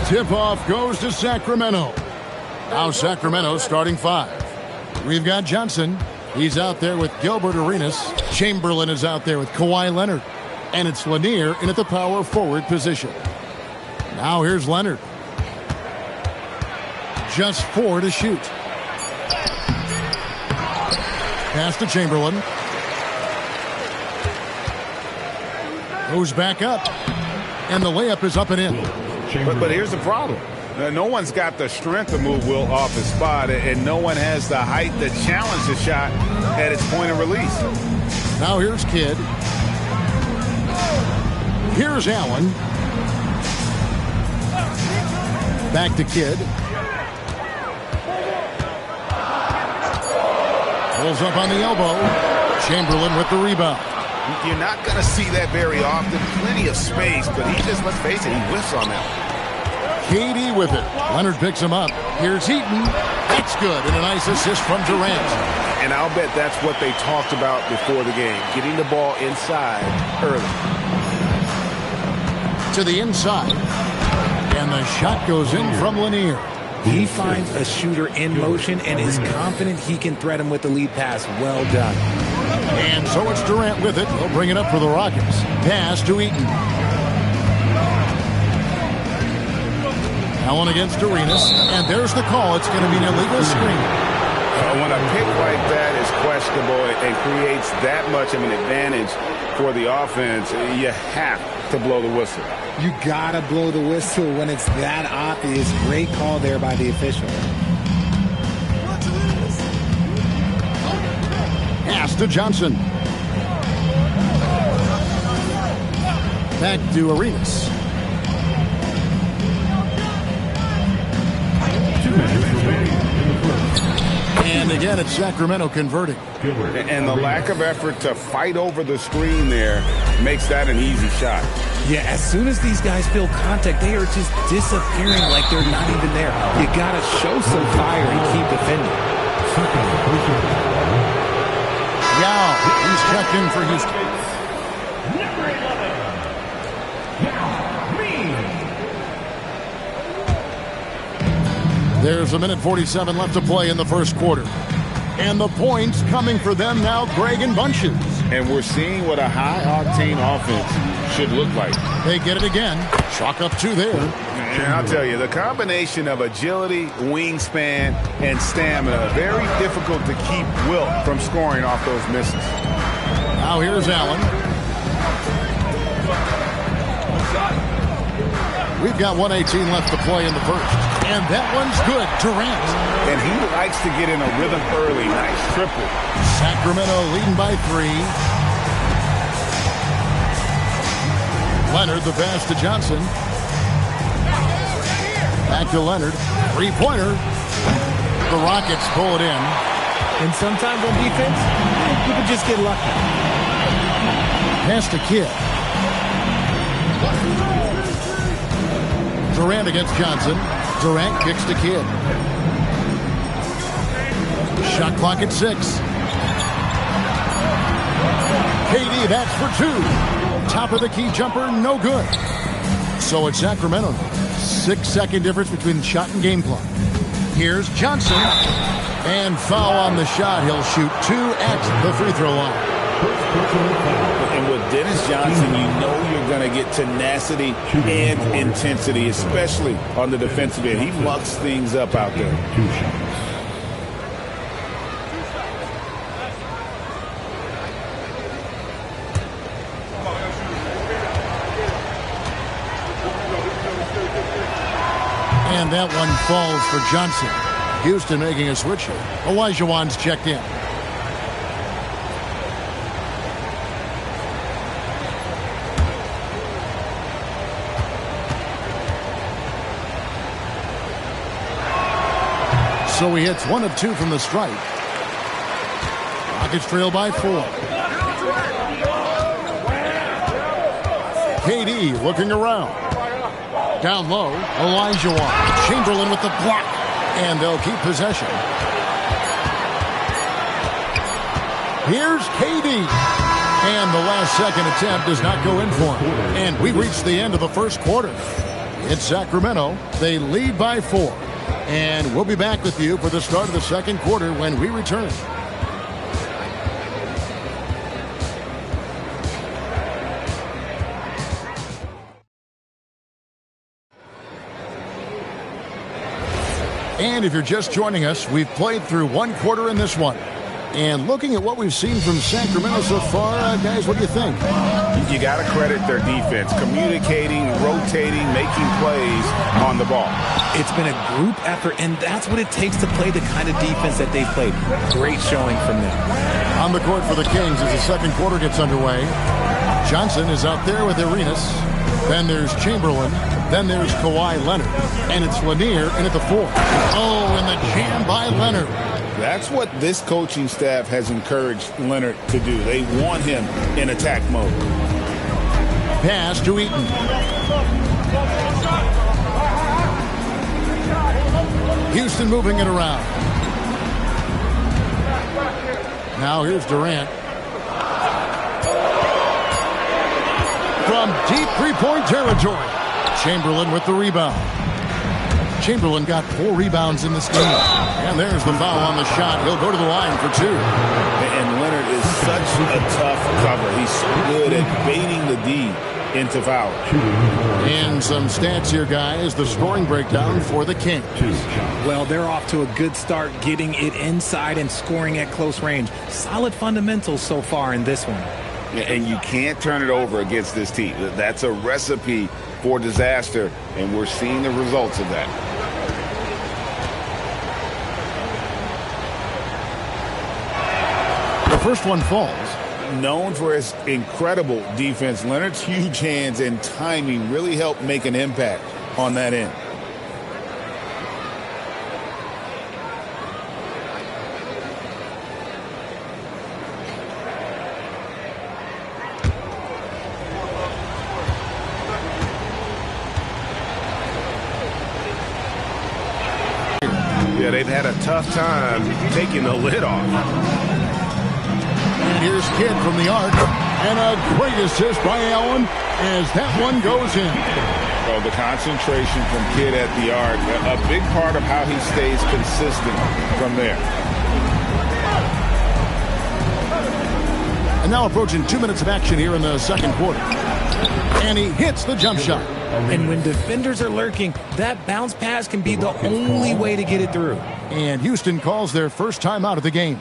Tip-off goes to Sacramento. Now Sacramento starting five. We've got Johnson. He's out there with Gilbert Arenas. Chamberlain is out there with Kawhi Leonard. And it's Lanier in at the power forward position. Now here's Leonard. Just 4 to shoot. Pass to Chamberlain. Goes back up. And the layup is up and in. But here's the problem. No one's got the strength to move Will off his spot, and no one has the height to challenge the shot at its point of release. Now here's Kidd. Here's Allen. Back to Kidd. Pulls up on the elbow. Chamberlain with the rebound. You're not going to see that very often. Plenty of space, but he just, let's face it, he whiffs on that. KD with it. Leonard picks him up. Here's Eaton. That's good. And a nice assist from Durant. And I'll bet that's what they talked about before the game, getting the ball inside early. To the inside. And the shot goes in from Lanier. He finds a shooter in motion and is confident he can thread him with the lead pass. Well done. And so it's Durant with it. He'll bring it up for the Rockets. Pass to Eaton. Allen against Arenas. And there's the call. It's going to be an illegal screen. When a pick like that is questionable and creates that much of an advantage for the offense, you have to blow the whistle. You gotta blow the whistle when it's that obvious. Great call there by the official. Pass to Johnson. Back to Arenas. And again, it's Sacramento converting. And the lack of effort to fight over the screen there makes that an easy shot. Yeah, as soon as these guys feel contact, they are just disappearing like they're not even there. You got to show some fire and keep defending. Yao, he's checked in for Houston. There's a minute 47 left to play in the first quarter. And the points coming for them now, Greg and Bunches. And we're seeing what a high-octane offense should look like. They get it again. Chalk up 2 there. And I'll tell you, the combination of agility, wingspan, and stamina, very difficult to keep Wilt from scoring off those misses. Now here's Allen. We've got 1:18 left to play in the first. And that one's good. Durant. And he likes to get in a rhythm early. Nice triple. Sacramento leading by 3. Leonard, the pass to Johnson. Back to Leonard. 3-pointer. The Rockets pull it in. And sometimes on defense, you can just get lucky. Pass to Kidd. Durant against Johnson. Durant kicks to Kidd. Shot clock at 6. KD, that's for 2. Top of the key jumper, no good. So it's Sacramento. 6-second difference between shot and game clock. Here's Johnson. And foul on the shot. He'll shoot 2 at the free throw line. And with Dennis Johnson, you know you're going to get tenacity and intensity, especially on the defensive end. He mucks things up out there. And that one falls for Johnson. Houston making a switch here. Olajuwon's checked in. So he hits 1 of 2 from the stripe. Rockets trail by 4. KD looking around. Down low, Olajuwon. Chamberlain with the block. And they'll keep possession. Here's KD. And the last second attempt does not go in for him. And we reach the end of the first quarter. It's Sacramento. They lead by 4. And we'll be back with you for the start of the second quarter when we return. And if you're just joining us, we've played through 1 quarter in this one. And looking at what we've seen from Sacramento so far, guys, what do you think? You got to credit their defense, communicating, rotating, making plays on the ball. It's been a group effort, and that's what it takes to play the kind of defense that they've played. Great showing from them. On the court for the Kings as the second quarter gets underway. Johnson is out there with Arenas. Then there's Chamberlain. Then there's Kawhi Leonard. And it's Lanier in at the 4. Oh, and the jam by Leonard. That's what this coaching staff has encouraged Leonard to do. They want him in attack mode. Pass to Eaton. Houston moving it around. Now here's Durant. From deep three-point territory. Chamberlain with the rebound. Chamberlain got 4 rebounds in this game. And there's the foul on the shot. He'll go to the line for 2. And Leonard is such a tough cover. He's so good at baiting the D into foul. And some stats here, guys. The scoring breakdown for the Kings. Well, they're off to a good start getting it inside and scoring at close range. Solid fundamentals so far in this one. And you can't turn it over against this team. That's a recipe for disaster, and we're seeing the results of that. The first one falls. known for his incredible defense, Leonard's huge hands and timing really helped make an impact on that end. Yeah, they've had a tough time taking the lid off. And here's Kidd from the arc. And a great assist by Allen as that one goes in. Well, the concentration from Kidd at the arc, a big part of how he stays consistent from there. And now approaching 2 minutes of action here in the second quarter. And he hits the jump shot. And when defenders are lurking, that bounce pass can be the only way to get it through. And Houston calls their first time out of the game.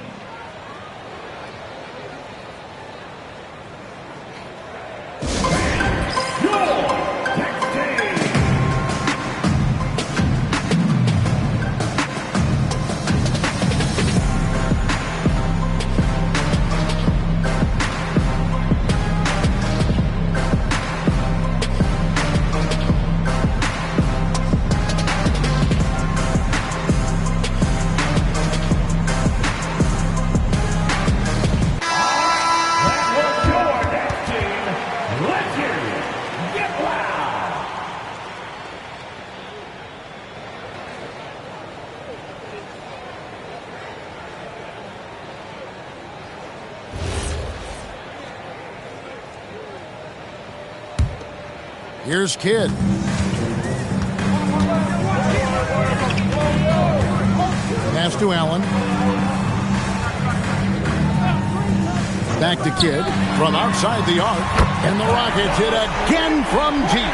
Here's Kidd. Pass to Allen. Back to Kidd from outside the arc. And the Rockets hit again from deep.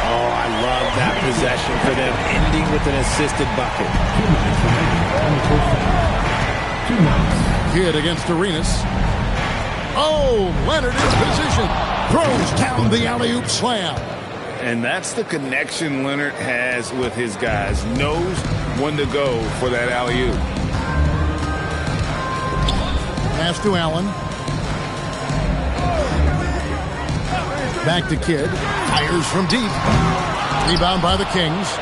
Oh, I love that possession for them, ending with an assisted bucket. Kidd against Arenas. Oh, Leonard in position. Throws down the alley-oop slam. And that's the connection Leonard has with his guys. Knows when to go for that alley-oop. Pass to Allen. Back to Kidd. Fires from deep. Rebound by the Kings.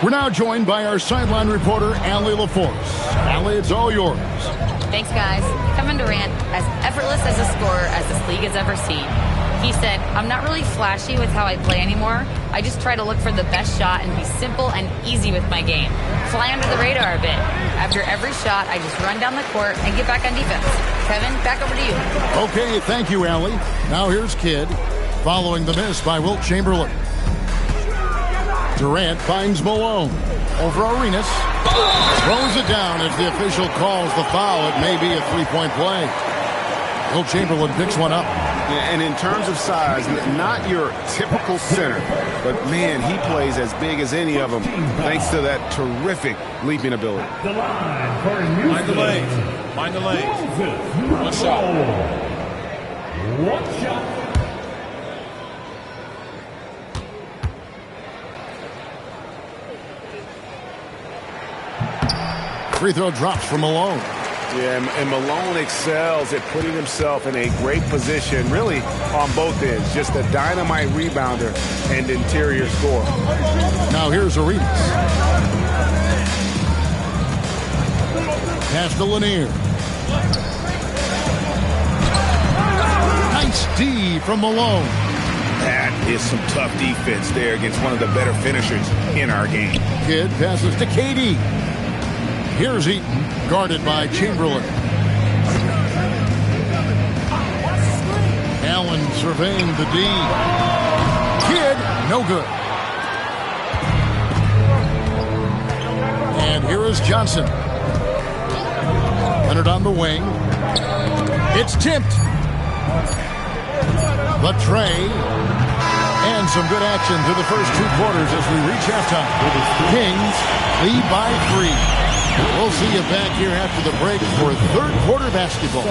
We're now joined by our sideline reporter, Allie LaForce. Allie, it's all yours. Thanks, guys. Kevin Durant, as effortless as a scorer as this league has ever seen. He said, I'm not really flashy with how I play anymore. I just try to look for the best shot and be simple and easy with my game. Fly under the radar a bit. After every shot, I just run down the court and get back on defense. Kevin, back over to you. Okay, thank you, Allie. Now here's Kidd, following the miss by Wilt Chamberlain. Durant finds Malone. Over Arenas. Throws it down as the official calls the foul. It may be a three-point play. Wilt Chamberlain picks one up. And in terms of size, not your typical center, but man, he plays as big as any of them thanks to that terrific leaping ability. Mind the lane. Mind the lane. One shot. One shot. Free throw drops from Malone. Yeah, and Malone excels at putting himself in a great position, really on both ends. Just a dynamite rebounder and interior scorer. Now here's Arenas. Pass to Lanier. Nice D from Malone. That is some tough defense there against one of the better finishers in our game. Kidd passes to KD. Here's Eaton, guarded by Chamberlain. Allen surveying the D. Kidd, no good. And here is Johnson. Leonard on the wing. It's tipped. But Trey. And some good action through the first two quarters as we reach halftime. Kings lead by 3. We'll see you back here after the break for third quarter basketball.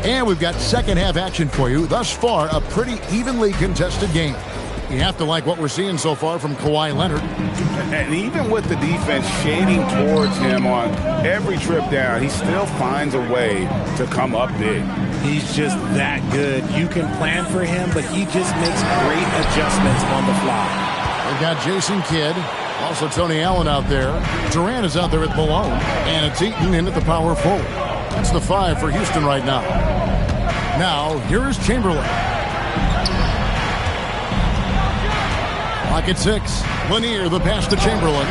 And we've got second half action for you. Thus far, a pretty evenly contested game. You have to like what we're seeing so far from Kawhi Leonard. And even with the defense shading towards him on every trip down, he still finds a way to come up big. He's just that good. You can plan for him, but he just makes great adjustments on the fly. We've got Jason Kidd, also Tony Allen out there. Durant is out there with Malone, and it's Eaton in at the power forward. That's the 5 for Houston right now. Now, here is Chamberlain. Pocket 6. Lanier, the pass to Chamberlain.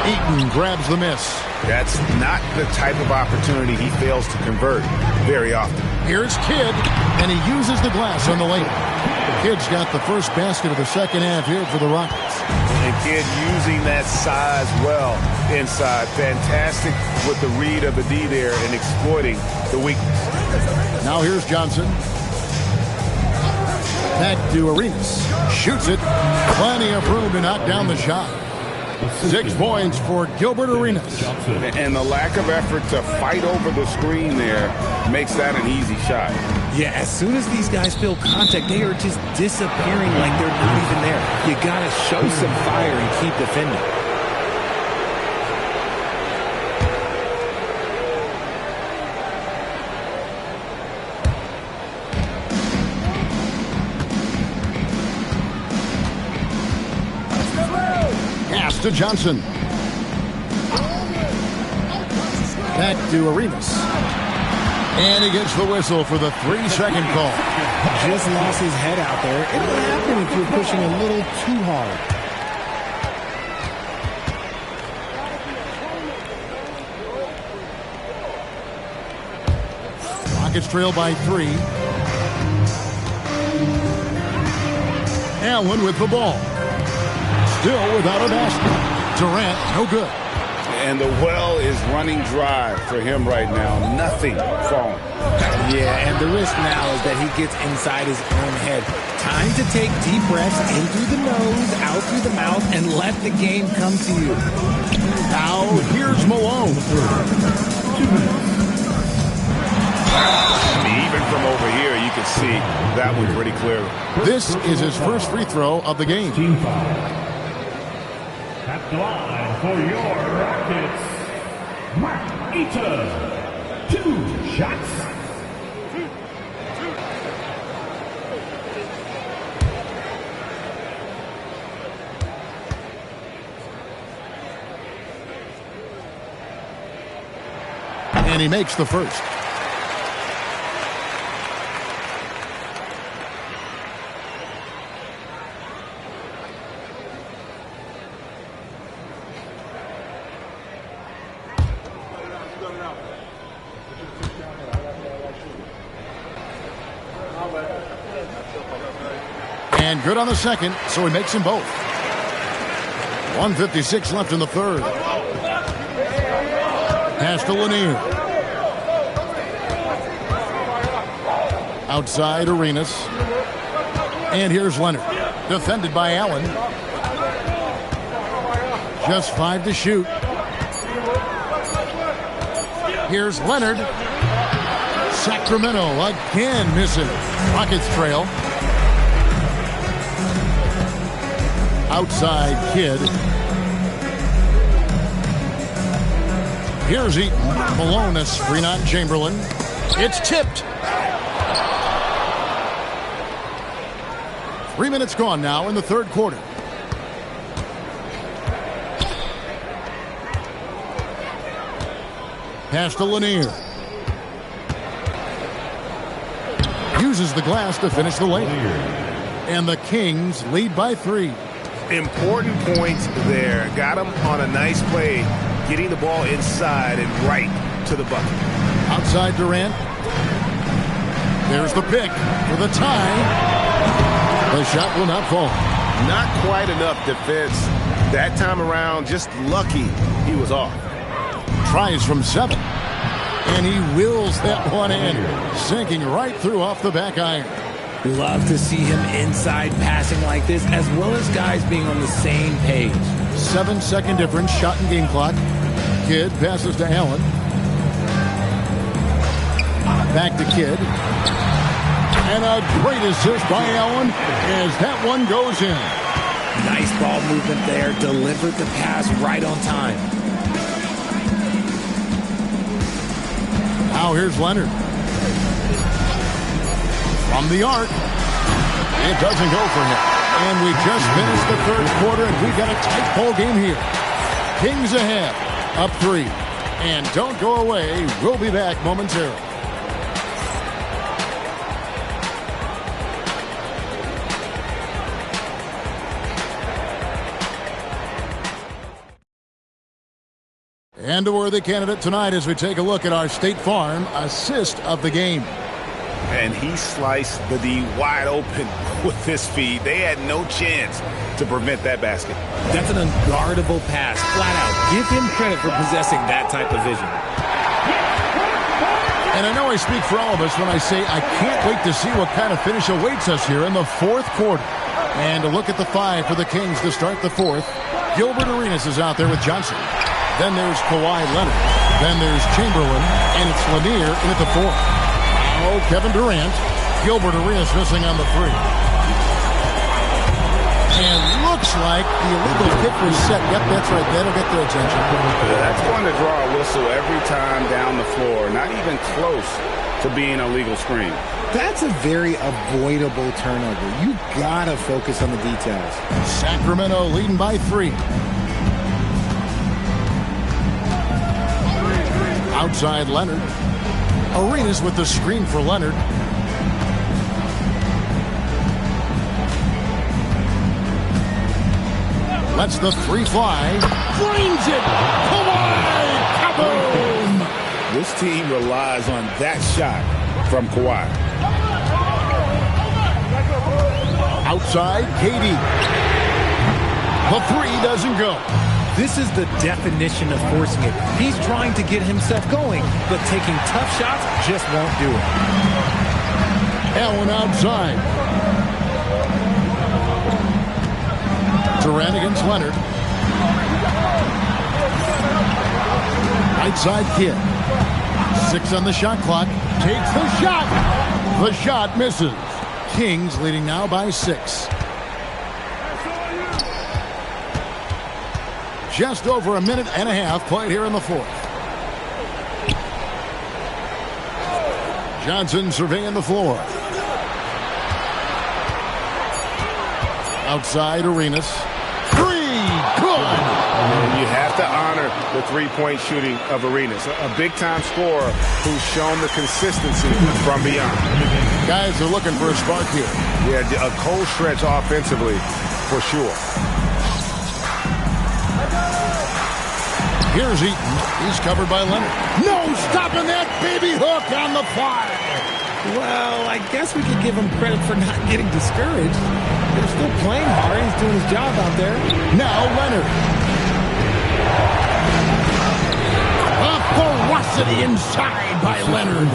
Eaton grabs the miss. That's not the type of opportunity he fails to convert very often. Here's Kidd, and he uses the glass on the lane. Kidd's got the first basket of the second half here for the Rockets. And Kidd using that size well inside. Fantastic with the read of the D there and exploiting the weakness. Now here's Johnson. Back to Arenas. Shoots it. Plenty of room to knock down the shot. 6 points for Gilbert Arenas. And the lack of effort to fight over the screen there makes that an easy shot. Yeah, as soon as these guys feel contact, they are just disappearing like they're not even there. You got to show some fire and keep defending. Pass to Johnson. Back to Arenas. And he gets the whistle for the 3-second call. Just lost his head out there. It would happen if you're pushing a little too hard. Rockets trail by 3. Allen with the ball. Still without a basket. Durant, no good. And the well is running dry for him right now. Nothing falling. Yeah, and the risk now is that he gets inside his own head. Time to take deep breaths in through the nose, out through the mouth, and let the game come to you. Now, here's Malone. Even from over here, you can see that one pretty clearly. This is his first free throw of the game. Team foul. At the line for your Rockets, Mark Eaton. 2 shots. And he makes the first. And good on the second, so he makes them both. 1:56 left in the third. Pass to Lanier. Outside Arenas. And here's Leonard. Defended by Allen. Just 5 to shoot. Here's Leonard. Sacramento again missing. Rockets trail. Outside Kidd. Here's Eaton. Malone, a screen on Chamberlain. It's tipped. 3 minutes gone now in the third quarter. Pass to Lanier. Uses the glass to finish the lane. And the Kings lead by 3. Important points there. Got him on a nice play, getting the ball inside and right to the bucket. Outside Durant. There's the pick for the tie. The shot will not fall. Not quite enough defense that time around. Just lucky he was off. Tries from 7. And he wills that one in. Sinking right through off the back iron. Love to see him inside passing like this, as well as guys being on the same page. 7-second difference, shot and game clock. Kidd passes to Allen. Back to Kidd. And a great assist by Allen as that one goes in. Nice ball movement there. Delivered the pass right on time. Now here's Leonard. From the arc. It doesn't go for him. And we just finished the third quarter, and we've got a tight ball game here. Kings ahead, up 3. And don't go away. We'll be back momentarily. And a worthy candidate tonight as we take a look at our State Farm assist of the game. And he sliced the D wide open with his feet. They had no chance to prevent that basket. That's an unguardable pass. Flat out. Give him credit for possessing that type of vision. And I know I speak for all of us when I say I can't wait to see what kind of finish awaits us here in the fourth quarter. And a look at the 5 for the Kings to start the fourth. Gilbert Arenas is out there with Johnson. Then there's Kawhi Leonard. Then there's Chamberlain. And it's Lanier in at the 4. Now Kevin Durant. Gilbert Arenas missing on the 3. And looks like the illegal kick was set. Yep, that's right. That'll get their attention. That's going to draw a whistle every time down the floor. Not even close to being a legal screen. That's a very avoidable turnover. You gotta focus on the details. Sacramento leading by 3. Outside Leonard. Arenas with the screen for Leonard. Lets the 3 fly. Drains it. Kawhi. Kaboom. This team relies on that shot from Kawhi. Outside, KD. The 3 doesn't go. This is the definition of forcing it. He's trying to get himself going, but taking tough shots just won't do it. Allen outside. Durant against Leonard. Right side Kidd. 6 on the shot clock. Takes the shot. The shot misses. Kings leading now by 6. Just over a minute and a half played here in the fourth. Johnson surveying the floor. Outside Arenas. 3. Good. You have to honor the three-point shooting of Arenas. A big-time scorer who's shown the consistency from beyond. Guys are looking for a spark here. Yeah, a cold stretch offensively for sure. Here's Eaton. He's covered by Leonard. No stopping that baby hook on the fly. Well, I guess we could give him credit for not getting discouraged. They're still playing hard. He's doing his job out there. Now Leonard. A ferocity inside by Leonard.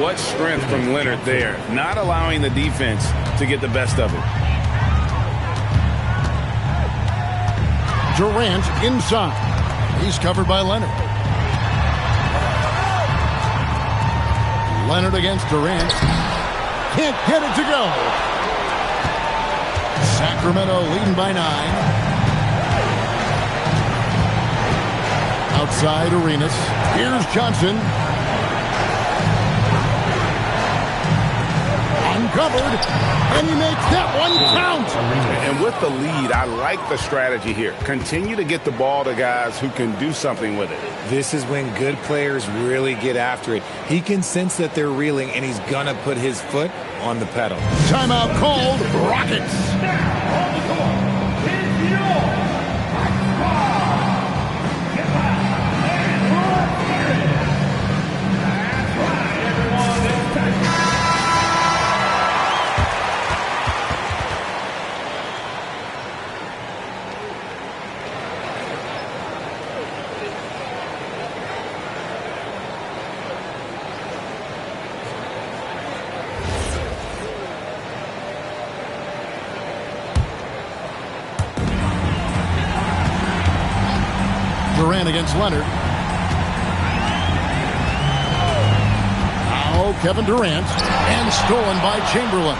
What strength from Leonard there. Not allowing the defense to get the best of it. Durant inside. He's covered by Leonard. Leonard against Durant. Can't get it to go. Sacramento leading by 9. Outside Arenas. Here's Johnson. Uncovered. And he makes that one count. And with the lead, I like the strategy here. Continue to get the ball to guys who can do something with it. This is when good players really get after it. He can sense that they're reeling, and he's going to put his foot on the pedal. Timeout called. Rockets. Durant against Leonard. Now follow Kevin Durant, and stolen by Chamberlain.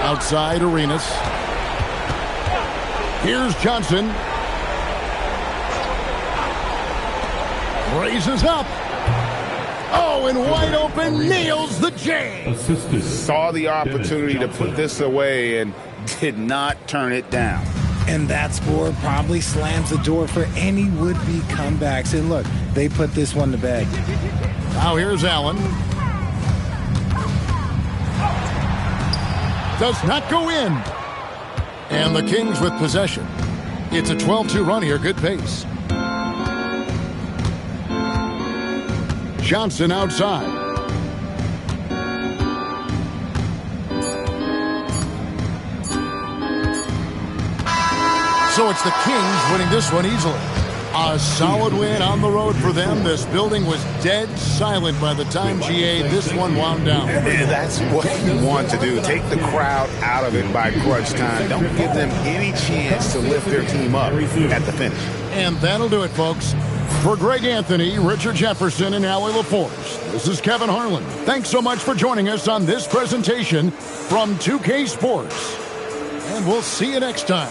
Outside Arenas. Here's Johnson. Raises up. Oh, and wide open, nails the J. Saw the opportunity to put this away and did not turn it down. And that score probably slams the door for any would-be comebacks. And look, they put this one to bed. Now here's Allen. Does not go in. And the Kings with possession. It's a 12-2 run here. Good pace. Johnson outside. So it's the Kings winning this one easily. A solid win on the road for them. This building was dead silent by the time, GA, this one wound down. And that's what you want to do. Take the crowd out of it by crunch time. Don't give them any chance to lift their team up at the finish. And that'll do it, folks. For Greg Anthony, Richard Jefferson, and Allie LaForce, this is Kevin Harlan. Thanks so much for joining us on this presentation from 2K Sports. And we'll see you next time.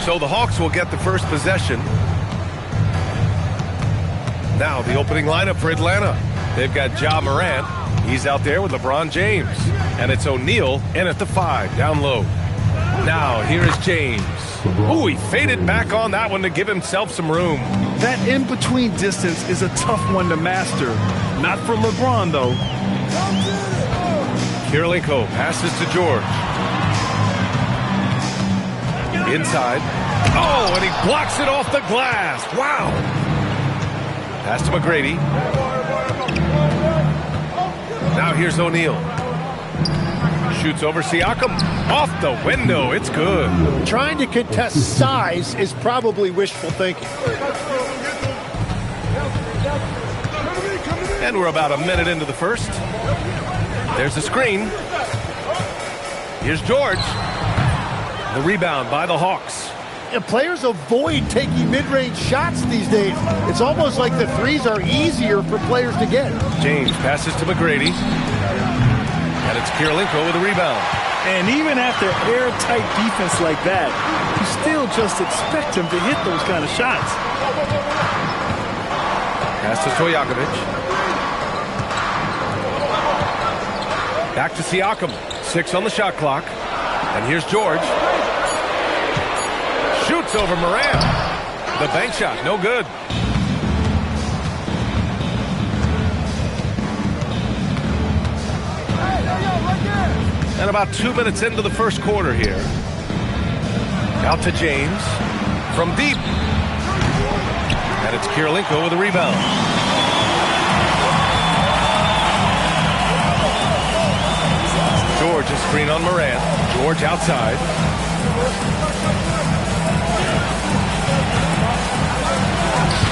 So the Hawks will get the first possession. Now the opening lineup for Atlanta. They've got Ja Morant. He's out there with LeBron James. And it's O'Neal in at the 5, down low. Now here is James. Ooh, he faded back on that one to give himself some room. That in-between distance is a tough one to master. Not for LeBron, though. Kirilenko passes to George. Inside. Oh, and he blocks it off the glass. Wow. Pass to McGrady. Now here's O'Neal. Shoots over Siakam. Off the window. It's good. Trying to contest size is probably wishful thinking. And we're about a minute into the first. There's a screen. Here's George. The rebound by the Hawks. And players avoid taking mid-range shots these days. It's almost like the threes are easier for players to get. James passes to McGrady. And it's Kirilenko with a rebound. And even after airtight defense like that, you still just expect him to hit those kind of shots. Pass to Stojakovic. Back to Siakam. 6 on the shot clock. And here's George. Shoots over Morant. The bank shot, no good. And about 2 minutes into the first quarter here. Out to James. From deep. And it's Kirilenko with a rebound. George is screen on Morant. George outside.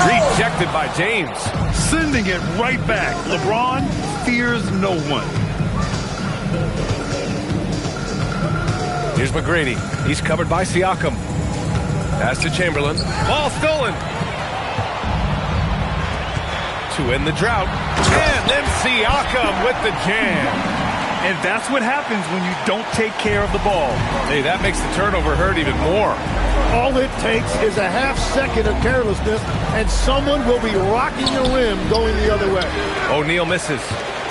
Rejected by James. Sending it right back. LeBron fears no one. Here's McGrady. He's covered by Siakam. Pass to Chamberlain. Ball stolen. To end the drought. And then Siakam with the jam. And that's what happens when you don't take care of the ball. Hey, that makes the turnover hurt even more. All it takes is a half second of carelessness, and someone will be rocking the rim going the other way. O'Neal misses.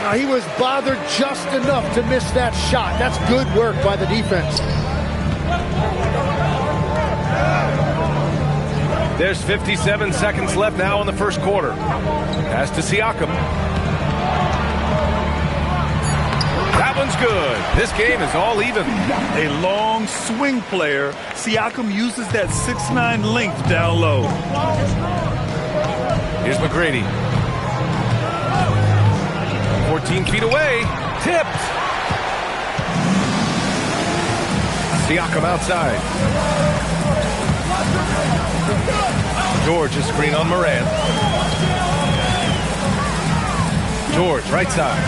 Now, he was bothered just enough to miss that shot. That's good work by the defense. There's 57 seconds left now in the first quarter. Pass to Siakam. That one's good. This game is all even. A long swing player. Siakam uses that 6'9" length down low. Here's McGrady. 14 feet away. Tipped. Siakam outside. George is screen on Morant. George, right side.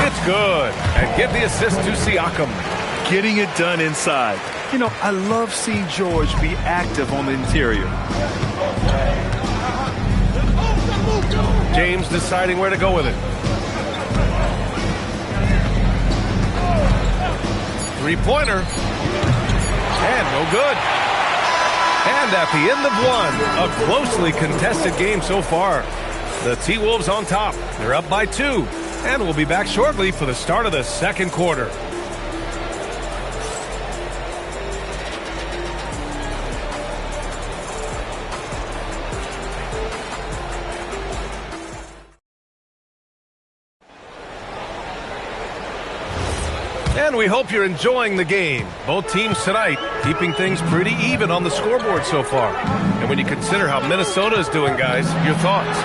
It's good. And give the assist to Siakam. Getting it done inside. You know, I love seeing George be active on the interior. James deciding where to go with it. Three-pointer. And no good. And at the end of one, a closely contested game so far. The T-Wolves on top. They're up by 2. And we'll be back shortly for the start of the second quarter. And we hope you're enjoying the game. Both teams tonight keeping things pretty even on the scoreboard so far. And when you consider how Minnesota is doing, guys, your thoughts?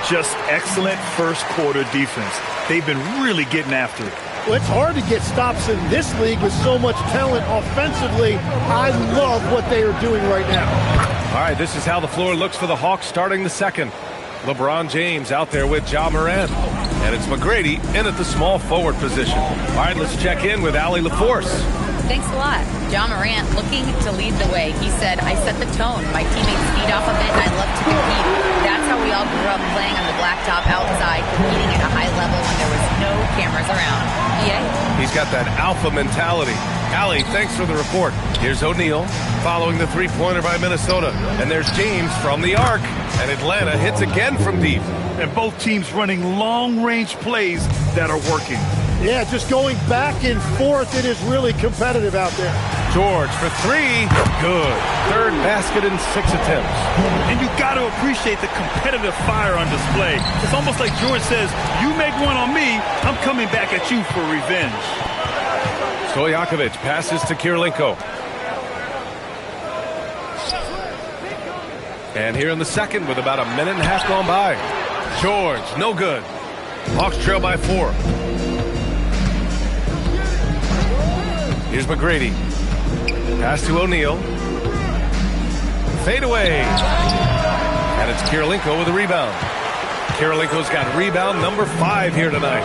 Just excellent first quarter defense. They've been really getting after it. Well, it's hard to get stops in this league with so much talent offensively. I love what they are doing right now. All right, this is how the floor looks for the Hawks starting the second. LeBron James out there with Ja Morant. And it's McGrady in at the small forward position. All right, let's check in with Allie LaForce. Thanks a lot. Ja Morant looking to lead the way. He said, I set the tone. My teammates feed off of it, and I love to compete. That's how we all grew up playing on the blacktop outside, competing at a high level when there was no cameras around. Yeah. He's got that alpha mentality. Allie, thanks for the report. Here's O'Neal following the three-pointer by Minnesota. And there's James from the arc. And Atlanta hits again from deep. And both teams running long-range plays that are working. Yeah, just going back and forth. It is really competitive out there. George for 3. Good. Third basket in 6 attempts. And you got to appreciate the competitive fire on display. It's almost like George says, you make one on me, I'm coming back at you for revenge. Stojakovic passes to Kirilenko. And here in the second with about a minute and a half gone by. George, no good. Hawks trail by 4. Here's McGrady. Pass to O'Neal. Fade away. And it's Kirilenko with a rebound. Kirilenko's got rebound number 5 here tonight.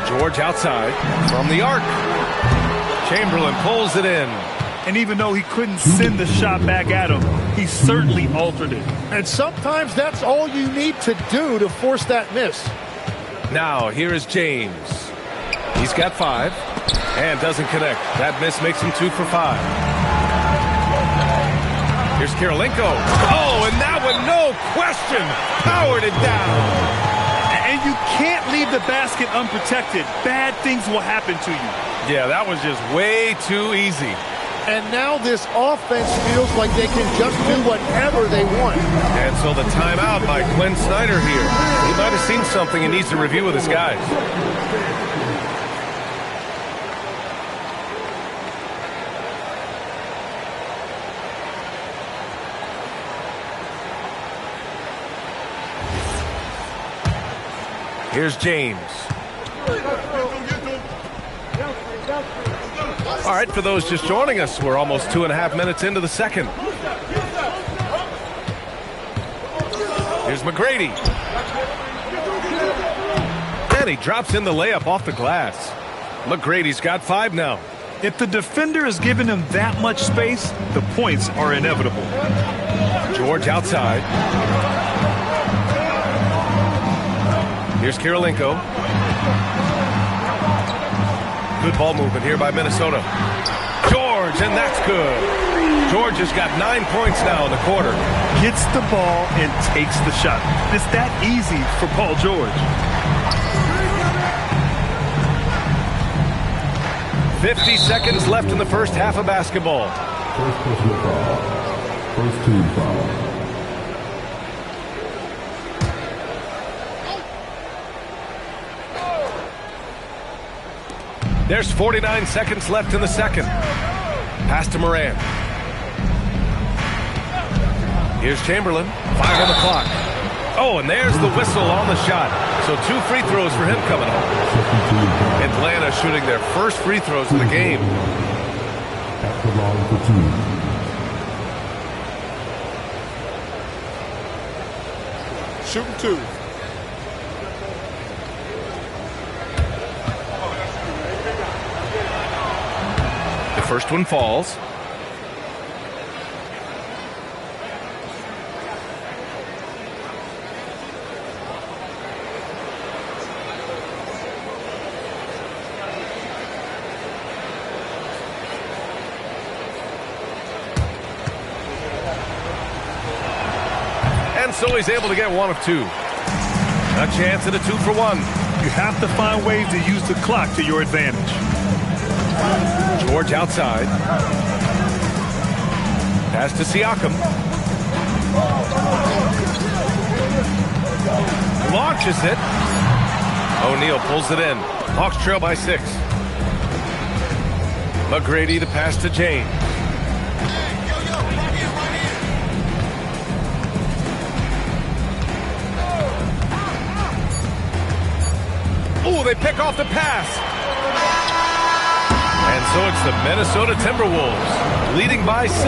George outside from the arc. Chamberlain pulls it in. And even though he couldn't send the shot back at him, he certainly altered it. And sometimes that's all you need to do to force that miss. Now, here is James. He's got 5 and doesn't connect. That miss makes him 2 for 5. Here's Kirilenko. Oh, and that one, no question, powered it down. And you can't leave the basket unprotected. Bad things will happen to you. Yeah, that was just way too easy. And now this offense feels like they can just do whatever they want. And so the timeout by Quinn Snyder here. He might have seen something he needs to review with his guys. Here's James. All right, for those just joining us, we're almost 2.5 minutes into the second. Here's McGrady. And he drops in the layup off the glass. McGrady's got 5 now. If the defender is giving him that much space, the points are inevitable. George outside. Here's Kirilenko. Good ball movement here by Minnesota. George, and that's good. George has got 9 points now in the quarter. Gets the ball and takes the shot. It's that easy for Paul George. 50 seconds left in the first half of basketball. First personal foul. First team foul. There's 49 seconds left in the second. Pass to Morant. Here's Chamberlain. 5 on the clock. Oh, and there's the whistle on the shot. So 2 free throws for him coming up. Atlanta shooting their first free throws of the game. At the line for 2. Shooting 2. The first one falls. So he's able to get 1 of 2. A chance at a 2-for-1. You have to find ways to use the clock to your advantage. George outside. Pass to Siakam. Launches it. O'Neal pulls it in. Hawks trail by 6. McGrady the pass to James. Oh, they pick off the pass. And so it's the Minnesota Timberwolves leading by 6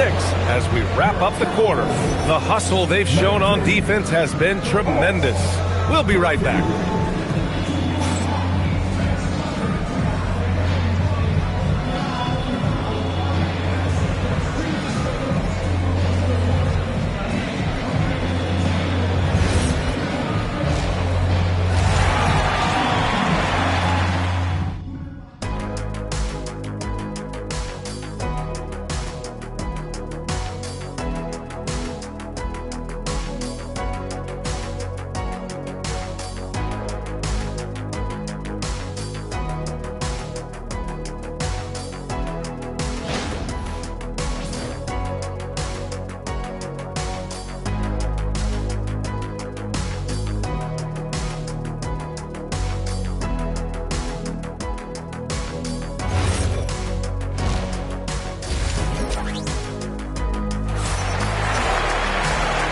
as we wrap up the quarter. The hustle they've shown on defense has been tremendous. We'll be right back.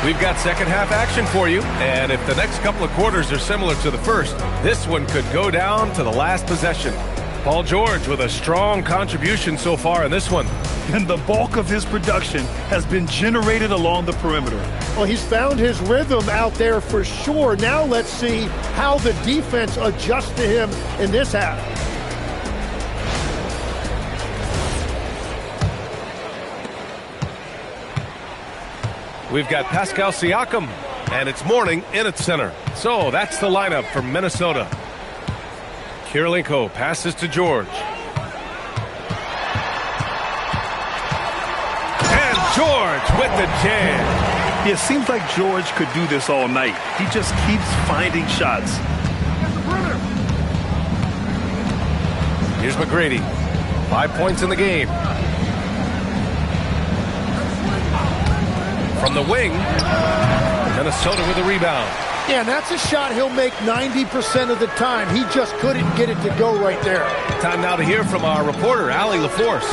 We've got second half action for you, and if the next couple of quarters are similar to the first, this one could go down to the last possession. Paul George with a strong contribution so far in this one. And the bulk of his production has been generated along the perimeter. Well, he's found his rhythm out there for sure. Now let's see how the defense adjusts to him in this half. We've got Pascal Siakam, and it's Mourning in its center. So that's the lineup for Minnesota. Kirilenko passes to George. And George with the jam. It seems like George could do this all night. He just keeps finding shots. Here's McGrady. 5 points in the game. From the wing, Minnesota with a rebound. Yeah, and that's a shot he'll make 90% of the time. He just couldn't get it to go right there. Time now to hear from our reporter, Allie LaForce.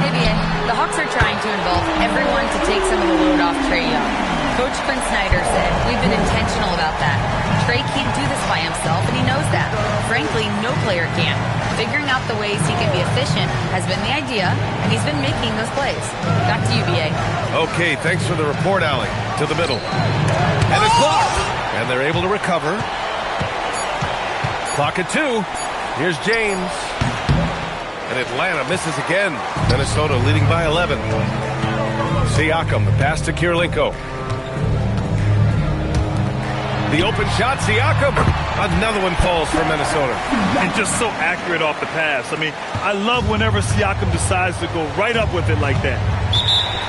Vivian, the Hawks are trying to involve everyone to take some of the load off Trae Young. Coach Quinn Snyder said, we've been intentional about that. Trey can't do this by himself, and he knows that. Frankly, no player can. Figuring out the ways he can be efficient has been the idea, and he's been making those plays. Back to you, B.A. Okay, thanks for the report, Allie. To the middle. And it's blocked. And they're able to recover. Clock at 2. Here's James. And Atlanta misses again. Minnesota leading by 11. Siakam, the pass to Kirilenko. The open shot, Siakam. Another one falls for Minnesota. And just so accurate off the pass. I mean, I love whenever Siakam decides to go right up with it like that.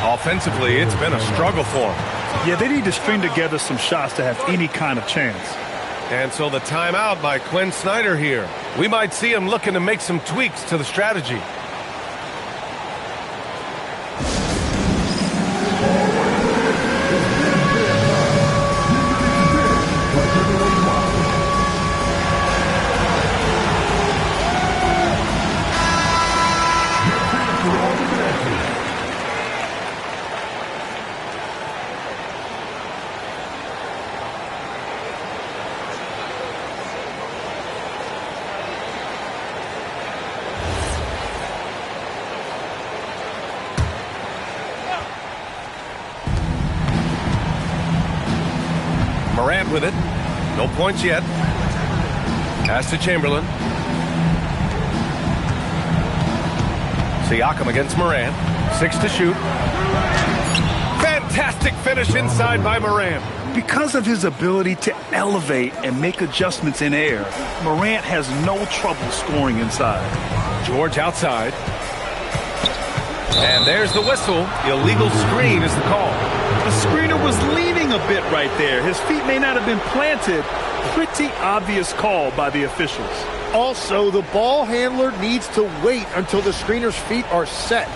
Offensively, it's been a struggle for him. Yeah, they need to string together some shots to have any kind of chance. And so the timeout by Quinn Snyder here. We might see him looking to make some tweaks to the strategy. Morant with it. No points yet. Pass to Chamberlain. Siakam against Morant. 6 to shoot. Fantastic finish inside by Morant. Because of his ability to elevate and make adjustments in air, Morant has no trouble scoring inside. George outside. And there's the whistle. Illegal screen is the call. The screener was leaning a bit right there. His feet may not have been planted. Pretty obvious call by the officials. Also, the ball handler needs to wait until the screener's feet are set.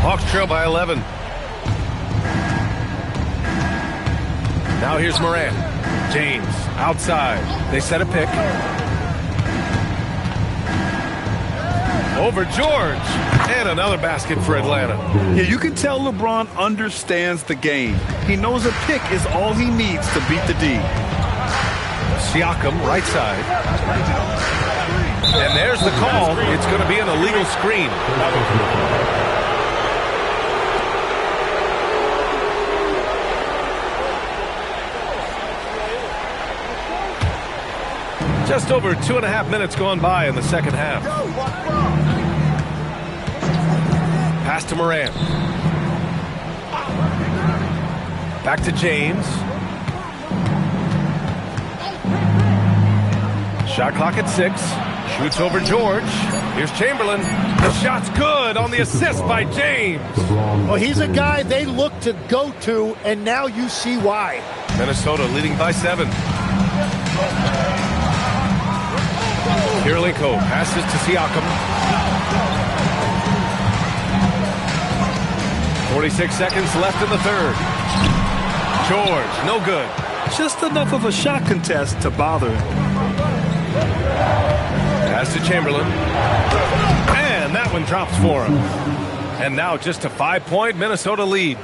Hawks trail by 11. Now here's Morant. James outside. They set a pick. Over George. And another basket for Atlanta. Yeah, you can tell LeBron understands the game. He knows a pick is all he needs to beat the D. Siakam, right side. And there's the call. It's going to be an illegal screen. Just over 2.5 minutes gone by in the second half. Pass to Morant. Back to James. Shot clock at 6. Shoots over George. Here's Chamberlain. The shot's good on the assist by James. Well, he's a guy they look to go to, and now you see why. Minnesota leading by 7. Kirilenko passes to Siakam. 46 seconds left in the third. George, no good. Just enough of a shot contest to bother him. Pass to Chamberlain. And that one drops for him. And now just a 5-point Minnesota lead.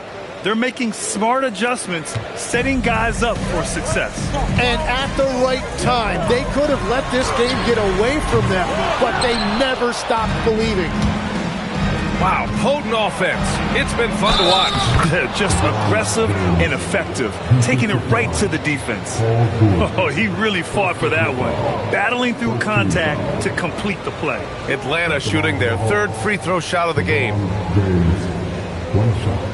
They're making smart adjustments, setting guys up for success. And at the right time, they could have let this game get away from them, but they never stopped believing. Wow, potent offense. It's been fun to watch. Just aggressive and effective, taking it right to the defense. Oh, he really fought for that one, battling through contact to complete the play. Atlanta shooting their third free throw shot of the game. One shot.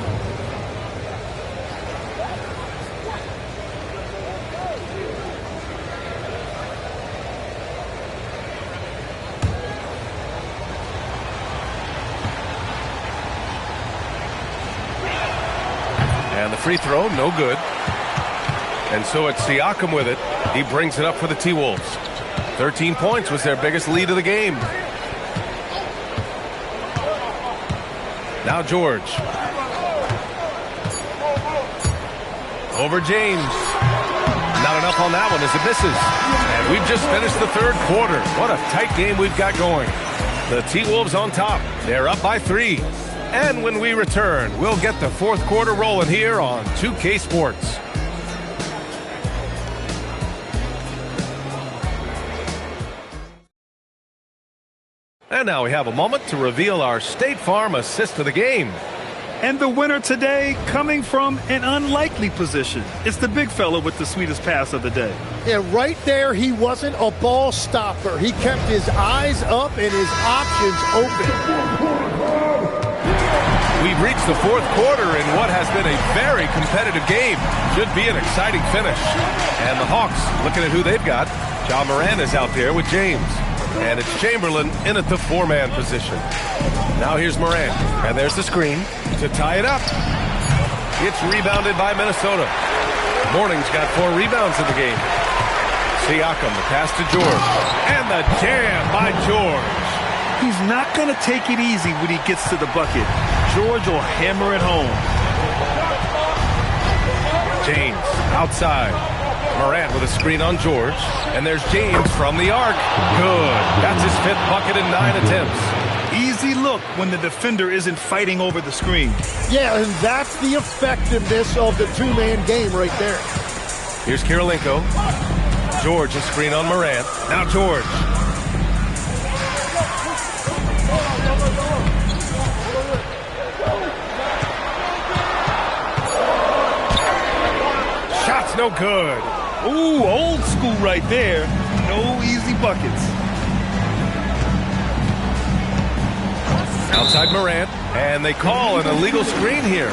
And the free throw, no good. And so it's Siakam with it. He brings it up for the T-Wolves. 13 points was their biggest lead of the game. Now George. Over James. Not enough on that one as it misses. And we've just finished the third quarter. What a tight game we've got going. The T-Wolves on top. They're up by 3. And when we return, we'll get the fourth quarter rolling here on 2K Sports. And now we have a moment to reveal our State Farm assist of the game. And the winner today coming from an unlikely position. It's the big fella with the sweetest pass of the day. Yeah, right there, he wasn't a ball stopper. He kept his eyes up and his options open. We've reached the fourth quarter in what has been a very competitive game. Should be an exciting finish. And the Hawks, looking at who they've got, Ja Morant is out there with James. And it's Chamberlain in at the 4-man position. Now here's Morant. And there's the screen to tie it up. It's rebounded by Minnesota. Morning's got 4 rebounds in the game. Siakam, the pass to George. And the jam by George. He's not going to take it easy when he gets to the bucket. George will hammer it home. James outside. Morant with a screen on George. And there's James from the arc. Good. That's his 5th bucket in 9 attempts. Easy look when the defender isn't fighting over the screen. Yeah, and that's the effectiveness of the 2-man game right there. Here's Kirilenko. George, a screen on Morant. Now George. Shot's no good. Ooh, old school right there. No easy buckets. Outside Morant, and they call an illegal screen here.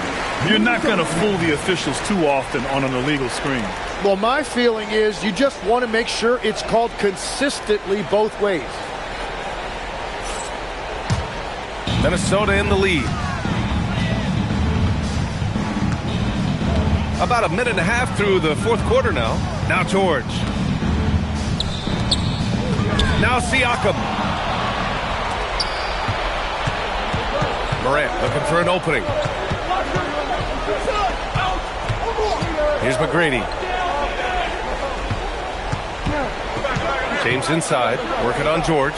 You're not going to fool the officials too often on an illegal screen. Well, my feeling is you just want to make sure it's called consistently both ways. Minnesota in the lead. About a minute and a half through the fourth quarter now. Now George. Now Siakam. Morant looking for an opening. Here's McGrady. James inside, working on George.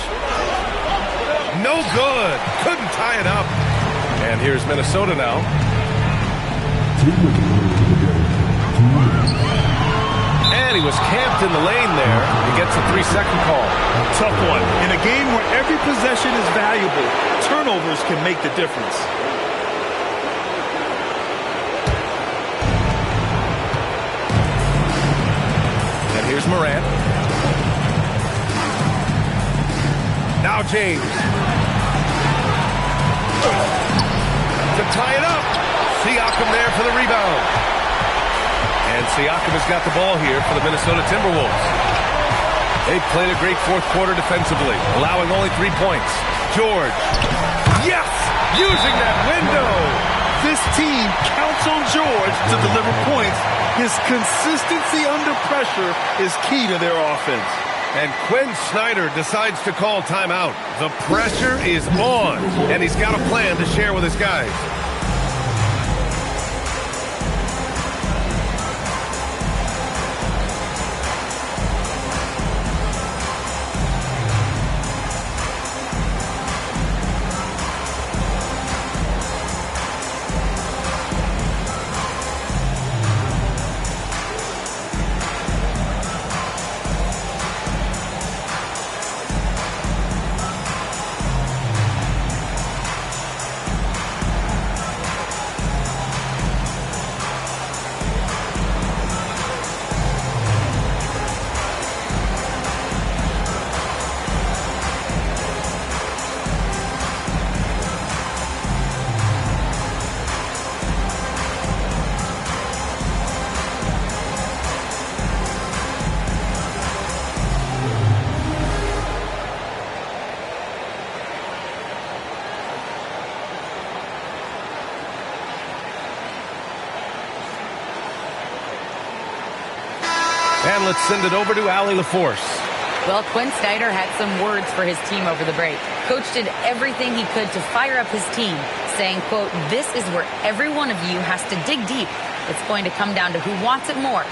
No good. Couldn't tie it up. And here's Minnesota now. And he was camped in the lane there. He gets a 3-second call. Tough one. In a game where every possession is valuable, turnovers can make the difference. And here's Morant. Now James. To tie it up. Siakam there for the rebound. And Siakam has got the ball here for the Minnesota Timberwolves. They've played a great fourth quarter defensively, allowing only 3 points. George. Yes! Using that window. This team counts on George to deliver points. His consistency under pressure is key to their offense. And Quinn Snyder decides to call timeout. The pressure is on, and he's got a plan to share with his guys. And let's send it over to Allie LaForce. Well, Quinn Snyder had some words for his team over the break. Coach did everything he could to fire up his team, saying, quote, "This is where every one of you has to dig deep. It's going to come down to who wants it more.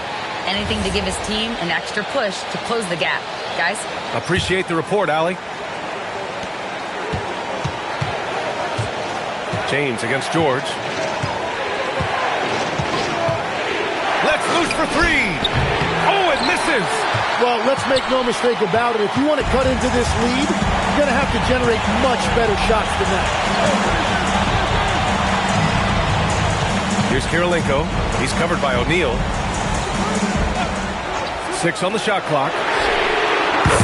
Anything to give his team an extra push to close the gap." Guys? Appreciate the report, Allie. James against George. Let's loose for three. Oh, it misses. Well, let's make no mistake about it. If you want to cut into this lead, you're going to have to generate much better shots than that. Here's Kirilenko. He's covered by O'Neal. 6 on the shot clock.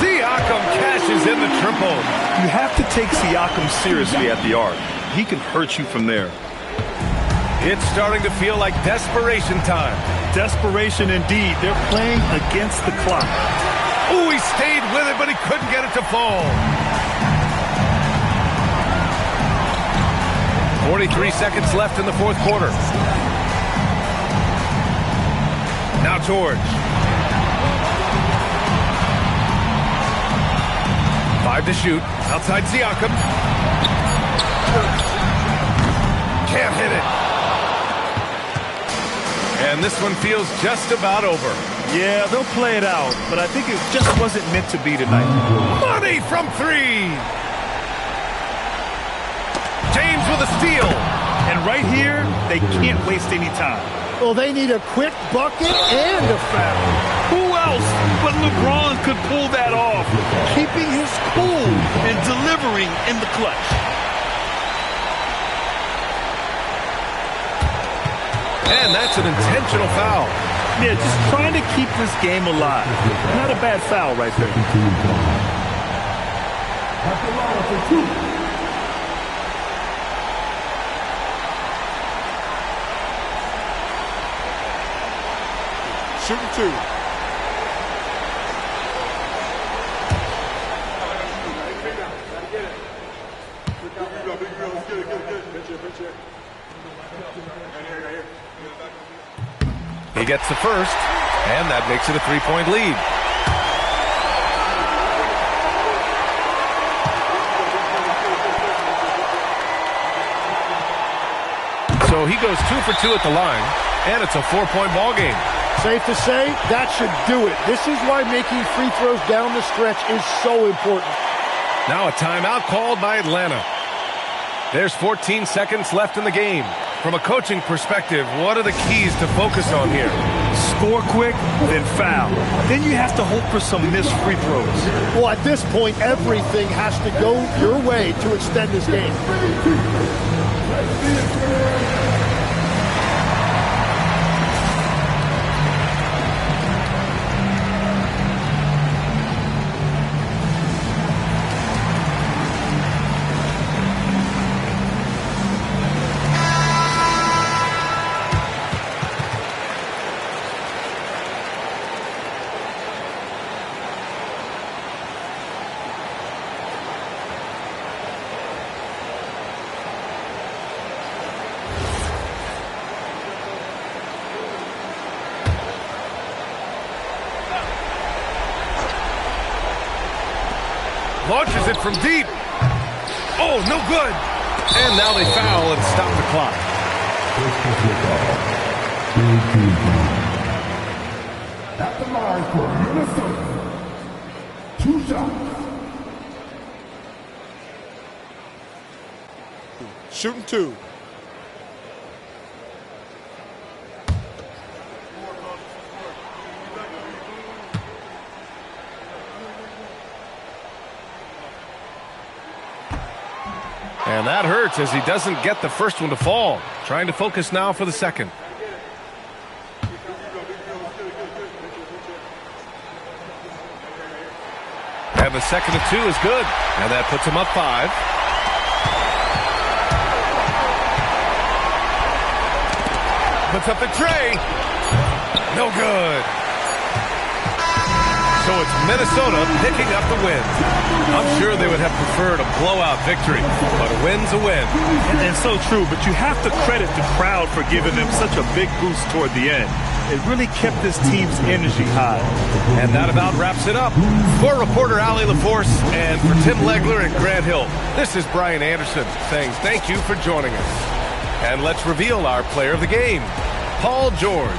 Siakam cashes in the triple. You have to take Siakam seriously at the arc. He can hurt you from there. It's starting to feel like desperation time. Desperation indeed. They're playing against the clock. Oh, he stayed with it, but he couldn't get it to fall. 43 seconds left in the fourth quarter. Now George. 5 to shoot. Outside Siakam. Can't hit it. And this one feels just about over. Yeah, they'll play it out, but I think it just wasn't meant to be tonight. Money from 3. James with a steal. And right here, they can't waste any time. Well, they need a quick bucket and a foul. Who else but LeBron could pull that off? Keeping his cool and delivering in the clutch. And that's an intentional foul. Yeah, just trying to keep this game alive. Not a bad foul right there. Shooting 2. He gets the first, and that makes it a 3-point lead. So he goes 2 for 2 at the line, and it's a 4-point ball game. Safe to say, that should do it. This is why making free throws down the stretch is so important. Now a timeout called by Atlanta. There's 14 seconds left in the game. From a coaching perspective, what are the keys to focus on here? Score quick, then foul. Then you have to hope for some missed free throws. Well, at this point, everything has to go your way to extend this game. Launches it from deep. Oh, no good. And now they foul and stop the clock. At the line for Minnesota. 2 shots. Shooting 2. And that hurts as he doesn't get the first one to fall. Trying to focus now for the second. And the second of 2 is good. And that puts him up 5. Puts up the tray. No good. So it's Minnesota picking up the win. I'm sure they would have preferred a blowout victory, but a win's a win. And so true, but you have to credit the crowd for giving them such a big boost toward the end. It really kept this team's energy high. And that about wraps it up. For reporter Allie LaForce and for Tim Legler and Grant Hill, this is Brian Anderson saying thank you for joining us. And let's reveal our player of the game, Paul George.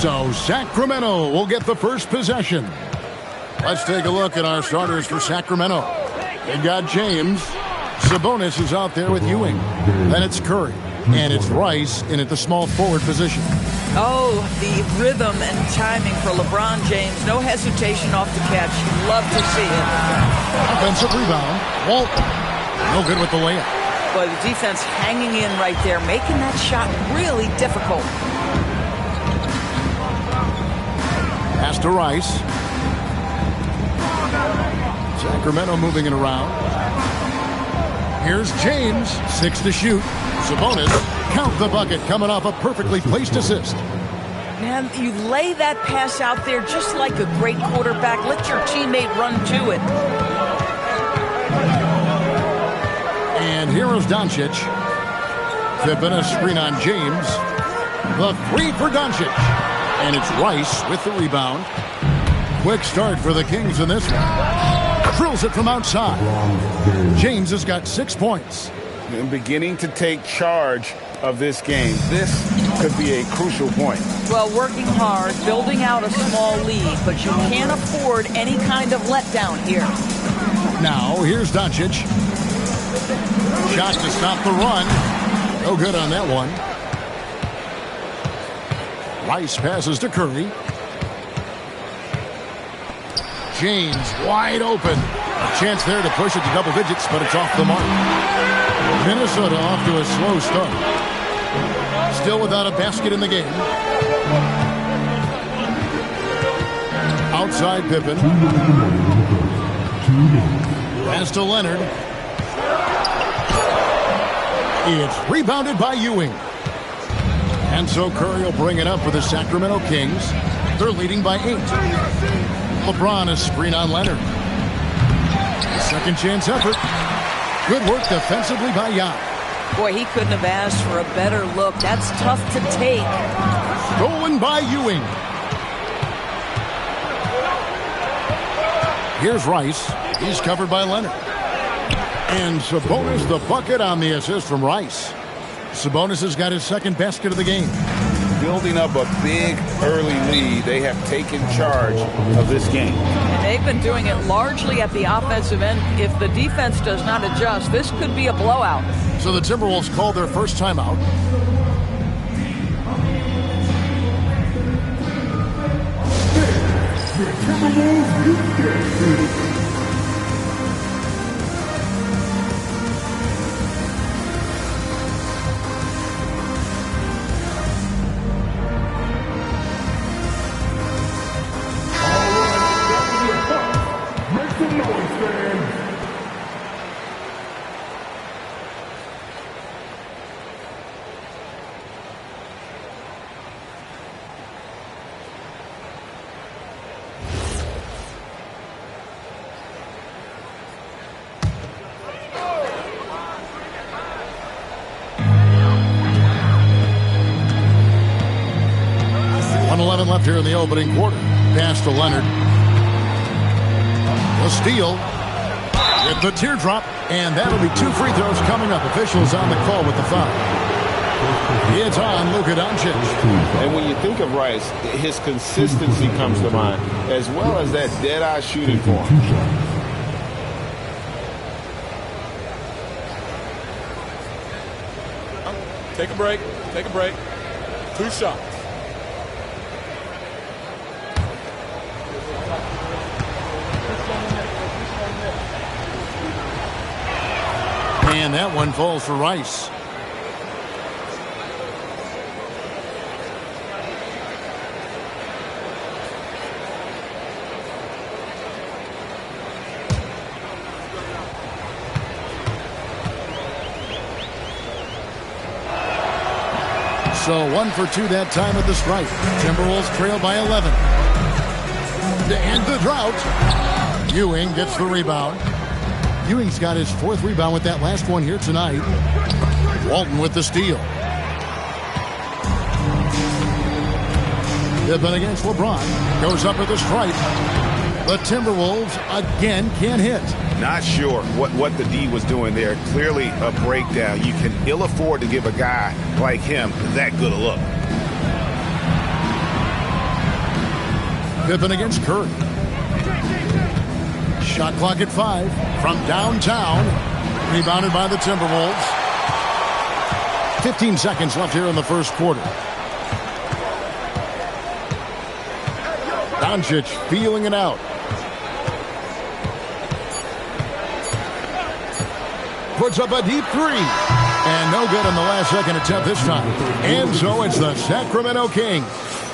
So Sacramento will get the first possession. Let's take a look at our starters for Sacramento. They've got James. Sabonis is out there with Ewing. Then it's Curry. And it's Rice in at the small forward position. Oh, the rhythm and timing for LeBron James. No hesitation off the catch. Love to see it. Offensive rebound. Walton. No good with the layup. But the defense hanging in right there, making that shot really difficult. Pass to Rice. Sacramento moving it around. Here's James. 6 to shoot. Sabonis. Count the bucket coming off a perfectly placed assist. Man, you lay that pass out there just like a great quarterback. Let your teammate run to it. And here is Doncic. Pippen a screen on James. The three for Doncic. And it's Rice with the rebound. Quick start for the Kings in this one. Drills it from outside. James has got 6 points. And beginning to take charge of this game. This could be a crucial point. Well, working hard, building out a small lead, but you can't afford any kind of letdown here. Now, here's Doncic. Shot to stop the run. No good on that one. Rice passes to Curry. James wide open. A chance there to push it to double digits, but it's off the mark. Minnesota off to a slow start. Still without a basket in the game. Outside Pippen. Pass to Leonard. It's rebounded by Ewing. And so Curry will bring it up for the Sacramento Kings. They're leading by 8. LeBron is screen on Leonard. Second chance effort. Good work defensively by Jan. Boy, he couldn't have asked for a better look. That's tough to take. Stolen by Ewing. Here's Rice. He's covered by Leonard. And Sabonis the bucket on the assist from Rice. Sabonis has got his second basket of the game. Building up a big early lead, they have taken charge of this game. And they've been doing it largely at the offensive end. If the defense does not adjust, this could be a blowout. So the Timberwolves called their first timeout. Left here in the opening quarter. Pass to Leonard. The steal with the teardrop, and that'll be 2 free throws coming up. Officials on the call with the foul. It's on Luka Doncic. And when you think of Rice, his consistency comes to mind, as well as that dead-eye shooting form. Take a break. Take a break. 2 shots. And that one falls for Rice. So 1 for 2 that time at the stripe. Timberwolves trail by 11. To end the drought, Ewing gets the rebound. Ewing's got his 4th rebound with that last one here tonight. Walton with the steal. Pippen against LeBron. Goes up at the stripe. The Timberwolves again can't hit. Not sure what the D was doing there. Clearly a breakdown. You can ill afford to give a guy like him that good a look. Pippen against Curry. Shot clock at 5 from downtown. Rebounded by the Timberwolves. 15 seconds left here in the first quarter. Doncic feeling it out. Puts up a deep three. And no good on the last second attempt this time. And so it's the Sacramento Kings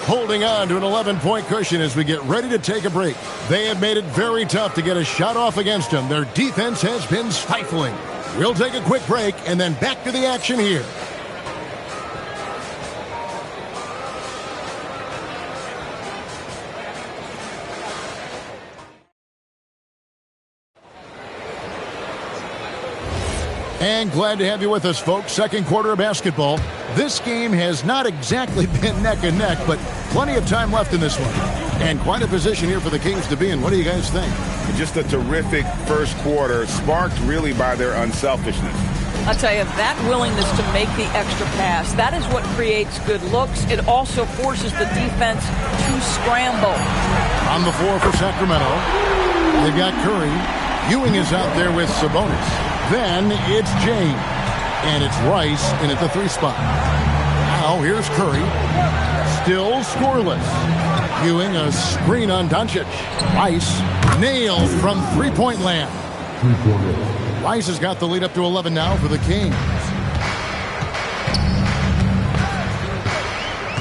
holding on to an 11-point cushion as we get ready to take a break. They have made it very tough to get a shot off against them. Their defense has been stifling. We'll take a quick break and then back to the action here. And glad to have you with us, folks. Second quarter of basketball. This game has not exactly been neck and neck, but plenty of time left in this one. And quite a position here for the Kings to be in. What do you guys think? Just a terrific first quarter, sparked really by their unselfishness. I'll tell you, that willingness to make the extra pass, that is what creates good looks. It also forces the defense to scramble. On the floor for Sacramento, they've got Curry. Ewing is out there with Sabonis. Then it's James. And it's Rice in at the 3 spot. Now here's Curry. Still scoreless. Ewing a screen on Doncic. Rice nailed from three-point land. Rice has got the lead up to 11 now for the Kings.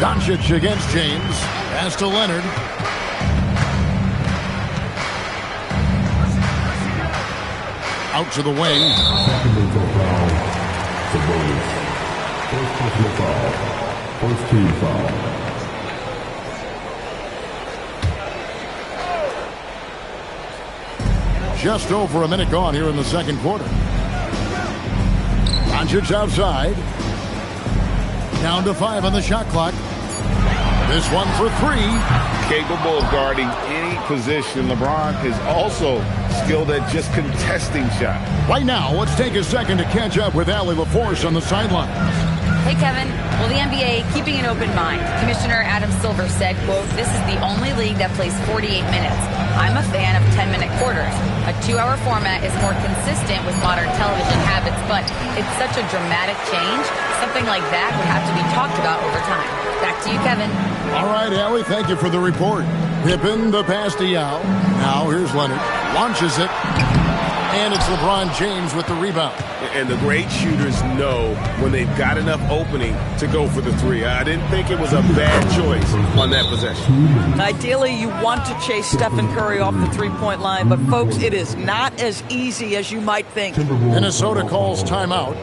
Doncic against James. Pass to Leonard. Out to the wing. First team foul. Just over a minute gone here in the second quarter. Doncic outside. Down to 5 on the shot clock. This one for 3. Capable of guarding any position. LeBron is also skilled at just contesting shots. Right now, let's take a second to catch up with Allie LaForce on the sideline. Hey, Kevin. Well, the NBA keeping an open mind. Commissioner Adam Silver said, quote, "This is the only league that plays 48 minutes. I'm a fan of 10-minute quarters. A 2-hour format is more consistent with modern television habits, but it's such a dramatic change. Something like that would have to be talked about over time." Back to you, Kevin. All right, Allie, thank you for the report. Pippen, the pass to Yao. Now here's Leonard. Launches it. And it's LeBron James with the rebound. And the great shooters know when they've got enough opening to go for the 3. I didn't think it was a bad choice on that possession. Ideally, you want to chase Stephen Curry off the three-point line, but folks, it is not as easy as you might think. Minnesota calls timeout.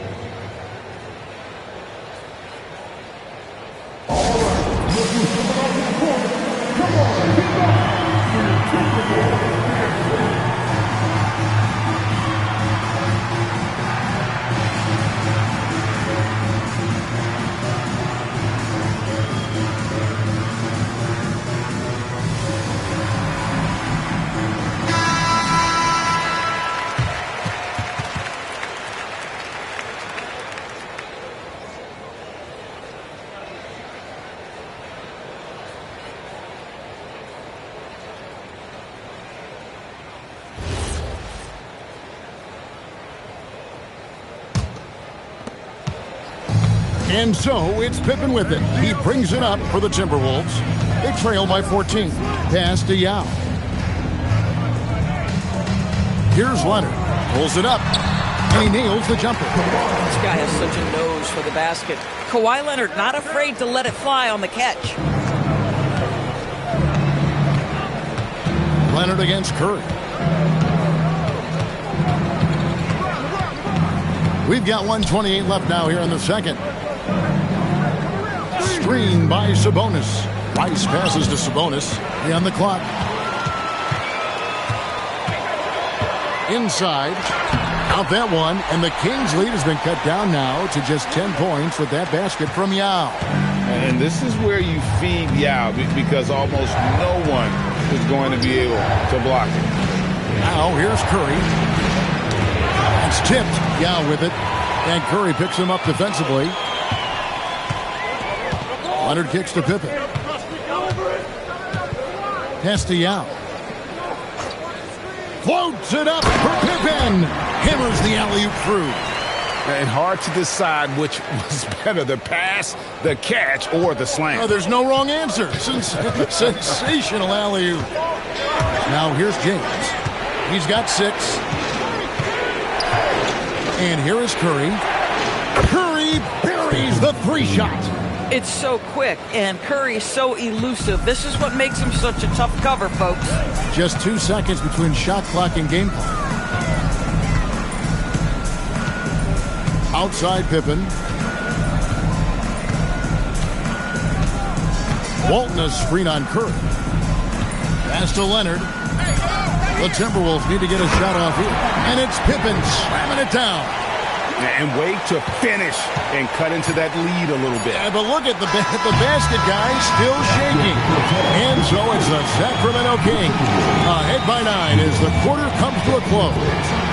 And so it's Pippen with it. He brings it up for the Timberwolves. They trail by 14. Pass to Yao. Here's Leonard. Pulls it up. And he nails the jumper. This guy has such a nose for the basket. Kawhi Leonard not afraid to let it fly on the catch. Leonard against Curry. We've got 1:28 left now here in the second. Screen by Sabonis. Rice passes to Sabonis. He on the clock. Inside. Out that one. And the Kings' lead has been cut down now to just 10 points with that basket from Yao. And this is where you feed Yao because almost no one is going to be able to block it. Now here's Curry. It's tipped. Yao with it. And Curry picks him up defensively. Leonard kicks to Pippen. Pass to Yao. Floats it up for Pippen. Hammers the alley-oop through. And hard to decide which was better, the pass, the catch, or the slam. Oh, there's no wrong answer. Sensational alley-oop. Now here's James. He's got 6. And here is Curry. Curry buries the 3-shot. It's so quick, and Curry's so elusive. This is what makes him such a tough cover, folks. Just 2 seconds between shot clock and game clock. Outside Pippen. Walton a screen on Curry. Pass to Leonard. The Timberwolves need to get a shot off here. And it's Pippen slamming it down. And wait to finish and cut into that lead a little bit. But look at the basket, guys, still shaking. And so it's the Sacramento Kings. Ahead by 9 as the quarter comes to a close.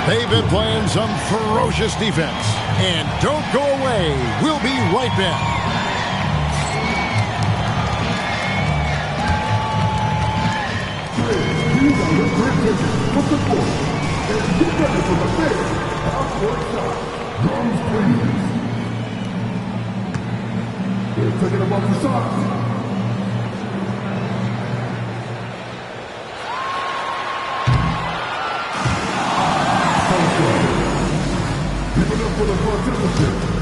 They've been playing some ferocious defense. And don't go away. We'll be right back. They're taking them off the shots. Give it up for the participants.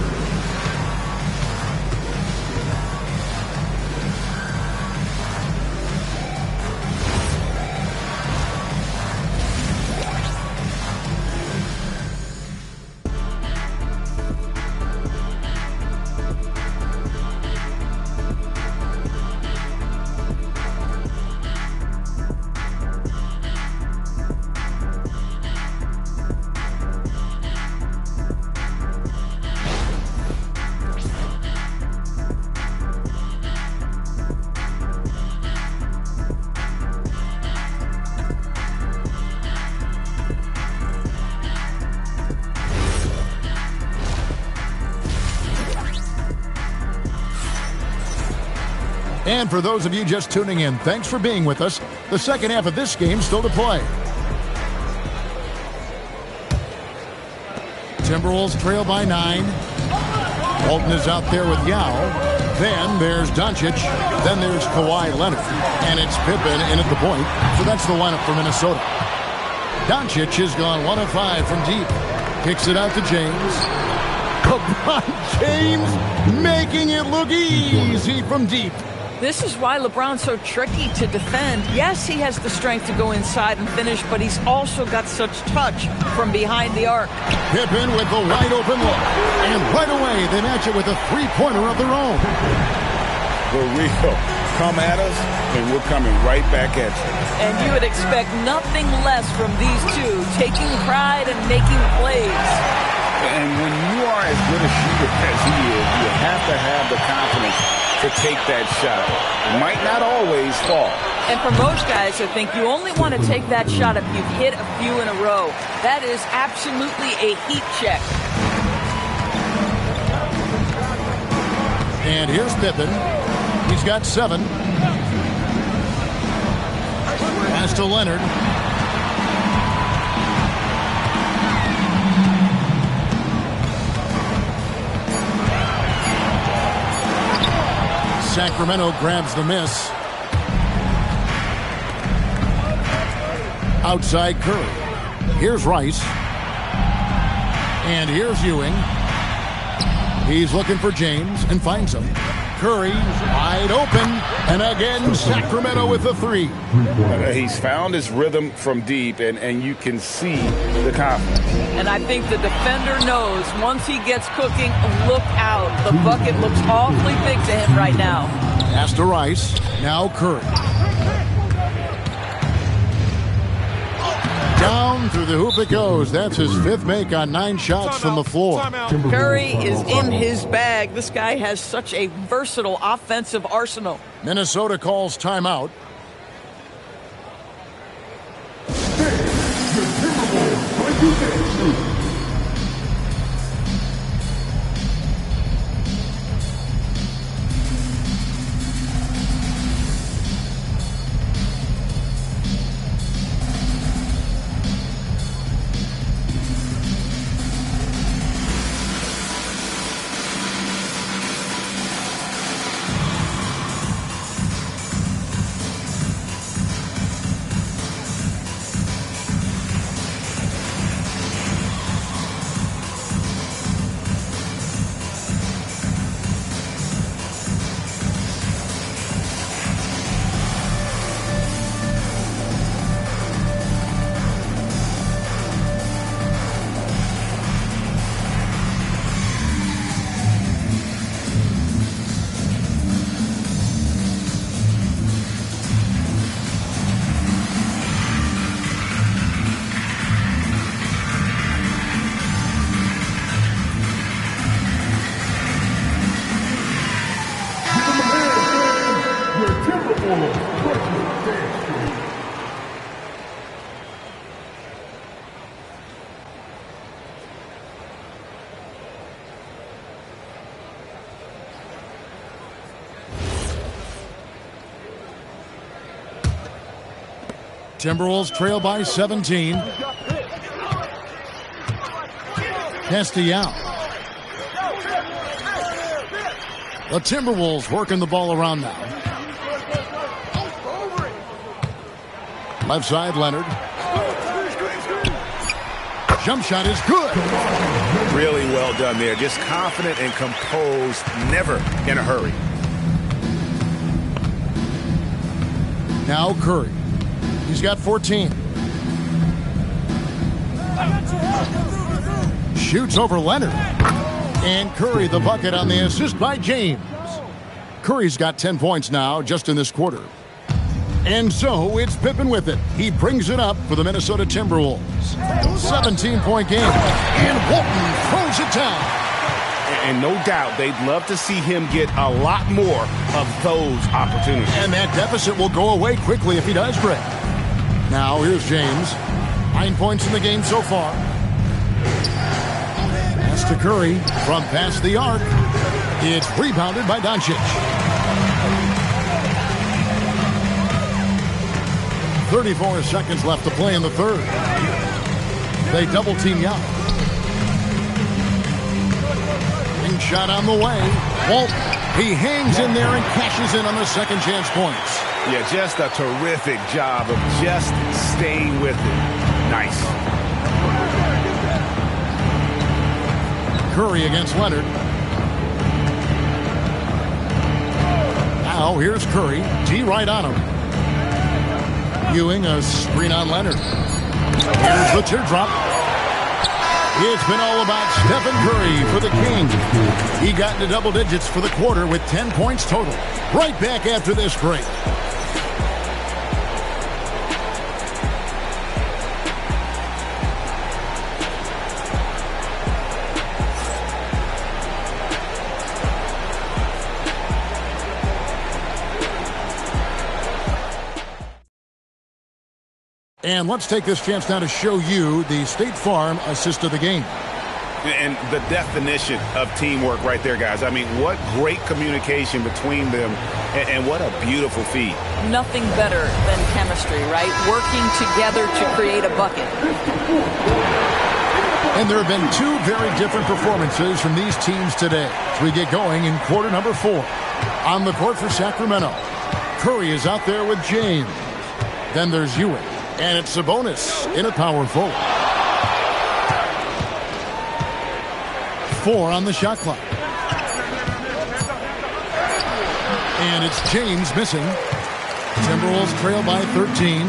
And for those of you just tuning in, thanks for being with us. The second half of this game still to play. Timberwolves trail by 9. Walton is out there with Yao. Then there's Doncic. Then there's Kawhi Leonard. And it's Pippen in at the point. So that's the lineup for Minnesota. Doncic has gone 1 of 5 from deep. Kicks it out to James. LeBron James making it look easy from deep. This is why LeBron's so tricky to defend. Yes, he has the strength to go inside and finish, but he's also got such touch from behind the arc. Pippen with the wide open look. And right away, they match it with a three-pointer of their own. For real. Come at us, and we're coming right back at you. And you would expect nothing less from these two, taking pride and making plays. And when you are as good a shooter as he is, you have to have the confidence to take that shot. It might not always fall. And for most guys, I think you only want to take that shot if you've hit a few in a row. That is absolutely a heat check. And here's Pippen. He's got 7. Pass to Leonard. Sacramento grabs the miss. Outside Curry. Here's Rice. And here's Ewing. He's looking for James and finds him. Curry wide open. And again, Sacramento with the 3. He's found his rhythm from deep, and you can see the confidence. And I think the defender knows once he gets cooking, look out. The bucket looks awfully big to him right now. Pass to Rice. Now Curry. Down through the hoop it goes. That's his 5th make on 9 shots from the floor. Curry is in his bag. This guy has such a versatile offensive arsenal. Minnesota calls timeout. Timberwolves trail by 17. Castellano. The Timberwolves working the ball around now. Left side, Leonard. Jump shot is good. Really well done there. Just confident and composed, never in a hurry. Now Curry. He's got 14. Shoots over Leonard. And Curry the bucket on the assist by James. Curry's got 10 points now just in this quarter. And so it's Pippen with it. He brings it up for the Minnesota Timberwolves. 17-point game. And Walton throws it down. And no doubt they'd love to see him get a lot more of those opportunities. And that deficit will go away quickly if he does, Greg. Now here's James. 9 points in the game so far. Pass to Curry from past the arc. It's rebounded by Doncic. 34 seconds left to play in the third. They double team Young. Ring shot on the way. Walton, he hangs in there and cashes in on the second chance points. Yeah, just a terrific job of just staying with it. Nice. Curry against Leonard. Now here's Curry. D right on him. Ewing a screen on Leonard. Here's the teardrop. It's been all about Stephen Curry for the Kings. He got into double digits for the quarter with 10 points total. Right back after this break. And let's take this chance now to show you the State Farm assist of the game. And the definition of teamwork right there, guys. I mean, what great communication between them, and what a beautiful feed. Nothing better than chemistry, right? Working together to create a bucket. And there have been two very different performances from these teams today as we get going in quarter number 4. On the court for Sacramento, Curry is out there with James. Then there's Ewing. And it's Sabonis in a power forward. 4 on the shot clock. And it's James missing. Timberwolves trail by 13.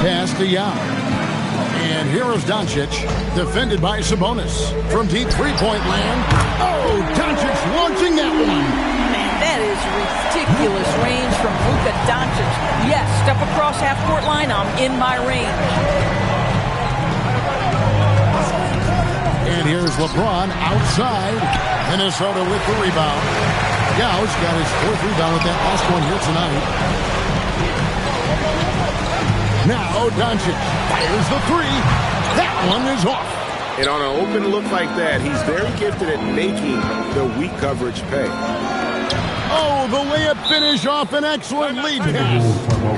Pass to Young. And here is Doncic, defended by Sabonis. From deep three-point land. Oh, Doncic launching that one. That is ridiculous range from Luka Doncic. Yes, step across half-court line, I'm in my range. And here's LeBron outside. Minnesota with the rebound. Yau's got his 4th rebound with that last one here tonight. Now Doncic fires the 3. That one is off. And on an open look like that, he's very gifted at making the weak coverage pay. Oh, the layup finish off an excellent lead pass.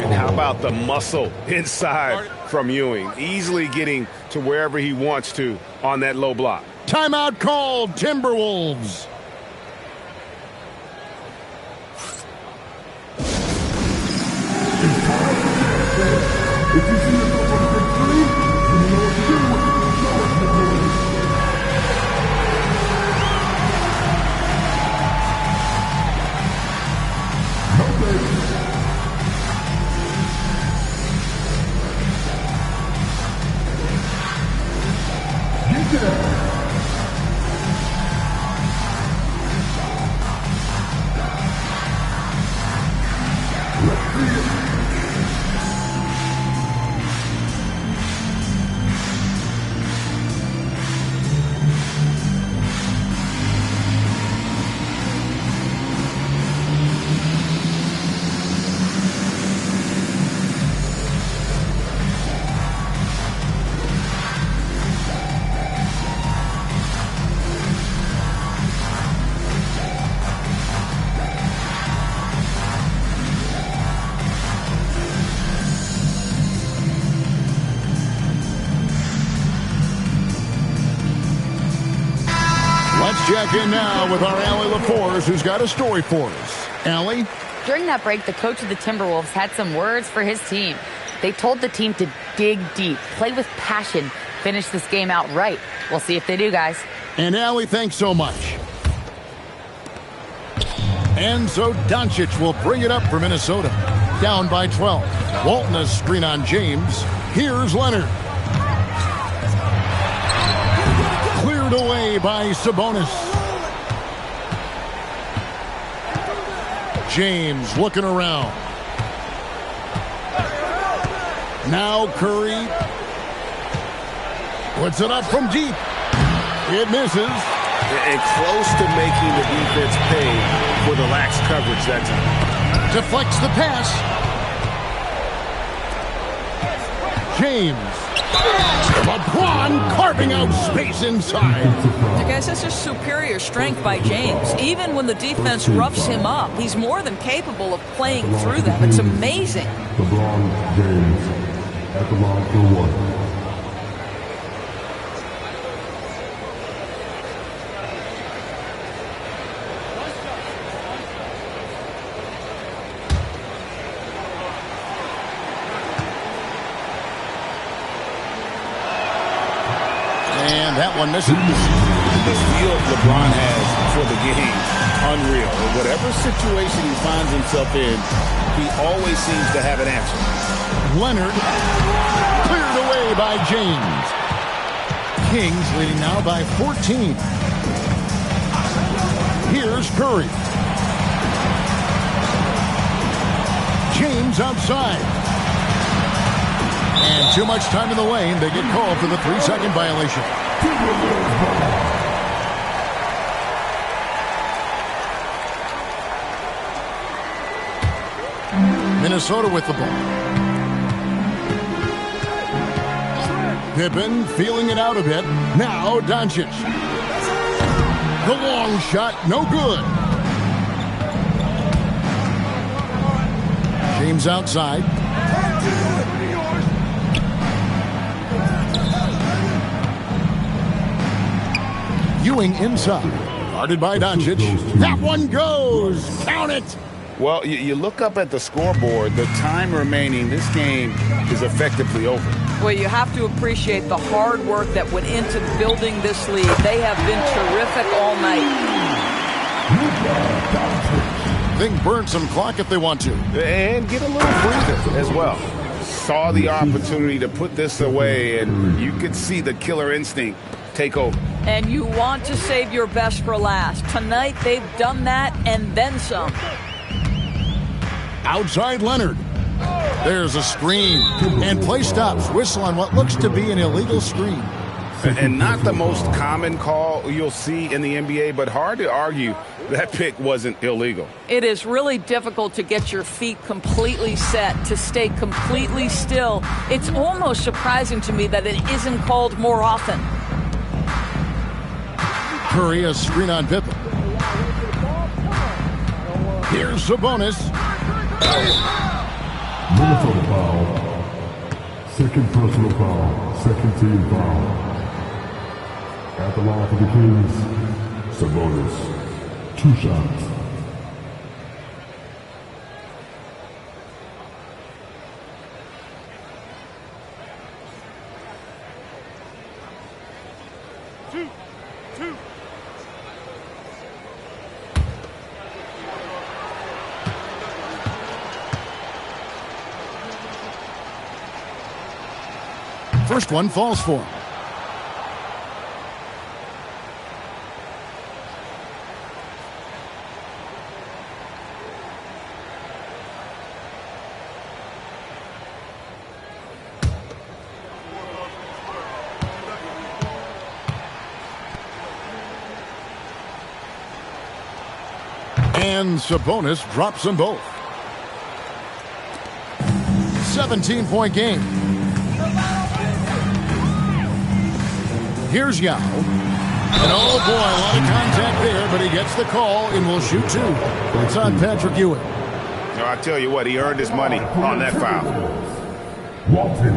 And how about the muscle inside from Ewing? Easily getting to wherever he wants to on that low block. Timeout called, Timberwolves. check in now with our Allie LaForce, who's got a story for us. Allie? During that break, the coach of the Timberwolves had some words for his team. They told the team to dig deep, play with passion, finish this game out right. We'll see if they do, guys. And Allie, thanks so much. And so Doncic will bring it up for Minnesota. Down by 12. Walton a screen on James. Here's Leonard. Cleared away by Sabonis. James looking around. Now Curry puts it up from deep. It misses. And close to making the defense pay for the lax coverage that time. Deflects the pass. James. LeBron carving out space inside. Guys, that's just superior strength by James. Even when the defense roughs him up, he's more than capable of playing through them. It's amazing. LeBron James at the line for one. And that one misses. The feel LeBron has for the game, unreal. In whatever situation he finds himself in, he always seems to have an answer. Leonard cleared away by James. Kings leading now by 14. Here's Curry. James outside. And too much time in the lane. They get called for the 3-second violation. Minnesota with the ball. Pippen feeling it out a bit. Now Doncic. The long shot, no good. James outside. Ewing inside. Guarded by Doncic. That one goes. Count it. Well, you look up at the scoreboard, the time remaining, this game is effectively over. Well, you have to appreciate the hard work that went into building this lead. They have been terrific all night. They can burn some clock if they want to. And get a little breather as well. Saw the opportunity to put this away, and you could see the killer instinct take over. And you want to save your best for last. Tonight, they've done that and then some. Outside Leonard. There's a screen. And play stops. Whistle on what looks to be an illegal screen. And not the most common call you'll see in the NBA, but hard to argue that pick wasn't illegal. It is really difficult to get your feet completely set, to stay completely still. It's almost surprising to me that it isn't called more often. Curry, a screen on Pippen. Here's Sabonis. Minnesota foul. Second personal foul. Second team foul. At the line for the Kings, Sabonis. 2 shots. First one falls for him. And Sabonis drops them both. 17-point game. Here's Yao. And oh boy, a lot of contact there, but he gets the call and will shoot 2. It's on Patrick Ewing. No, I tell you what, he earned his money on that foul. Walton.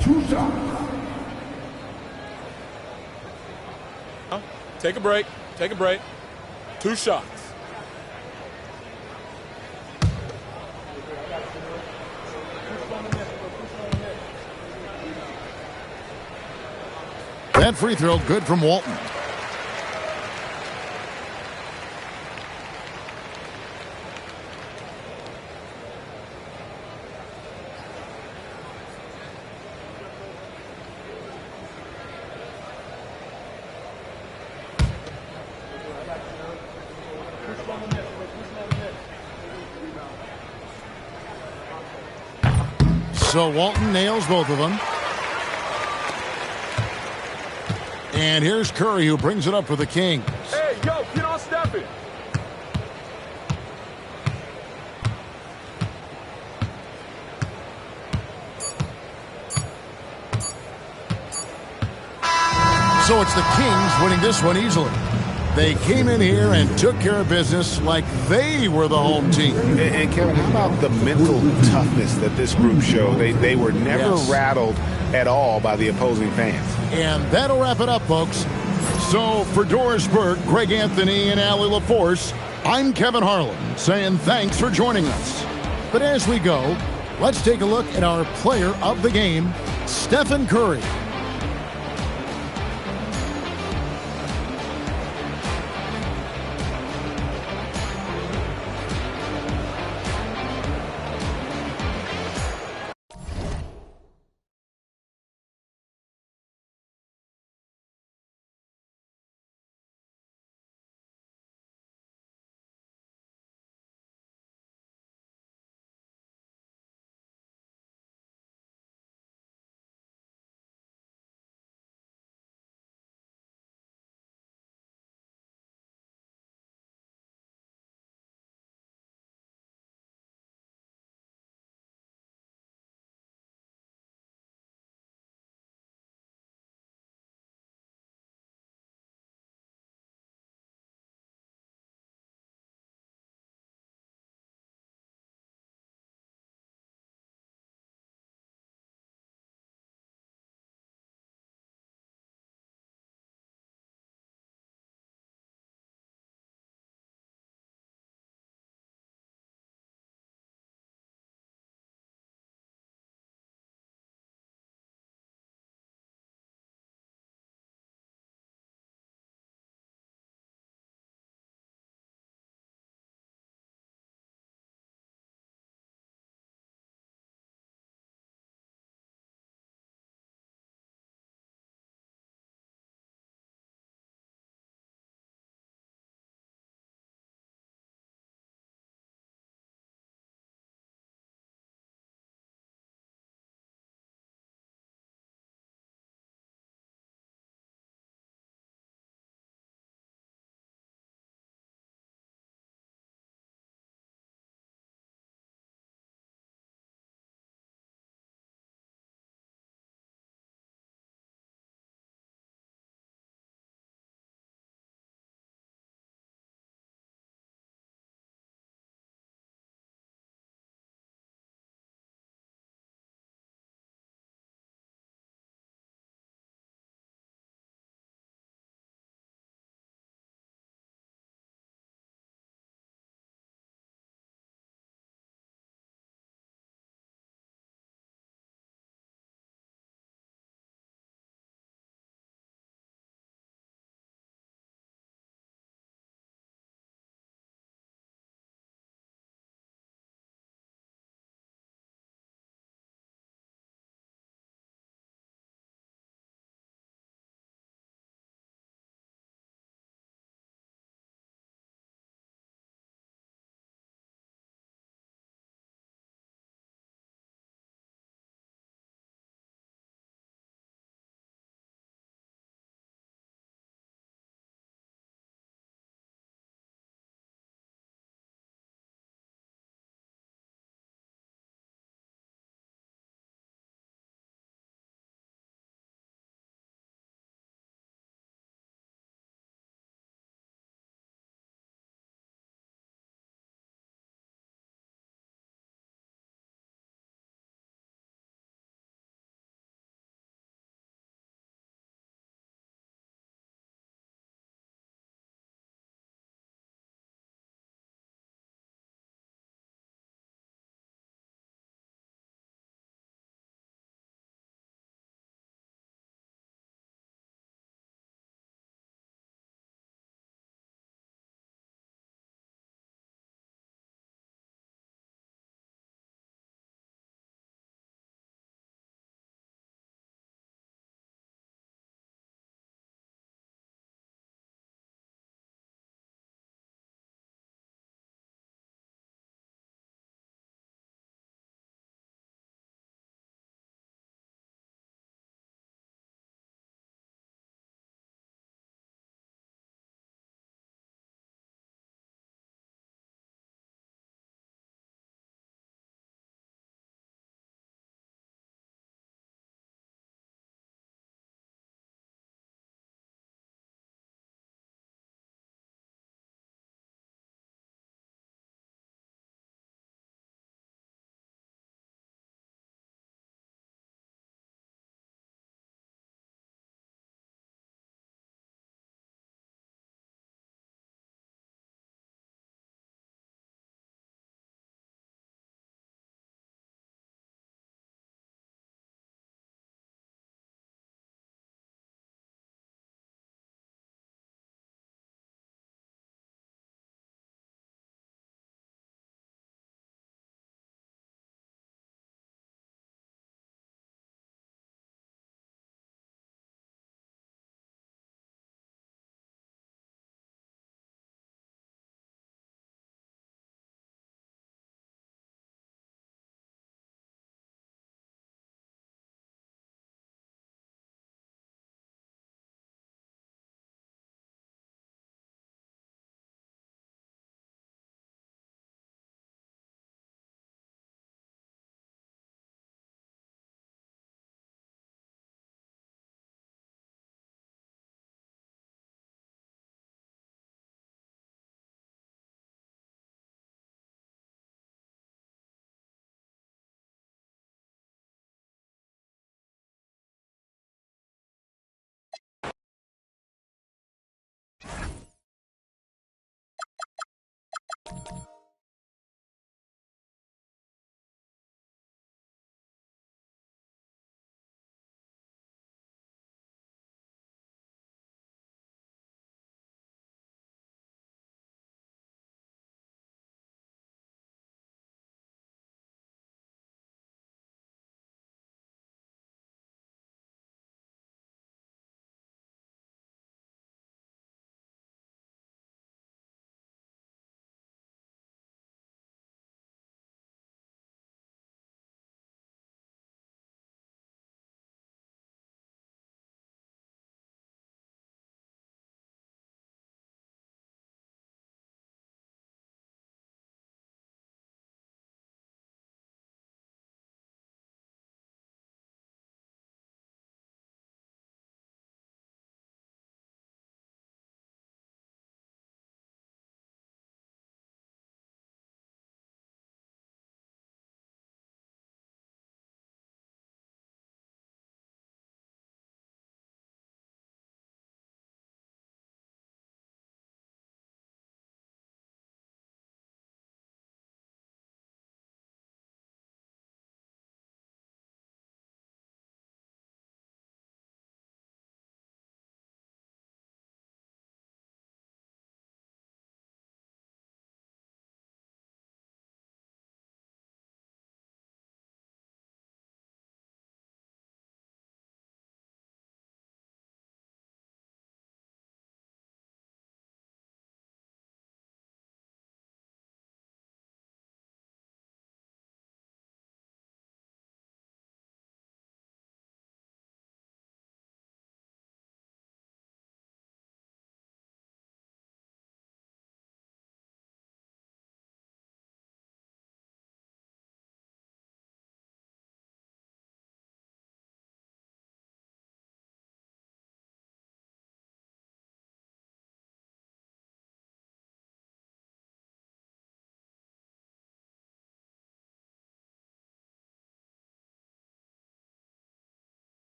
2 shots. Take a break. Take a break. 2 shots. That free throw good from Walton. So Walton nails both of them. And here's Curry, who brings it up for the Kings. Hey, yo, get on Stephen. So it's the Kings winning this one easily. They came in here and took care of business like they were the home team. And Kevin, how about the mental toughness that this group showed? They were never rattled at all by the opposing fans. And that'll wrap it up, folks. So for Doris Burke, Greg Anthony, and Allie LaForce, I'm Kevin Harlan saying thanks for joining us. But as we go, let's take a look at our player of the game, Stephen Curry.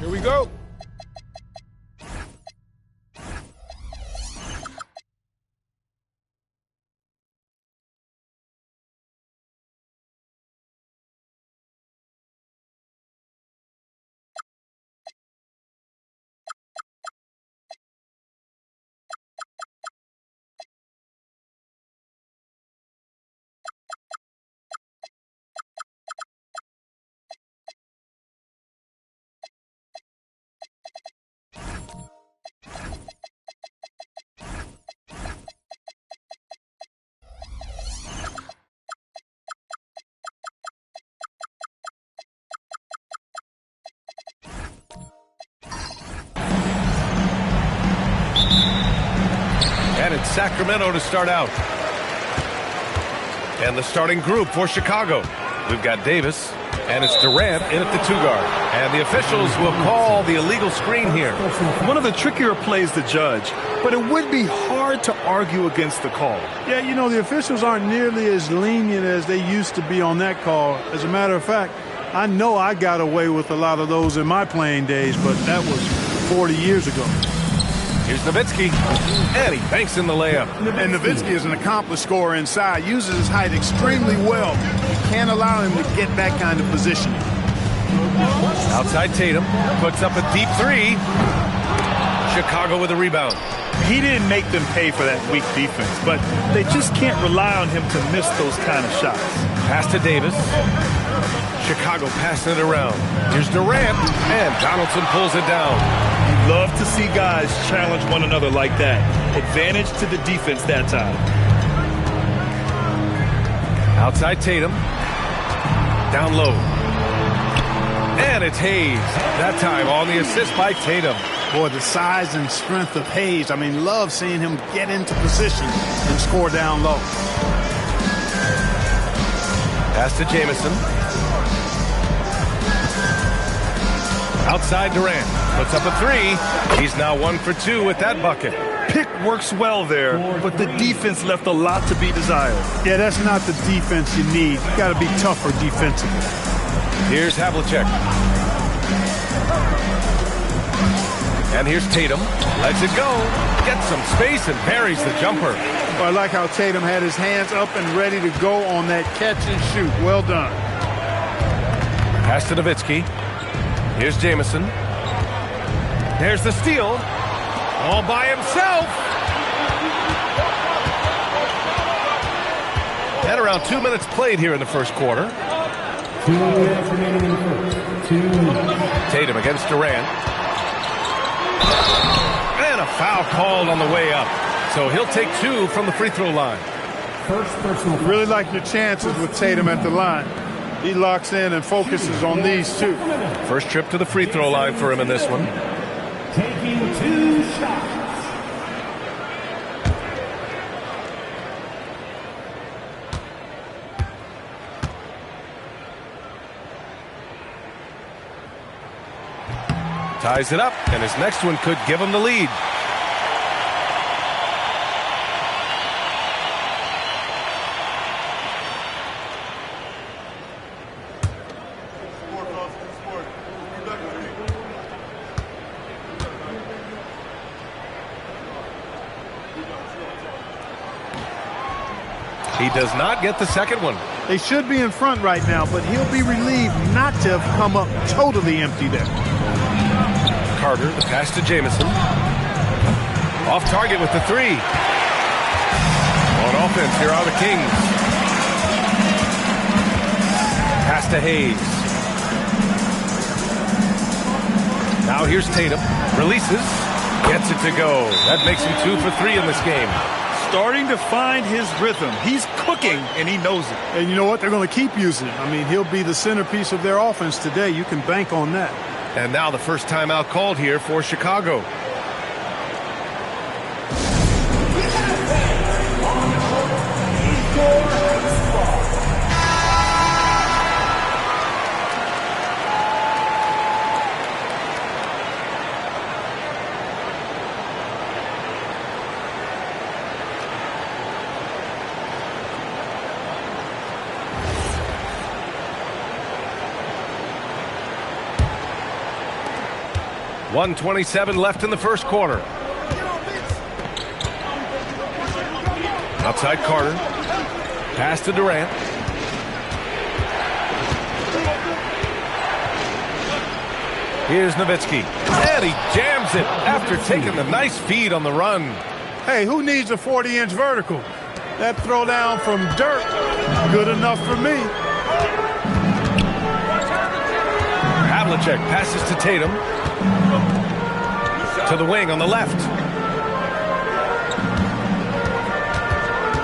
Here we go. And it's Sacramento to start out. And the starting group for Chicago. We've got Davis, and it's Durant in at the 2-guard. And the officials will call the illegal screen here. One of the trickier plays to judge, but it would be hard to argue against the call. Yeah, you know, the officials aren't nearly as lenient as they used to be on that call. As a matter of fact, I know I got away with a lot of those in my playing days, but that was 40 years ago. Here's Nowitzki, and he banks in the layup. And Nowitzki is an accomplished scorer inside, uses his height extremely well. You can't allow him to get that kind of position. Outside Tatum, puts up a deep 3. Chicago with a rebound. He didn't make them pay for that weak defense, but they just can't rely on him to miss those kind of shots. Pass to Davis. Chicago passing it around. Here's Durant, and Donaldson pulls it down. You love to see guys challenge one another like that. Advantage to the defense that time. Outside Tatum. Down low. And it's Hayes. That time on the assist by Tatum. Boy, the size and strength of Hayes. I mean, love seeing him get into position and score down low. Pass to Jamison. Outside Durant. Puts up a 3. He's now 1 for 2 with that bucket. Pick works well there, but the defense left a lot to be desired. Yeah, that's not the defense you need. You got to be tougher defensively. Here's Havlicek. And here's Tatum. Lets it go. Gets some space and parries the jumper. I like how Tatum had his hands up and ready to go on that catch and shoot. Well done. Pass to Nowitzki. Here's Jamison. There's the steal. All by himself. And around 2 minutes played here in the first quarter. 2 minutes remaining in the first. 2 minutes. Tatum against Durant. And a foul called on the way up. So he'll take 2 from the free throw line. First personal. Really like your chances with Tatum at the line. He locks in and focuses on these 2. First trip to the free throw line for him in this one. Taking 2 shots. Ties it up, and his next one could give him the lead. He does not get the second one. They should be in front right now, but he'll be relieved not to have come up totally empty there. Carter, the pass to Jamison. Off target with the 3. On offense, here are the Kings. Pass to Hayes. Now here's Tatum. Releases. Gets it to go. That makes him 2 for 3 in this game. Starting to find his rhythm. He's cooking, and he knows it. And you know what? They're going to keep using it. I mean, he'll be the centerpiece of their offense today. You can bank on that. And now the first timeout called here for Chicago. .127 left in the first quarter. Outside Carter. Pass to Durant. Here's Nowitzki. And he jams it after taking the nice feed on the run. Hey, who needs a 40-inch vertical? That throw down from Dirk, good enough for me. Havlicek passes to Tatum. To the wing on the left.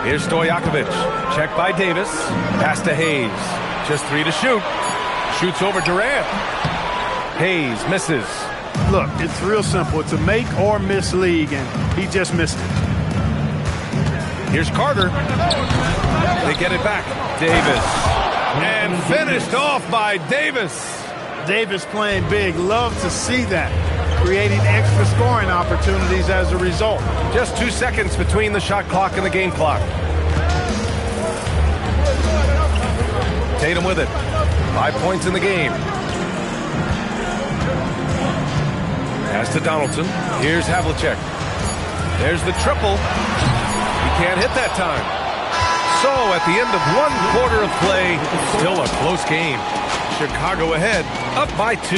Here's Stojakovic. Check by Davis. Pass to Hayes. Just 3 to shoot. Shoots over Durant. Hayes misses. Look, it's real simple. It's a make or miss league, and he just missed it. Here's Carter. They get it back. Davis. And finished off by Davis. Davis playing big. Love to see that. Creating extra scoring opportunities as a result. Just 2 seconds between the shot clock and the game clock. Tatum with it. 5 points in the game. Pass to Donaldson. Here's Havlicek. There's the triple. He can't hit that time. So at the end of 1 quarter of play, still a close game. Chicago ahead, up by 2.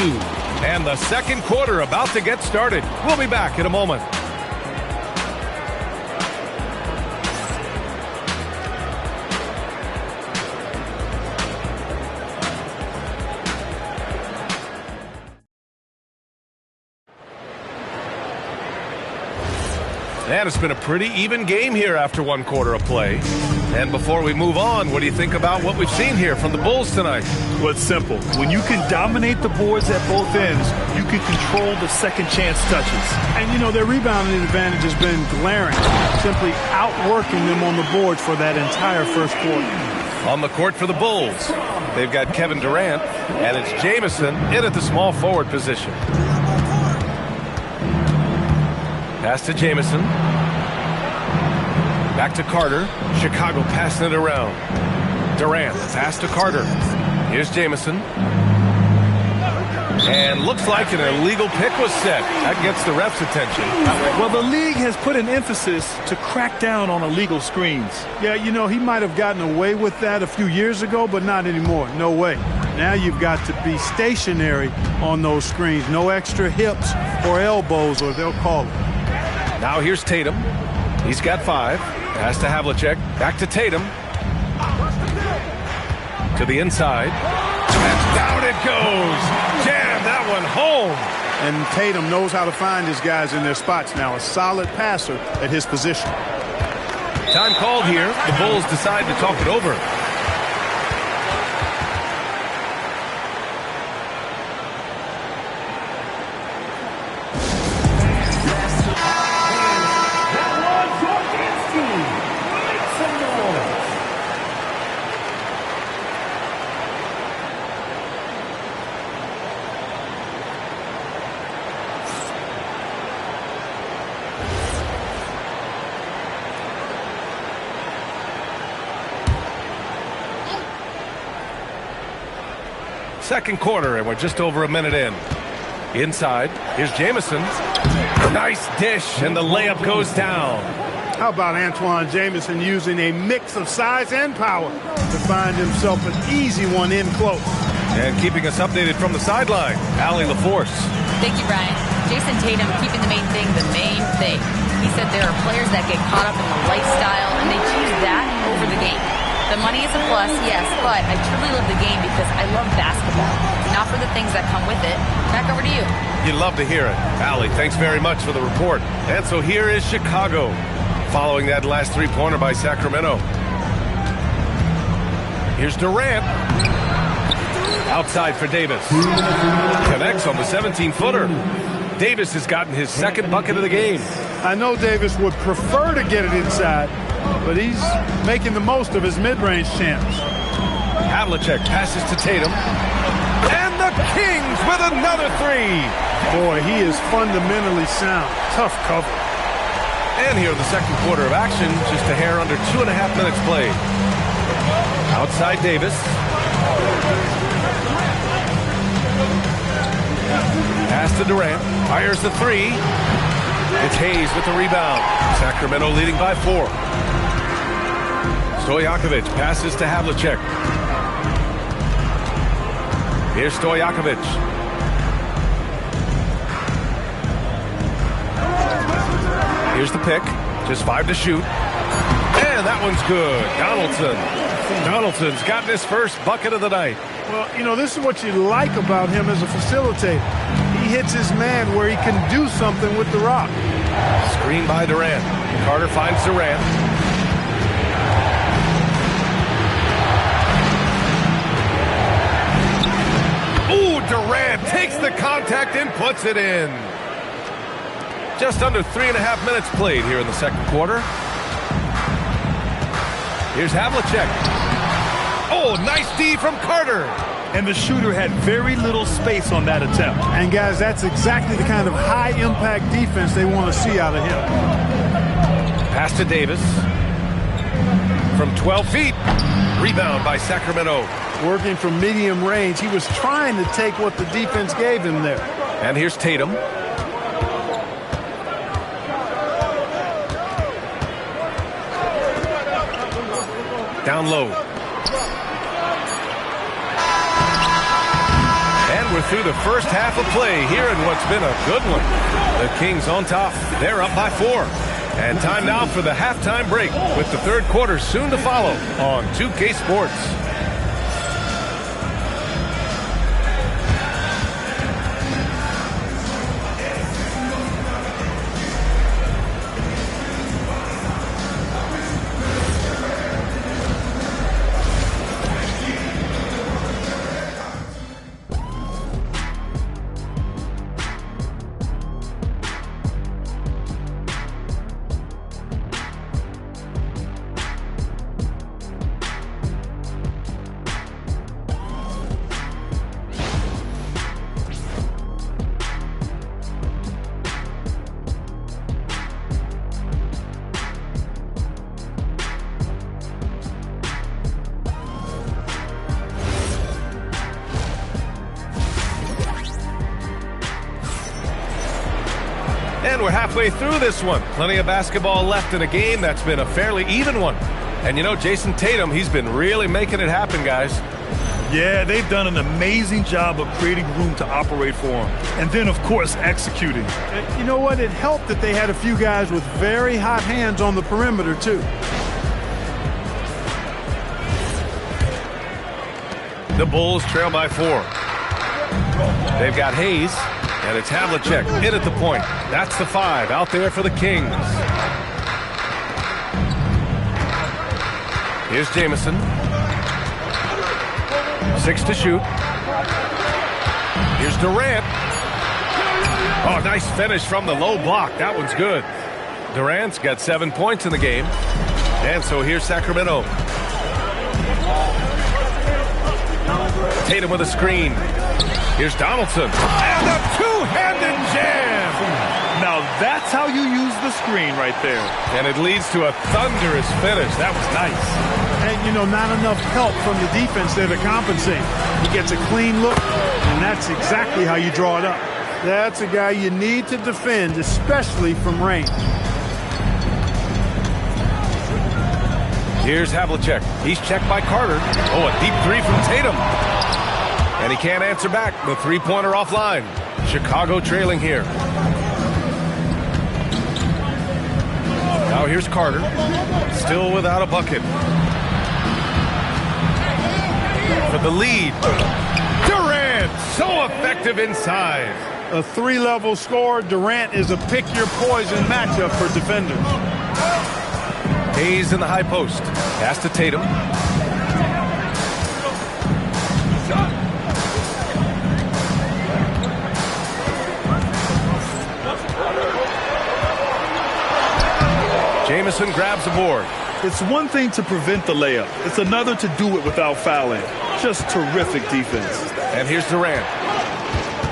And the second quarter about to get started. We'll be back in a moment. And it's been a pretty even game here after 1 quarter of play. And before we move on, what do you think about what we've seen here from the Bulls tonight? Well, it's simple. When you can dominate the boards at both ends, you can control the second chance touches. And, you know, their rebounding advantage has been glaring, simply outworking them on the boards for that entire first quarter. On the court for the Bulls, they've got Kevin Durant, and it's Jamison in at the small forward position. Pass to Jamison. Back to Carter. Chicago passing it around. Durant, pass to Carter. Here's Jamison. And looks like an illegal pick was set. That gets the ref's attention. Well, the league has put an emphasis to crack down on illegal screens. Yeah, you know, he might have gotten away with that a few years ago, but not anymore. No way. Now you've got to be stationary on those screens. No extra hips or elbows, or they'll call it. Now here's Tatum. He's got 5. Pass to Havlicek. Back to Tatum. To the inside. And down it goes. Jam that one home. And Tatum knows how to find his guys in their spots now. A solid passer at his position. Time called here. The Bulls decide to talk it over. Second quarter, and we're just over a minute in. Inside, here's Jamison. Nice dish, and the layup goes down. How about Antoine Jamison using a mix of size and power to find himself an easy one in close. And keeping us updated from the sideline, Allie LaForce. Thank you, Brian. Jason Tatum keeping the main thing the main thing. He said there are players that get caught up in the lifestyle, and they choose that over the game. The money is a plus, yes, but I truly love the game because I love basketball, not for the things that come with it. Back over to you. You love to hear it. Allie, thanks very much for the report. And so here is Chicago, following that last three-pointer by Sacramento. Here's Durant. Outside for Davis. Connects on the 17-footer. Davis has gotten his second bucket of the game. I know Davis would prefer to get it inside, but he's making the most of his mid-range chance. Havlicek passes to Tatum. And the Kings with another three. Boy, he is fundamentally sound. Tough cover. And here in the second quarter of action, just a hair under 2.5 minutes played. Outside Davis. Pass to Durant. Fires the three. It's Hayes with the rebound. Sacramento leading by 4. Stojakovic passes to Havlicek. Here's Stojakovic. Here's the pick. Just 5 to shoot. And that one's good. Donaldson's gotten his first bucket of the night. Well, you know, this is what you like about him as a facilitator. He hits his man where he can do something with the rock. Screen by Durant. Carter finds Durant. Ooh, Durant takes the contact and puts it in. Just under 3.5 minutes played here in the second quarter. Here's Havlicek. Oh, nice D from Carter. And the shooter had very little space on that attempt. And guys, that's exactly the kind of high-impact defense they want to see out of him. Pass to Davis. From 12 feet. Rebound by Sacramento. Working from medium range, he was trying to take what the defense gave him there. And here's Tatum. Down low. And we're through the first half of play here in what's been a good one. The Kings on top. They're up by 4. And time now for the halftime break with the third quarter soon to follow on 2K Sports. And we're halfway through this one. Plenty of basketball left in a game that's been a fairly even one. And you know, Jason Tatum, he's been really making it happen, guys. Yeah, they've done an amazing job of creating room to operate for him. And then, of course, executing. You know what? It helped that they had a few guys with very hot hands on the perimeter, too. The Bulls trail by 4. They've got Hayes. And it's Havlicek in at the point. That's the 5 out there for the Kings. Here's Jamison. 6 to shoot. Here's Durant. Oh, nice finish from the low block. That one's good. Durant's got 7 points in the game. And so here's Sacramento. Tatum with a screen. Here's Donaldson. And a two-handed jam. Now that's how you use the screen right there. And it leads to a thunderous finish. That was nice. And, you know, not enough help from the defense there to compensate. He gets a clean look, and that's exactly how you draw it up. That's a guy you need to defend, especially from range. Here's Havlicek. He's checked by Carter. Oh, a deep 3 from Tatum. And he can't answer back. The three-pointer offline. Chicago trailing here. Now here's Carter. Still without a bucket. for the lead. Durant, so effective inside. A three-level score. Durant is a pick-your-poison matchup for defenders. Hayes in the high post. Pass to Tatum. Jamison grabs the board. It's one thing to prevent the layup. It's another to do it without fouling. Just terrific defense. And here's Durant.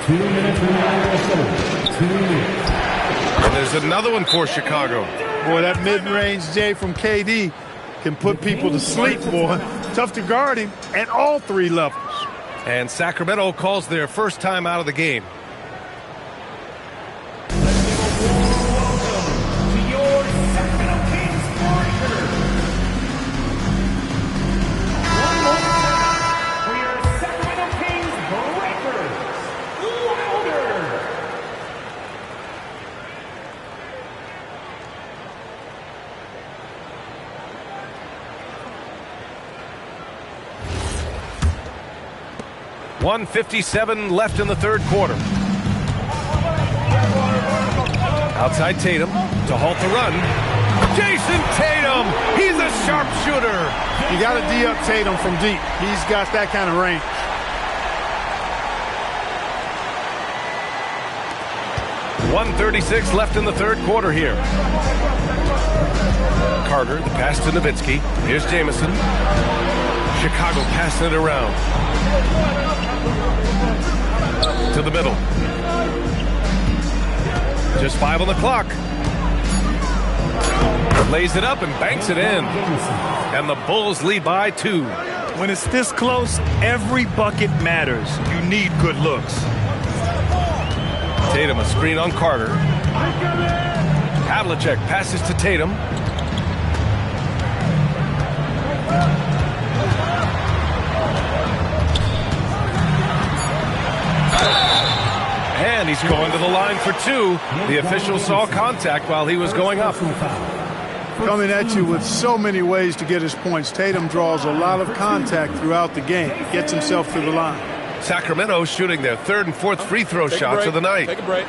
2 minutes remaining. 2 minutes. And there's another one for Chicago. Boy, that mid-range J from KD can put people to sleep, boy. Tough to guard him at all three levels. And Sacramento calls their first time out of the game. .157 left in the third quarter. Outside Tatum to halt the run. Jason Tatum, he's a sharpshooter. You got to D-up Tatum from deep. He's got that kind of range. .136 left in the third quarter here. Carter, the pass to Nowitzki. Here's Jamison. Chicago passing it around. To the middle. Just 5 on the clock. Lays it up and banks it in. And the Bulls lead by 2. When it's this close, every bucket matters. You need good looks. Tatum, a screen on Carter. Havlicek passes to Tatum. And he's going to the line for 2. The official saw contact while he was going up. Coming at you with so many ways to get his points. Tatum draws a lot of contact throughout the game. Gets himself to the line. Sacramento shooting their third and fourth free throw shots of the night. Take a break.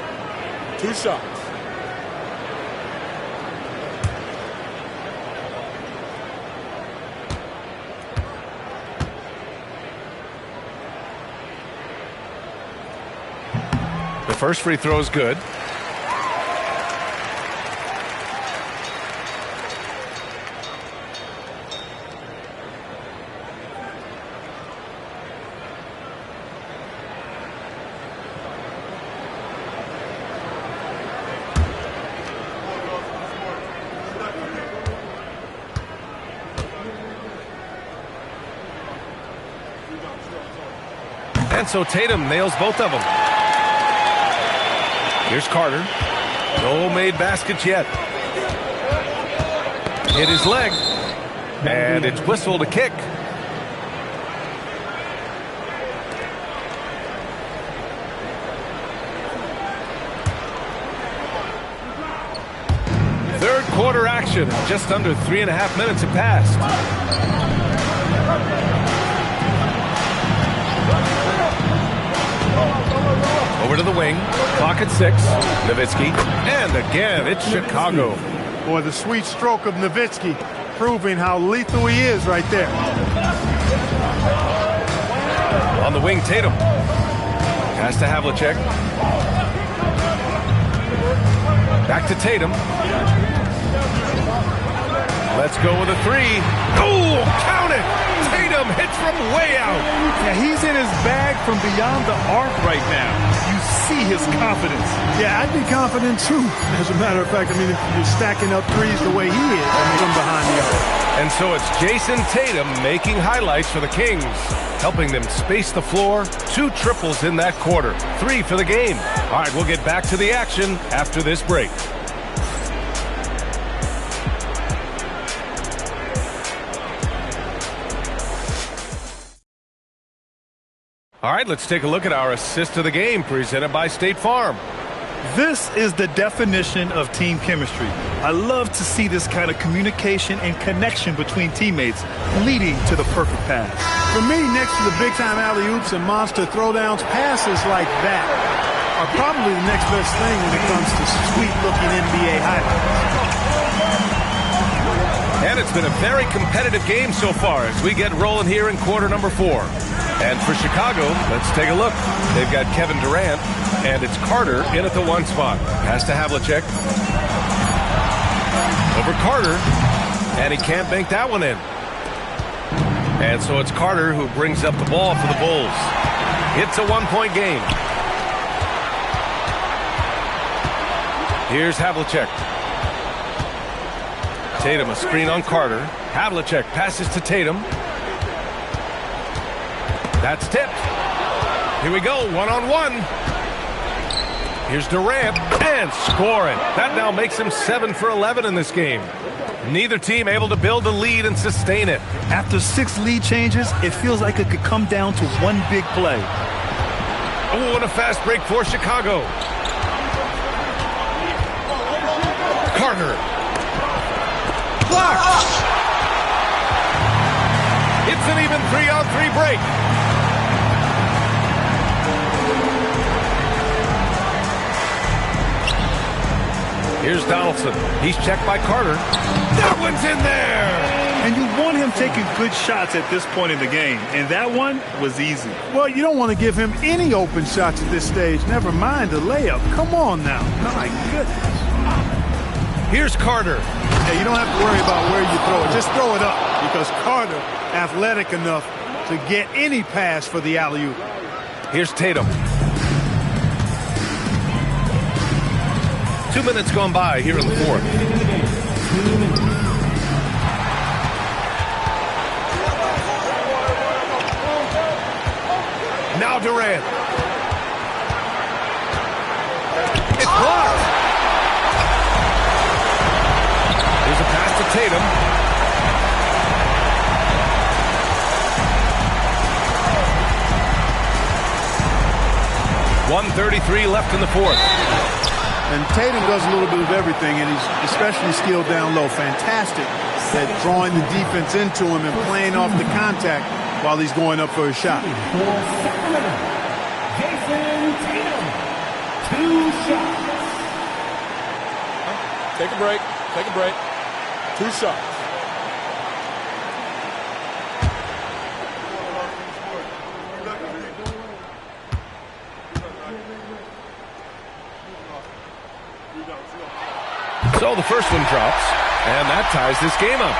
2 shots. The first free throw is good. And so Tatum nails both of them. Here's Carter. No made baskets yet. Hit his leg. And it's whistled a kick. Third quarter action. Just under 3.5 minutes have passed. Over to the wing. Clock at 6. Nowitzki. And again, it's Chicago. Boy, the sweet stroke of Nowitzki proving how lethal he is right there. On the wing, Tatum. Pass to Havlicek. Back to Tatum. Let's go with a 3. Oh, count it! Tatum hits from way out. Yeah, he's in his bag from beyond the arc right now. You see his confidence. Yeah, I'd be confident too. As a matter of fact, I mean, if you're stacking up threes the way he is, from behind the arc. And so it's Jason Tatum making highlights for the Kings, helping them space the floor. 2 triples in that quarter. 3 for the game. All right, we'll get back to the action after this break. All right, let's take a look at our assist of the game presented by State Farm. This is the definition of team chemistry. I love to see this kind of communication and connection between teammates leading to the perfect pass. For me, next to the big-time alley-oops and monster throwdowns, passes like that are probably the next best thing when it comes to sweet-looking NBA highlights. And it's been a very competitive game so far as we get rolling here in quarter number 4. And for Chicago, let's take a look. They've got Kevin Durant, and it's Carter in at the 1 spot. Pass to Havlicek. Over Carter, and he can't bank that one in. And so it's Carter who brings up the ball for the Bulls. It's a 1-point game. Here's Havlicek. Tatum, a screen on Carter. Havlicek passes to Tatum. That's tipped. Here we go, 1-on-1. Here's Durant, and scoring. That now makes him 7 for 11 in this game. Neither team able to build a lead and sustain it. After 6 lead changes, it feels like it could come down to one big play. Oh, and a fast break for Chicago. Carter. Blocked. It's an even 3-on-3 break. Here's Donaldson. He's checked by Carter. That one's in there. And you want him taking good shots at this point in the game. And that one was easy. Well, you don't want to give him any open shots at this stage. Never mind a layup. Come on now. My goodness. Here's Carter. Yeah, you don't have to worry about where you throw it. Just throw it up because Carter athletic enough to get any pass for the alley-oop. Here's Tatum. 2 minutes gone by here in the 4th. Now Durant. It's blocked. Here's a pass to Tatum. .133 left in the 4th. And Tatum does a little bit of everything, and he's especially skilled down low. Fantastic at drawing the defense into him and playing off the contact while he's going up for a shot. Jason Tatum, 2 shots. Take a break. Take a break. 2 shots. So the first one drops, and that ties this game up.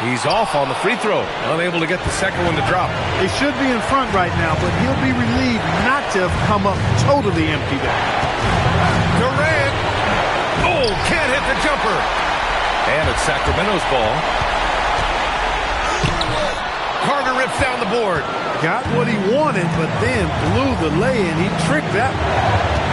He's off on the free throw, unable to get the second one to drop. They should be in front right now, but he'll be relieved not to have come up totally empty there. Durant! Oh, can't hit the jumper. And it's Sacramento's ball. Carter rips down the board. Got what he wanted, but then blew the lay-in. He tricked that one.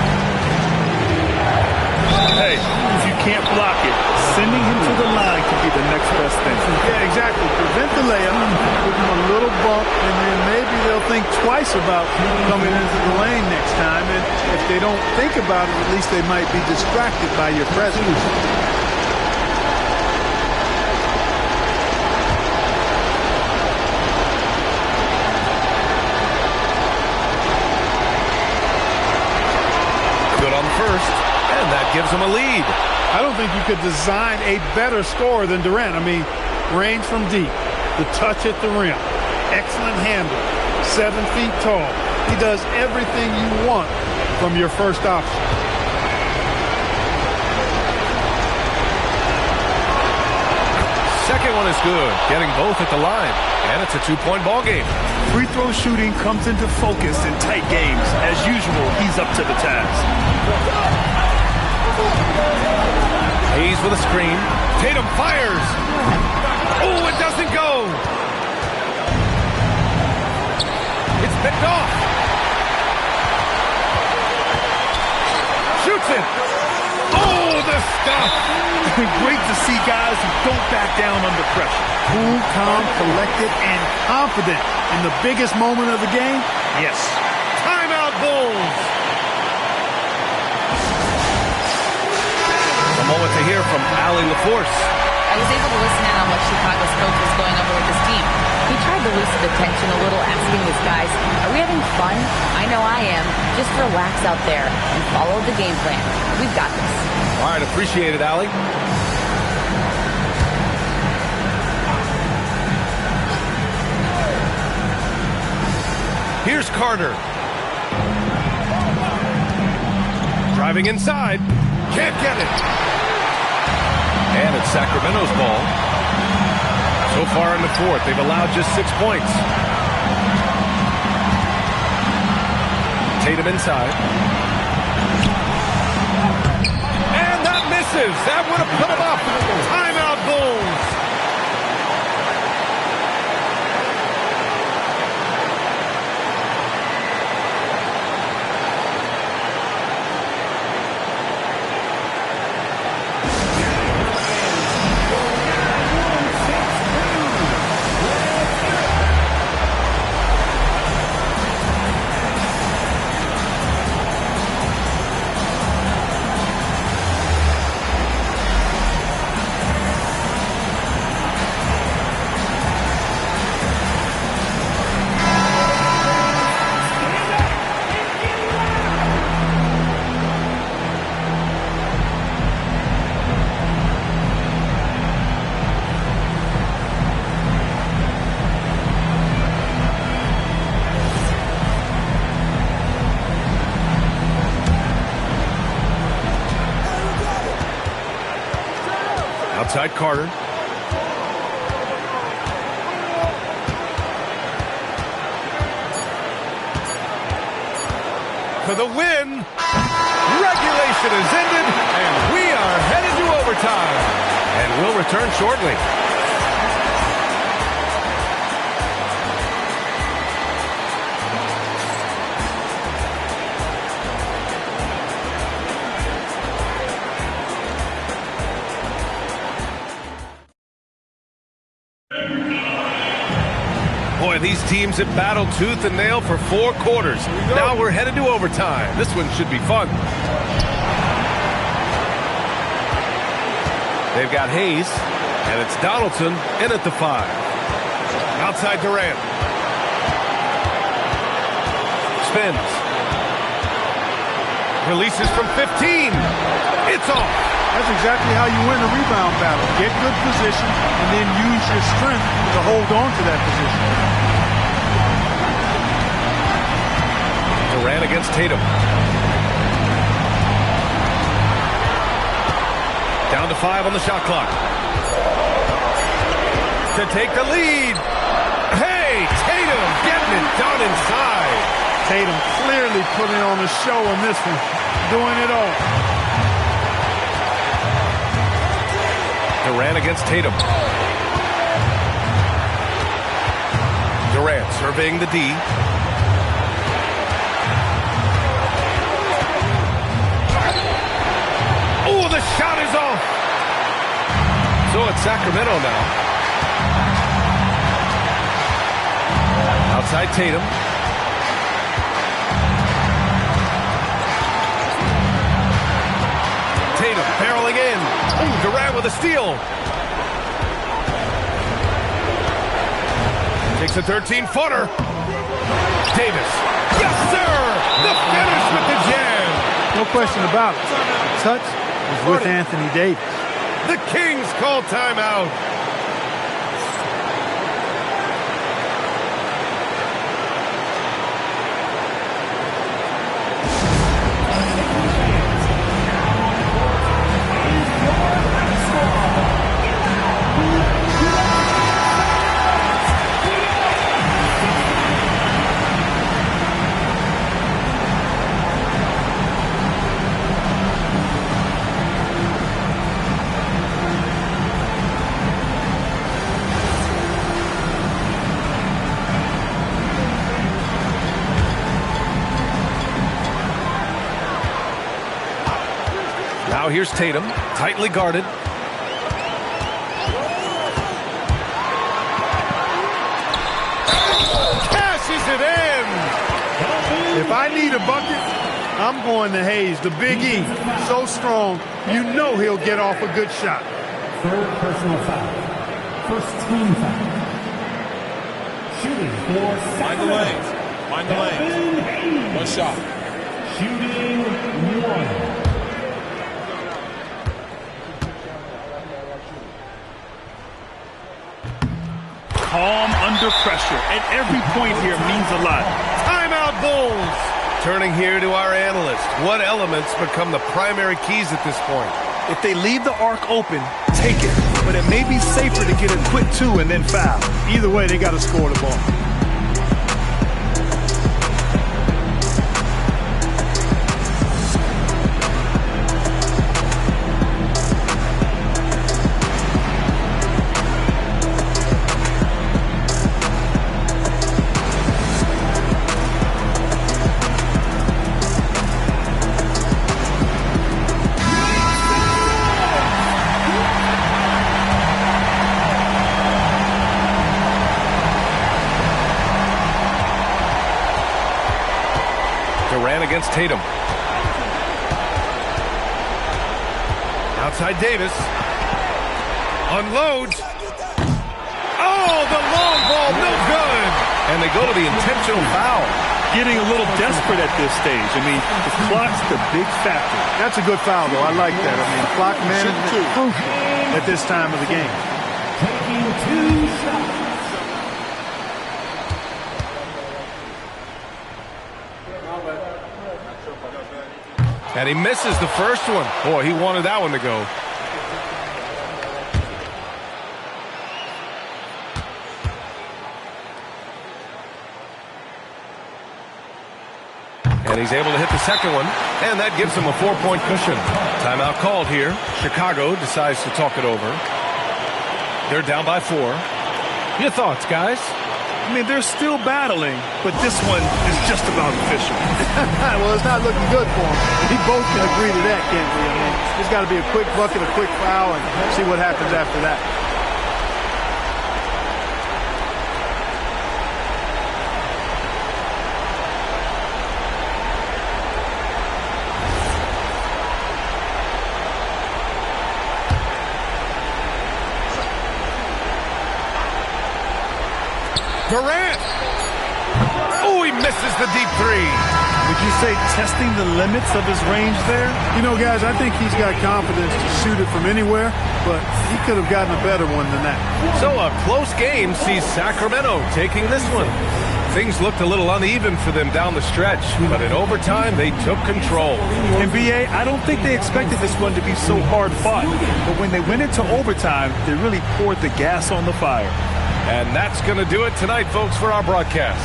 Hey, if you can't block it, sending him to the line could be the next best thing. Yeah, exactly. Prevent the layup, give him a little bump, and then maybe they'll think twice about coming into the lane next time. And if they don't think about it, at least they might be distracted by your presence. Good on the first. And that gives him a lead. I don't think you could design a better scorer than Durant. I mean, range from deep, the touch at the rim, excellent handle, 7 feet tall. He does everything you want from your first option. Second one is good, getting both at the line. And it's a 2-point ball game. Free throw shooting comes into focus in tight games. As usual, he's up to the task. Hayes with a screen. Tatum fires. Oh, it doesn't go. Picked off. Shoots it. Oh, the stuff. Great to see guys who don't back down under pressure. Cool, calm, collected, and confident in the biggest moment of the game. Yes. Timeout, Bulls. A moment to hear from Allie LaForce. I was able to listen in on what Chicago's coach was going over with his team. He tried to loosen the tension a little, asking his guys, are we having fun? I know I am. Just relax out there and follow the game plan. We've got this. All right, appreciate it, Allie. Here's Carter. Driving inside. Can't get it. And it's Sacramento's ball. So far in the fourth, they've allowed just 6 points. Tatum inside. And that misses. That would have put him up. Timeout, Bulls. Outside Carter. For the win. Regulation is ended, and we are headed to overtime. And we'll return shortly. Boy, these teams have battled tooth and nail for 4 quarters. Now we're headed to overtime. This one should be fun. They've got Hayes, and it's Donaldson in at the 5. Outside Durant. Spins. Releases from 15. It's off. That's exactly how you win a rebound battle. Get good position and then use your strength to hold on to that position. Durant against Tatum. Down to 5 on the shot clock. To take the lead. Hey, Tatum getting it done inside. Tatum clearly putting on a show on this one. Doing it all. Durant against Tatum. Durant surveying the D. Oh, the shot is off. So it's Sacramento now. Outside Tatum. Tatum barreling in. Ooh, Durant with a steal. Takes a 13-footer. Davis. Yes, sir! The finish with the jam. No question about it. Touch is with Anthony Davis. The Kings call timeout. Now here's Tatum, tightly guarded. Cashes it in. If I need a bucket, I'm going to Hayes, the Big E. So strong, you know he'll get off a good shot. Third personal foul. First team foul. Shooting for Mind the lanes. Mind the lanes. One shot. Shooting one. Calm under pressure, and every point here means a lot. Timeout Bulls. Turning here to our analyst. What elements become the primary keys at this point? If they leave the arc open, take it. But it may be safer to get a quick 2 and then foul. Either way, they got to score the ball. Durant against Tatum. Outside Davis. Unloads. Oh, the long ball, no good. And they go to the intentional foul. Getting a little desperate at this stage. I mean, the clock's the big factor. That's a good foul, though. I like that. I mean, clock management crucial at this time of the game. Taking 2 shots. And he misses the first one. Boy, he wanted that one to go. And he's able to hit the second one, and that gives him a 4-point cushion. Timeout called here. Chicago decides to talk it over. They're down by 4. Your thoughts, guys? I mean, they're still battling, but this one is just about official. Well, it's not looking good for them. We both can agree to that, can't we? I mean, there's got to be a quick bucket, a quick foul, and see what happens after that. Durant. Oh, he misses the deep 3. Would you say testing the limits of his range there? You know, guys, I think he's got confidence to shoot it from anywhere, but he could have gotten a better one than that. So a close game sees Sacramento taking this one. Things looked a little uneven for them down the stretch, but in overtime, they took control. And BA, I don't think they expected this one to be so hard fought, but when they went into overtime, they really poured the gas on the fire. And that's going to do it tonight, folks, for our broadcast.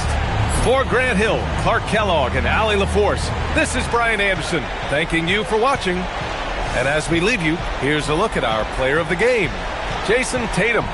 For Grant Hill, Clark Kellogg, and Allie LaForce, this is Brian Anderson, thanking you for watching. And as we leave you, here's a look at our player of the game, Jayson Tatum.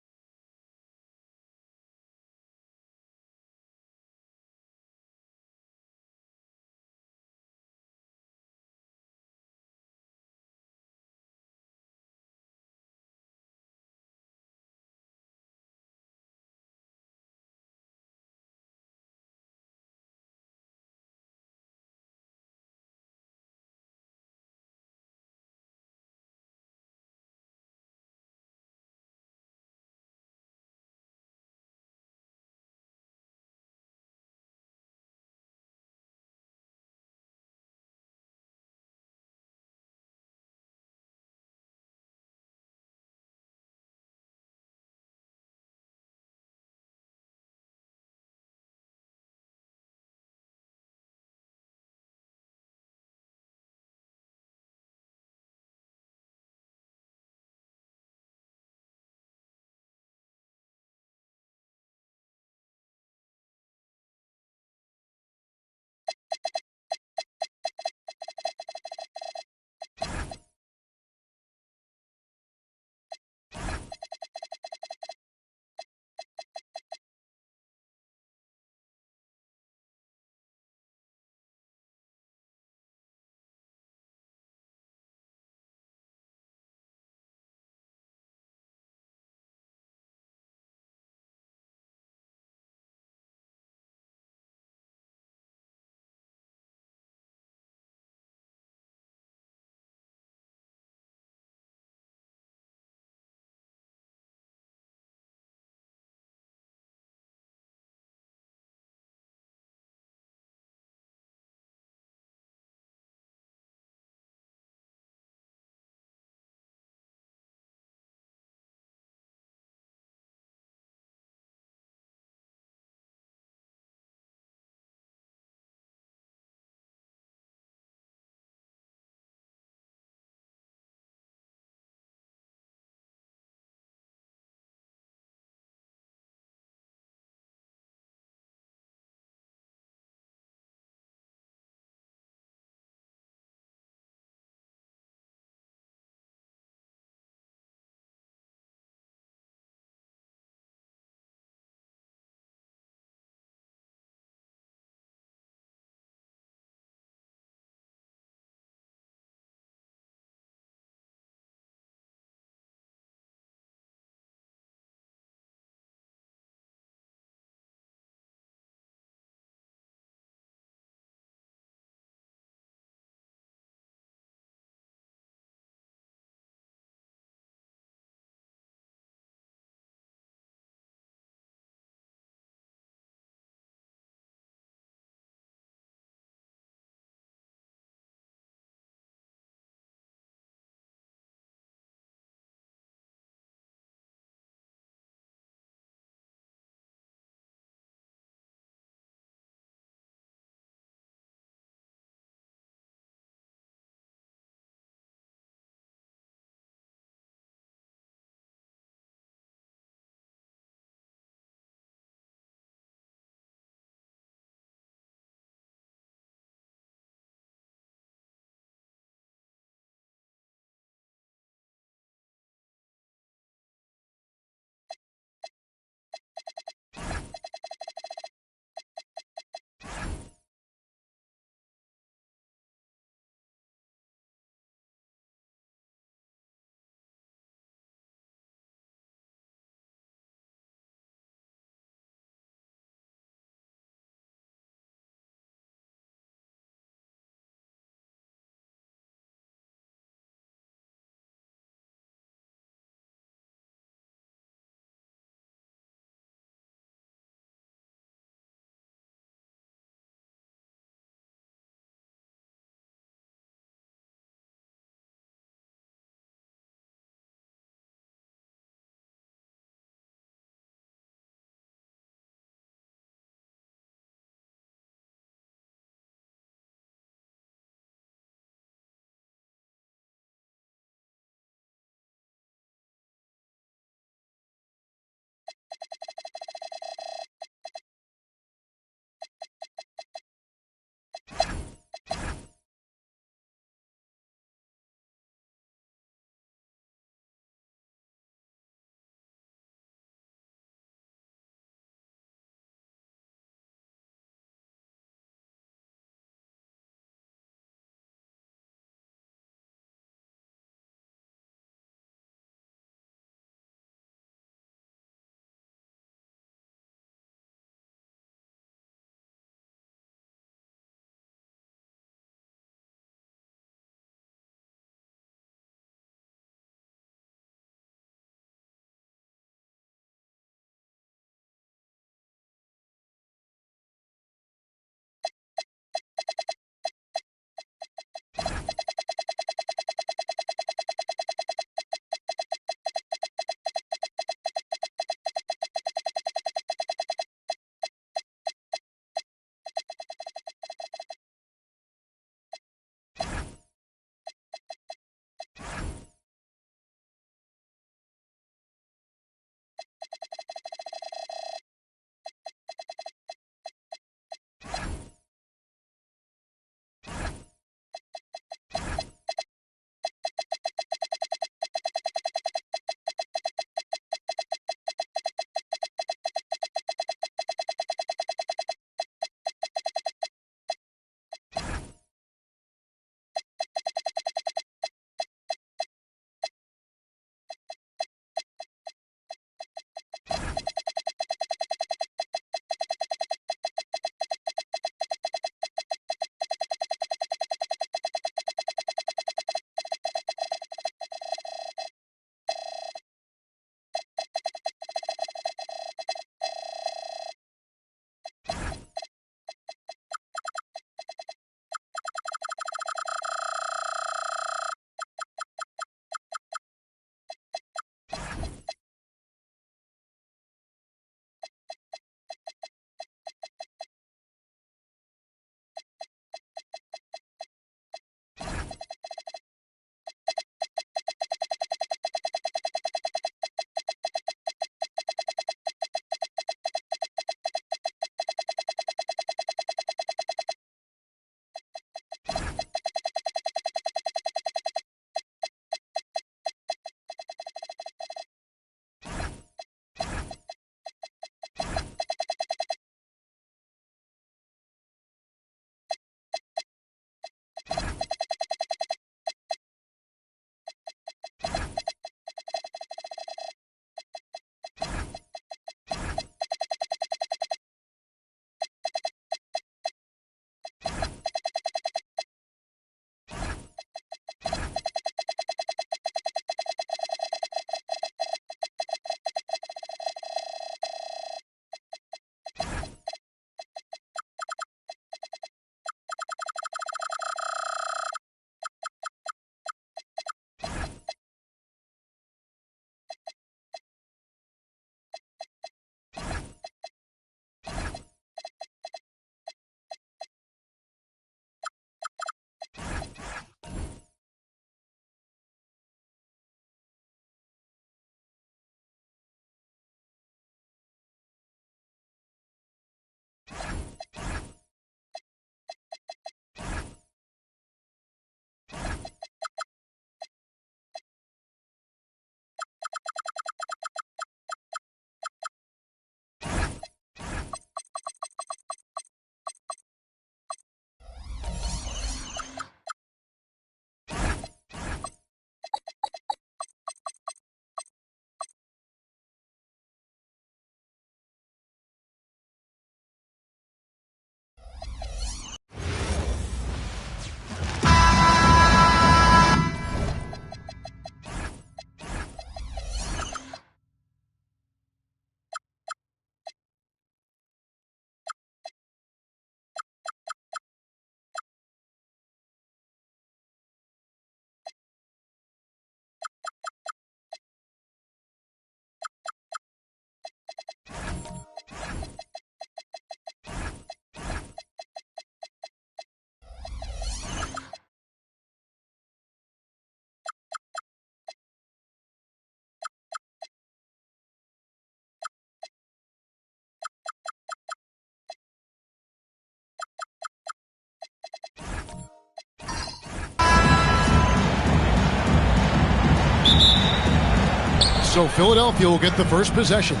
So Philadelphia will get the first possession. A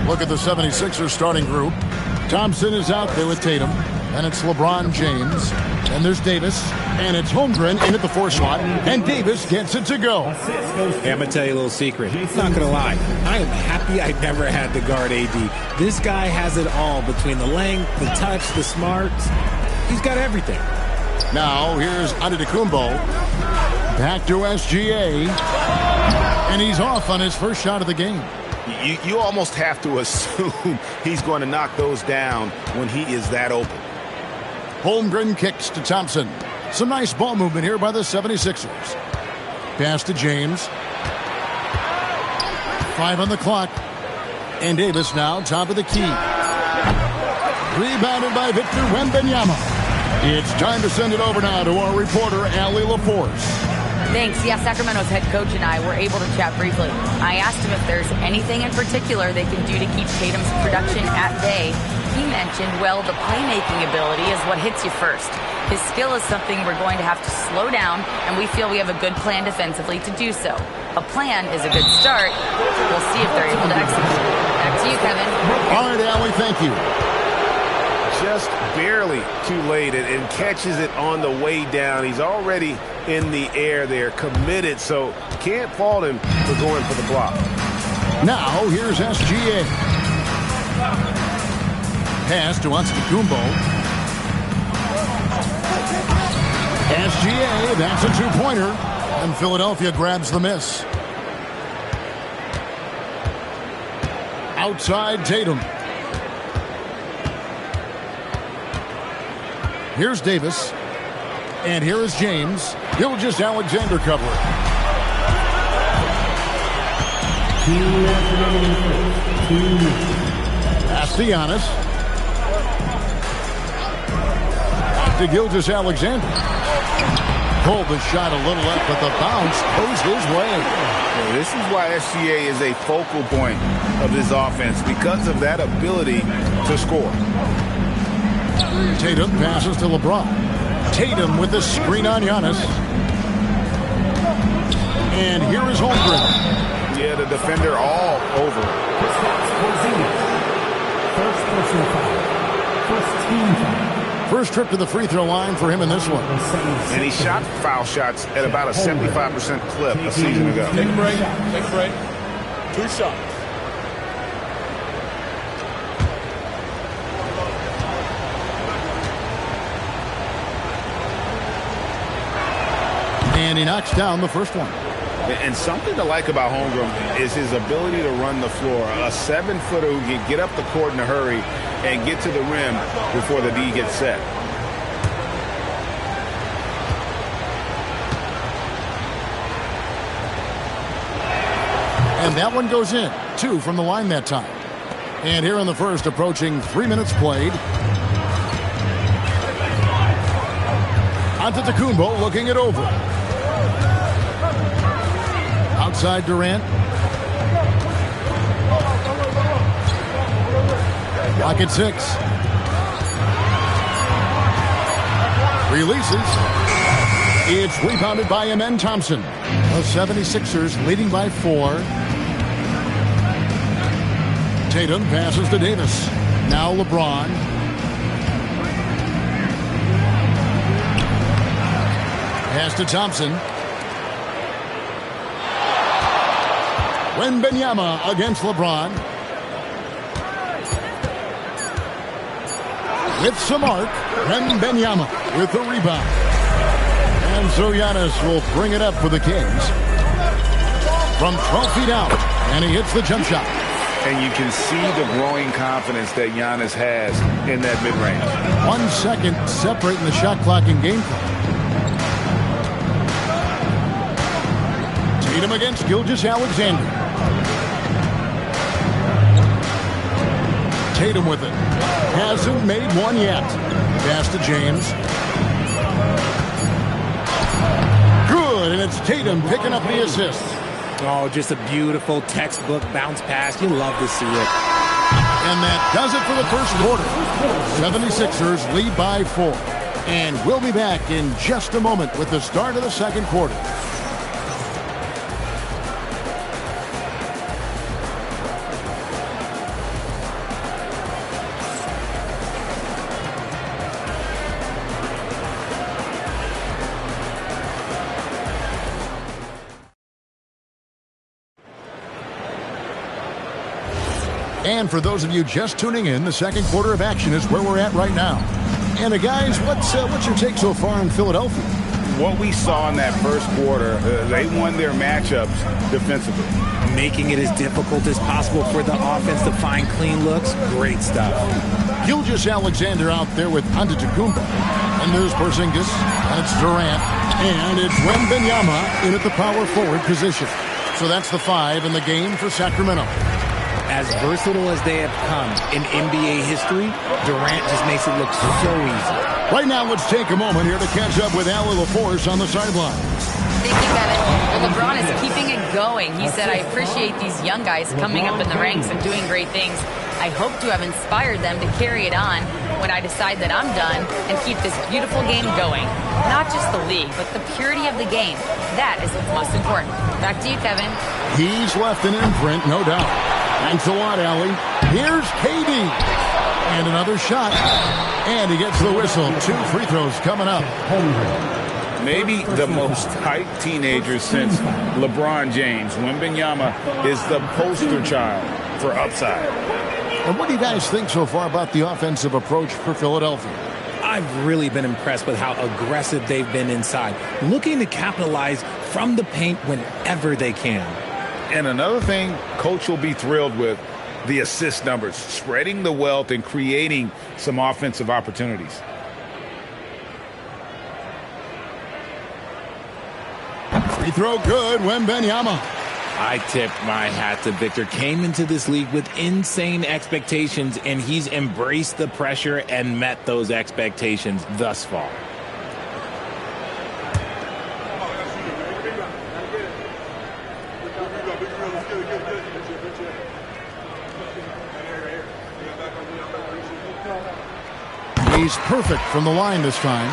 look at the 76ers starting group. Thompson is out there with Tatum. And it's LeBron James. And there's Davis. And it's Holmgren in at the 4 slot. And Davis gets it to go. Hey, I'm going to tell you a little secret. Not going to lie. I am happy I never had to guard AD. This guy has it all between the length, the touch, the smarts. He's got everything. Now, here's Antetokounmpo. Back to SGA. And he's off on his first shot of the game. You almost have to assume he's going to knock those down when he is that open. Holmgren kicks to Thompson. Some nice ball movement here by the 76ers. Pass to James. 5 on the clock. And Davis now top of the key. Rebounded by Victor Wembanyama. It's time to send it over now to our reporter, Allie LaForce. Thanks. Yeah, Sacramento's head coach and I were able to chat briefly. I asked him if there's anything in particular they can do to keep Tatum's production at bay. He mentioned, well, the playmaking ability is what hits you first. His skill is something we're going to have to slow down, and we feel we have a good plan defensively to do so. A plan is a good start. We'll see if they're able to execute. Back to you, Kevin. All right, Allie, thank you. Just barely too late and catches it on the way down. He's already in the air there, committed, so can't fault him for going for the block. Now, here's SGA. Pass to Antetokounmpo. SGA, that's a 2-pointer. And Philadelphia grabs the miss. Outside Tatum. Here's Davis. And here is James. Gilgeous-Alexander covering. Pass to Giannis. Back to Gilgeous-Alexander. Pulled the shot a little left, but the bounce goes his way. Yeah, this is why SGA is a focal point of this offense, because of that ability to score. Tatum passes to LeBron. Tatum with the screen on Giannis. And here is Holmgren. Yeah, the defender all over. First personal foul. First team foul. First trip to the free throw line for him in this one. And he shot foul shots at about a 75% clip a season ago. Take a break. Take a break. 2 shots. And he knocks down the first one. And something to like about Holmgren is his ability to run the floor. A 7-footer who can get up the court in a hurry and get to the rim before the D gets set. And that one goes in. 2 from the line that time. And here in the first, approaching 3 minutes played. Antetokounmpo looking it over. Outside Durant. Lock at 6. Releases. It's rebounded by Amen Thompson. The 76ers leading by 4. Tatum passes to Davis. Now LeBron. Pass to Thompson. Wembanyama against LeBron. With some arc, Wembanyama with the rebound. And so Giannis will bring it up for the Kings. From 12 feet out, and he hits the jump shot. And you can see the growing confidence that Giannis has in that mid-range. 1 second separating the shot clock and game clock. Tatum against Gilgeous-Alexander. Tatum with it. Hasn't made one yet. Pass to James. Good, and it's Tatum picking up the assist. Oh, just a beautiful textbook bounce pass. You love to see it. And that does it for the first quarter. 76ers lead by 4. And we'll be back in just a moment with the start of the second quarter. And for those of you just tuning in, the second quarter of action is where we're at right now. And guys, what's your take so far in Philadelphia? What we saw in that first quarter, they won their matchups defensively. Making it as difficult as possible for the offense to find clean looks. Great stuff. Gilgeous-Alexander out there with Antetokounmpo. And there's Porzingis. And it's Durant. And it's Wembanyama in at the power forward position. So that's the 5 in the game for Sacramento. As versatile as they have come in NBA history, Durant just makes it look so easy. Right now, let's take a moment here to catch up with Allie LaForce on the sideline. Thank you, Kevin. Well, LeBron is keeping it going. He said, I appreciate these young guys coming up in the ranks and doing great things. I hope to have inspired them to carry it on when I decide that I'm done and keep this beautiful game going. Not just the league, but the purity of the game. That is what's most important. Back to you, Kevin. He's left an imprint, no doubt. Thanks a lot, Allie. Here's KD. And another shot. And he gets the whistle. 2 free throws coming up. Maybe the most hyped teenager since LeBron James. Wembanyama is the poster child for upside. And what do you guys think so far about the offensive approach for Philadelphia? I've really been impressed with how aggressive they've been inside, looking to capitalize from the paint whenever they can. And another thing Coach will be thrilled with, the assist numbers, spreading the wealth and creating some offensive opportunities. Free throw good, Wembanyama. I tip my hat to Victor. Came into this league with insane expectations, and he's embraced the pressure and met those expectations thus far. He's perfect from the line this time.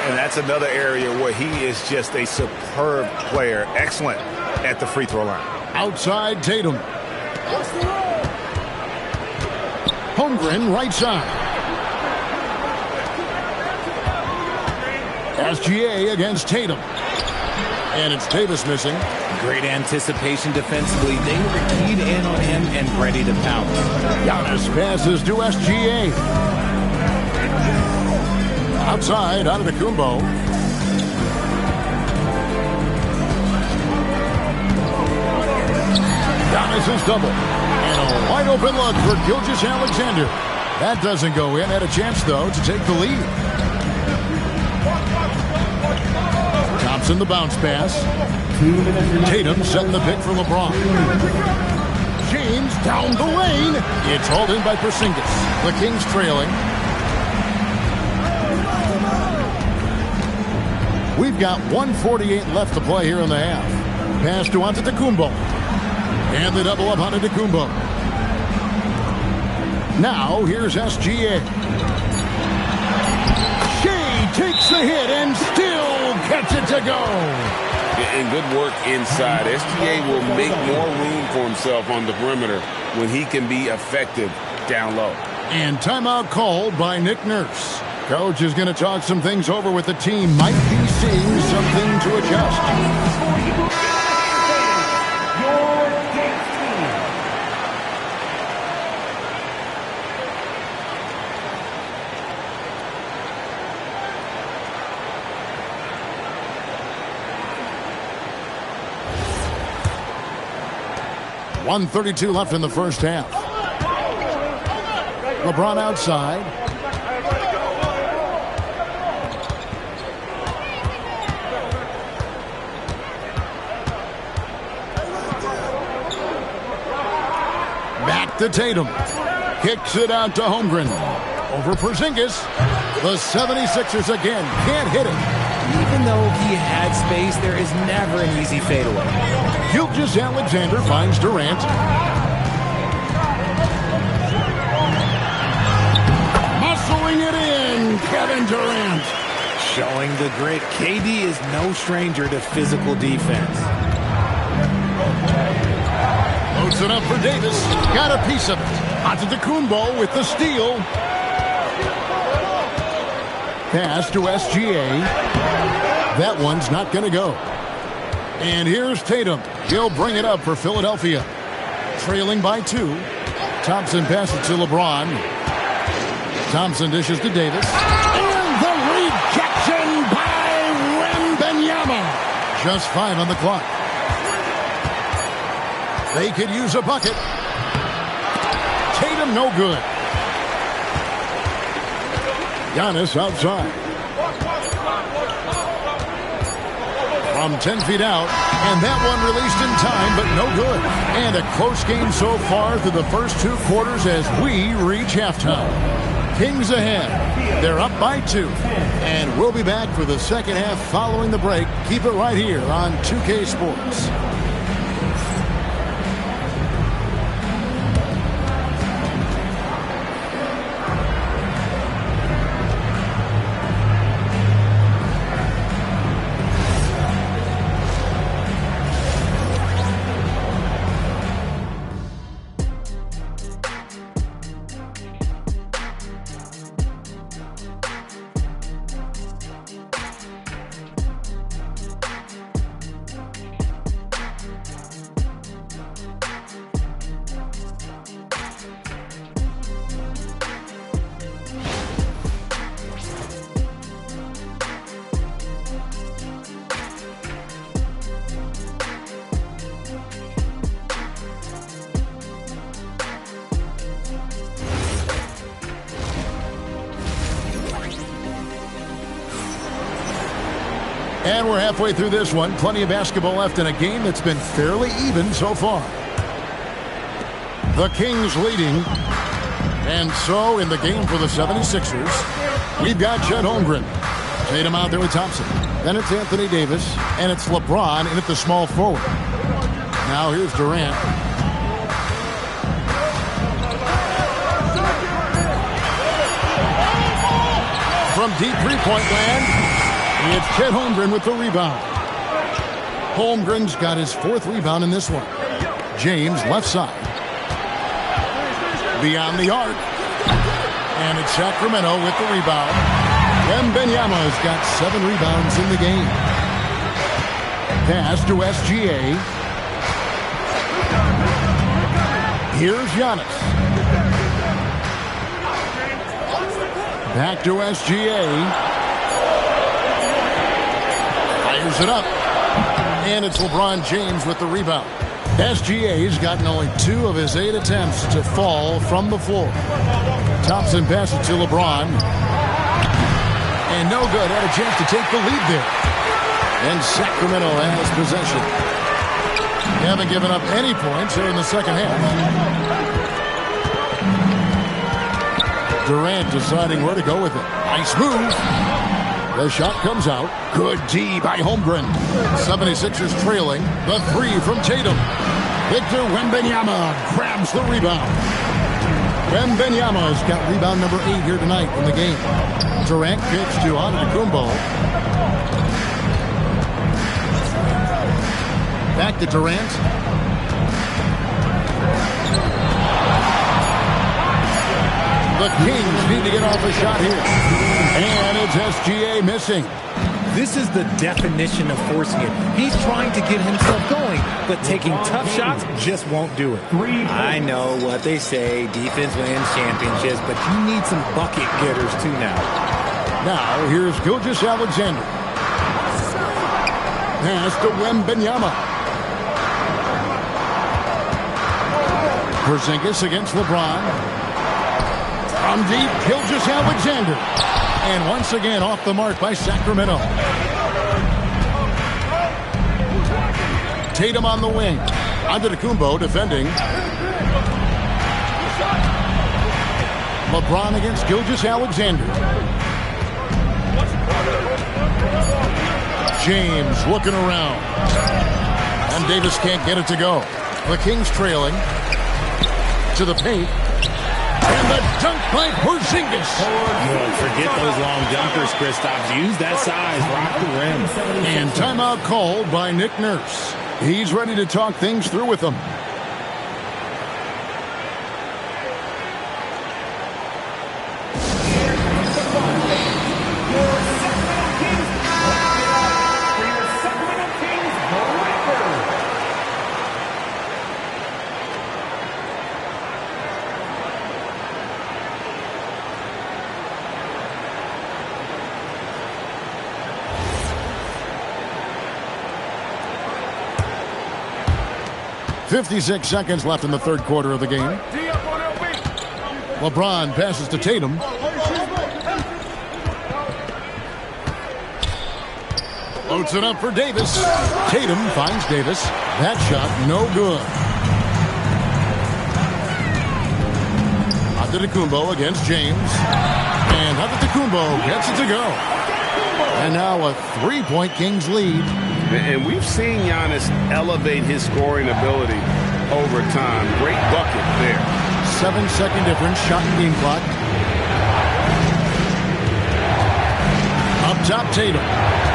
And that's another area where he is just a superb player. Excellent at the free throw line. Outside Tatum. Holmgren right side. SGA against Tatum. And it's Davis missing. Great anticipation defensively. They were keyed in on him and ready to pounce. Giannis passes to SGA. Outside, Antetokounmpo. Giannis is double. And a wide open look for Gilgeous-Alexander. That doesn't go in. Had a chance, though, to take the lead. Thompson the bounce pass. Tatum setting the pick for LeBron. James down the lane. It's hauled in by Porzingis. The Kings trailing. We've got 1:48 left to play here in the half. Pass to Antetokounmpo. And the double up on Antetokounmpo. Now here's SGA. Shea takes the hit and still gets it to go. And good work inside. SGA will make more room for himself on the perimeter when he can be effective down low. And timeout called by Nick Nurse. Coach is going to talk some things over with the team. Might be seeing something to adjust. .132 left in the first half. LeBron outside. Back to Tatum. Kicks it out to Holmgren. Over Porzingis. The 76ers again can't hit it. Even though he had space, there is never an easy fadeaway. Gilgeous-Alexander finds Durant. Muscling it in, Kevin Durant. Showing the grit. KD is no stranger to physical defense. Loads it up for Davis. Got a piece of it. Antetokounmpo with the steal. Pass to SGA. That one's not going to go. And here's Tatum. He'll bring it up for Philadelphia. Trailing by 2. Thompson passes to LeBron. Thompson dishes to Davis. And the rejection by Wembanyama. Just 5 on the clock. They could use a bucket. Tatum no good. Giannis outside. From 10 feet out, and that one released in time, but no good. And a close game so far through the first 2 quarters as we reach halftime. Kings ahead. They're up by 2. And we'll be back for the second half following the break. Keep it right here on 2K Sports. And we're halfway through this one. Plenty of basketball left in a game that's been fairly even so far. The Kings leading. And so in the game for the 76ers, we've got Chet Holmgren. Tatum out there with Thompson. Then it's Anthony Davis. And it's LeBron in at the small forward. Now here's Durant. From deep three-point land, it's Chet Holmgren with the rebound. Holmgren's got his 4th rebound in this one. James left side. Beyond the arc. And it's Sacramento with the rebound. Wembanyama's got 7 rebounds in the game. Pass to SGA. Here's Giannis. Back to SGA. Fires it up. And it's LeBron James with the rebound. SGA's gotten only 2 of his 8 attempts to fall from the floor. Thompson passes to LeBron. And no good. Had a chance to take the lead there. And Sacramento has possession. They haven't given up any points here in the second half. Durant deciding where to go with it. Nice move. The shot comes out. Good D by Holmgren. 76ers trailing. The 3 from Tatum. Victor Wembanyama grabs the rebound. Wembanyama's got rebound number 8 here tonight in the game. Durant kicks to Antetokounmpo. Back to Durant. The Kings need to get off a shot here. And it's SGA missing. This is the definition of forcing it. He's trying to get himself going, but taking tough shots just won't do it. I know what they say, defense wins championships, but you need some bucket getters too now. Now, here's Gilgeous-Alexander. Pass to Wembanyama. Porzingis against LeBron. From deep, Gilgeous-Alexander. And once again off the mark by Sacramento. Tatum on the wing. Antetokounmpo defending. LeBron against Gilgeous-Alexander. James looking around. And Davis can't get it to go. The Kings trailing. To the paint. And the dunk by Porzingis. Forget those long jumpers, Kristaps. Use that size. Rock the rim. And timeout called by Nick Nurse. He's ready to talk things through with them. 56 seconds left in the third quarter of the game. LeBron passes to Tatum. Loads it up for Davis. Tatum finds Davis. That shot no good. Antetokounmpo against James. And Antetokounmpo gets it to go. And now a three-point Kings lead. And we've seen Giannis elevate his scoring ability over time. Great bucket there. 7-second difference, shot and game clock. Up top, Tatum.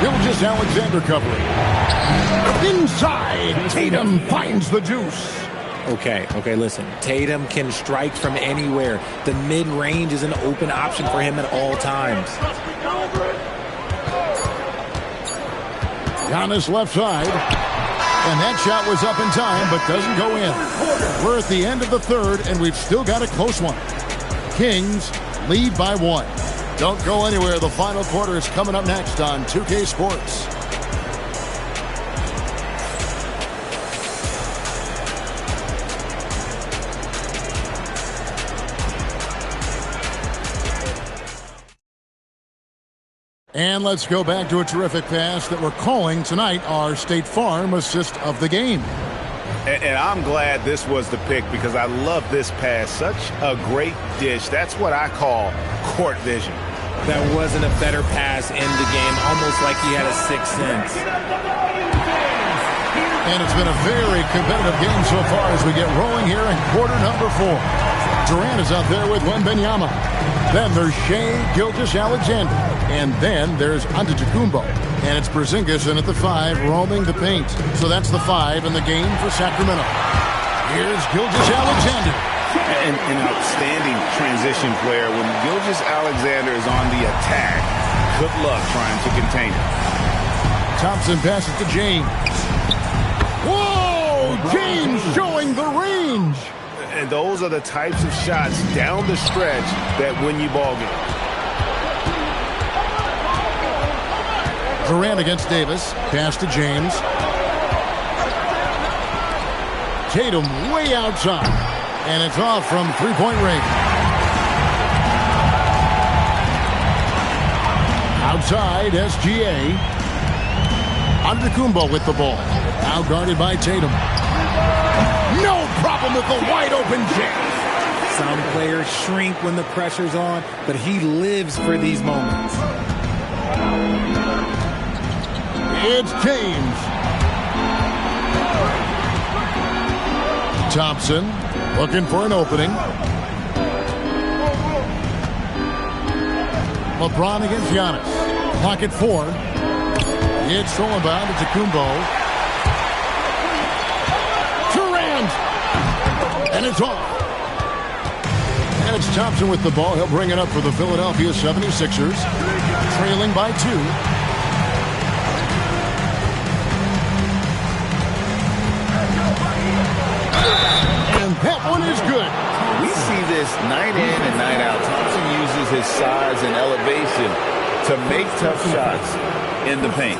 Gilgeous-Alexander covering. Inside, Tatum finds the deuce. Okay, listen. Tatum can strike from anywhere. The mid-range is an open option for him at all times. Giannis left side. And that shot was up in time, but doesn't go in. We're at the end of the third, and we've still got a close one. Kings lead by 1. Don't go anywhere. The final quarter is coming up next on 2K Sports. And let's go back to a terrific pass that we're calling tonight our State Farm assist of the game. And I'm glad this was the pick because I love this pass. Such a great dish. That's what I call court vision. That wasn't a better pass in the game, almost like he had a sixth sense. And it's been a very competitive game so far as we get rolling here in quarter number 4. Durant is out there with Wembanyama. Then there's Shai Gilgeous-Alexander. And then there's Antetokounmpo. And it's Porzingis in at the 5, roaming the paint. So that's the 5 in the game for Sacramento. Here's Gilgeous-Alexander. An outstanding transition player. When Gilgeous-Alexander is on the attack, good luck trying to contain it. Thompson passes to James. Whoa! James showing the range. And those are the types of shots down the stretch that win you ball games. Durant against Davis. Pass to James. Tatum way outside. And it's off from three-point range. Outside, SGA. Antetokounmpo with the ball. Now guarded by Tatum. No problem with the wide-open jam. Some players shrink when the pressure's on, but he lives for these moments. It's James. Thompson looking for an opening. LeBron against Giannis. Clock at 4. It's stolen by Antetokounmpo. Durant! And it's off. And it's Thompson with the ball. He'll bring it up for the Philadelphia 76ers. Trailing by 2. That one is good. We see this night in and night out. Thompson uses his size and elevation to make tough shots in the paint.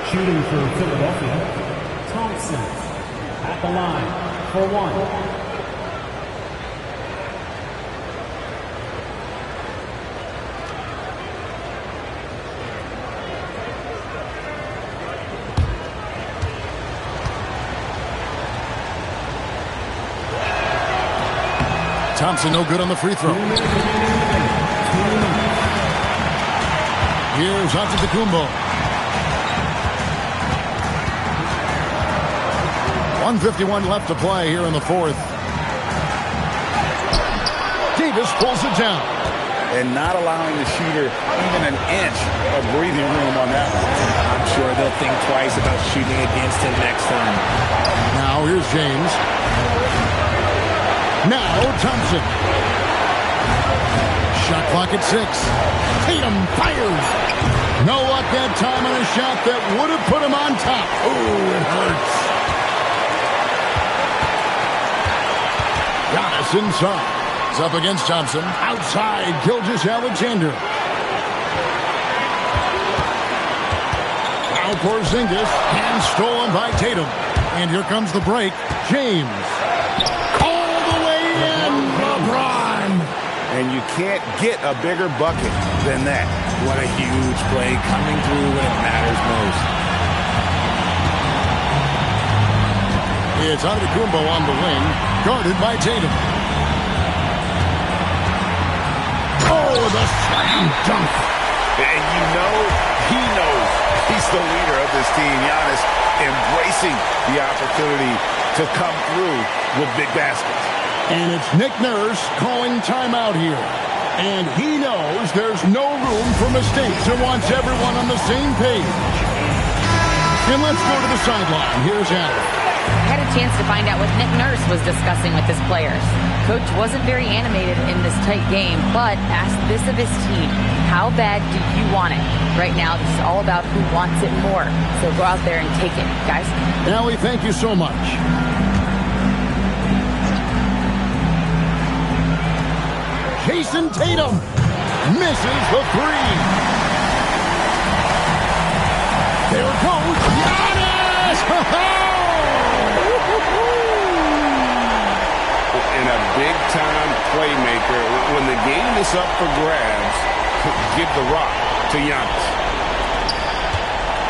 Shooting for Philadelphia, Thompson at the line for 1. Thompson no good on the free throw. Here's Antetokounmpo. 1:51 left to play here in the fourth. Davis pulls it down. And not allowing the shooter even an inch of breathing room on that one. I'm sure they'll think twice about shooting against him next time. Now here's James. Now Thompson. Shot clock at 6. Tatum fires. No luck that time on a shot that would have put him on top. Oh, it hurts. Giannis inside. He's up against Thompson. Outside, Gilgeous-Alexander. Now Now Porzingis, hand stolen by Tatum. And here comes the break. James. All the way in. LeBron. And you can't get a bigger bucket than that. What a huge play coming through when it matters most. It's Antetokounmpo on the wing, guarded by Tatum. Oh, the slam dunk. And you know, he knows he's the leader of this team. Giannis embracing the opportunity to come through with big baskets. And it's Nick Nurse calling timeout here. And he knows there's no room for mistakes and wants everyone on the same page. And let's go to the sideline. Here's Adam. I had a chance to find out what Nick Nurse was discussing with his players. Coach wasn't very animated in this tight game, but asked this of his team: how bad do you want it? Right now, this is all about who wants it more. So go out there and take it, guys. Allie, thank you so much. Jason Tatum misses the three. There it goes. Giannis! And a big-time playmaker. When the game is up for grabs, give the rock to Giannis.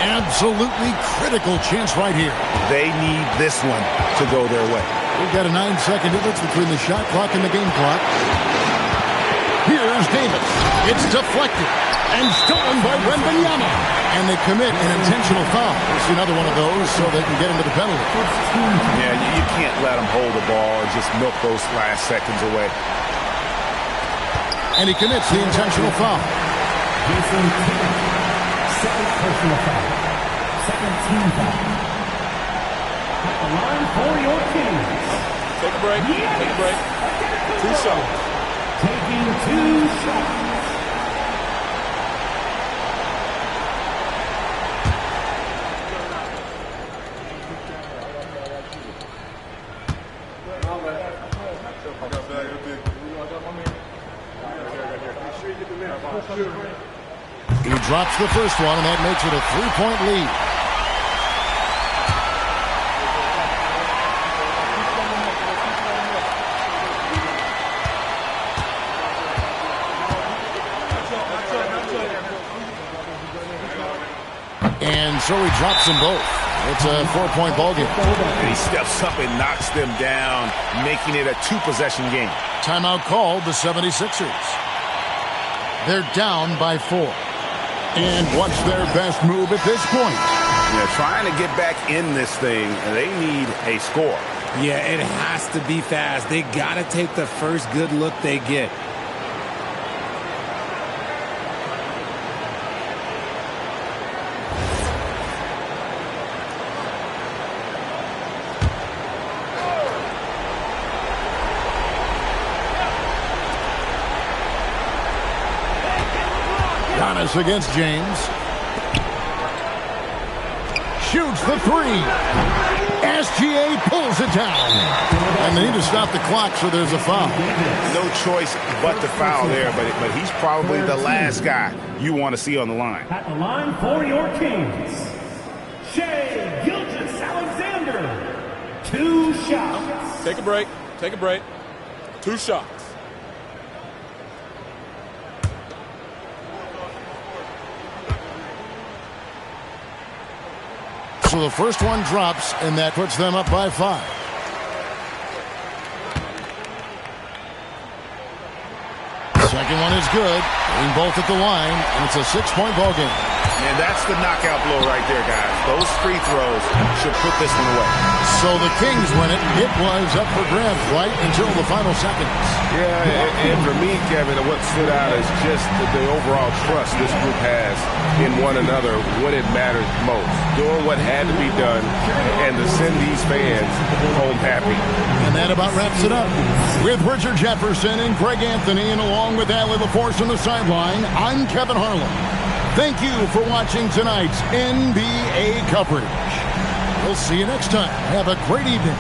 Absolutely critical chance right here. They need this one to go their way. We've got a 9-second difference between the shot clock and the game clock. Here's Davis. It's deflected and stolen by Wembanyama. And they commit an intentional foul. We'll see another one of those so they can get into the penalty. Yeah, you can't let them hold the ball and just milk those last seconds away. And he commits the intentional foul. Jason Tatum, second personal foul. Second team foul. At the line for your Kings. Take a break. Take a break. 2 shots. Taking 2 shots. He drops the first one, and that makes it a 3-point lead. And so he drops them both. It's a 4-point ball game. And he steps up and knocks them down, making it a 2-possession game. Timeout called the 76ers. They're down by 4. And what's their best move at this point? Yeah, trying to get back in this thing, they need a score. Yeah, it has to be fast. They got to take the first good look they get. Giannis against James. Shoots the three. SGA pulls it down. And they need to stop the clock, so there's a foul. No choice but to foul there, but he's probably the last guy you want to see on the line. At the line for your Kings, Shai Gilgeous-Alexander. 2 shots. Take a break. Take a break. 2 shots. So the first one drops, and that puts them up by 5. Second one is good. Getting both at the line, and it's a 6-point ball game. And that's the knockout blow right there, guys. Those free throws should put this one away. So the Kings win it. It was up for grabs right until the final seconds. Yeah, and for me, Kevin, what stood out is just the overall trust this group has in one another when it matters most. Doing what had to be done and to send these fans home happy. And that about wraps it up. With Richard Jefferson and Greg Anthony, and along with Allie LaForce on the sideline, I'm Kevin Harlan. Thank you for watching tonight's NBA coverage. We'll see you next time. Have a great evening.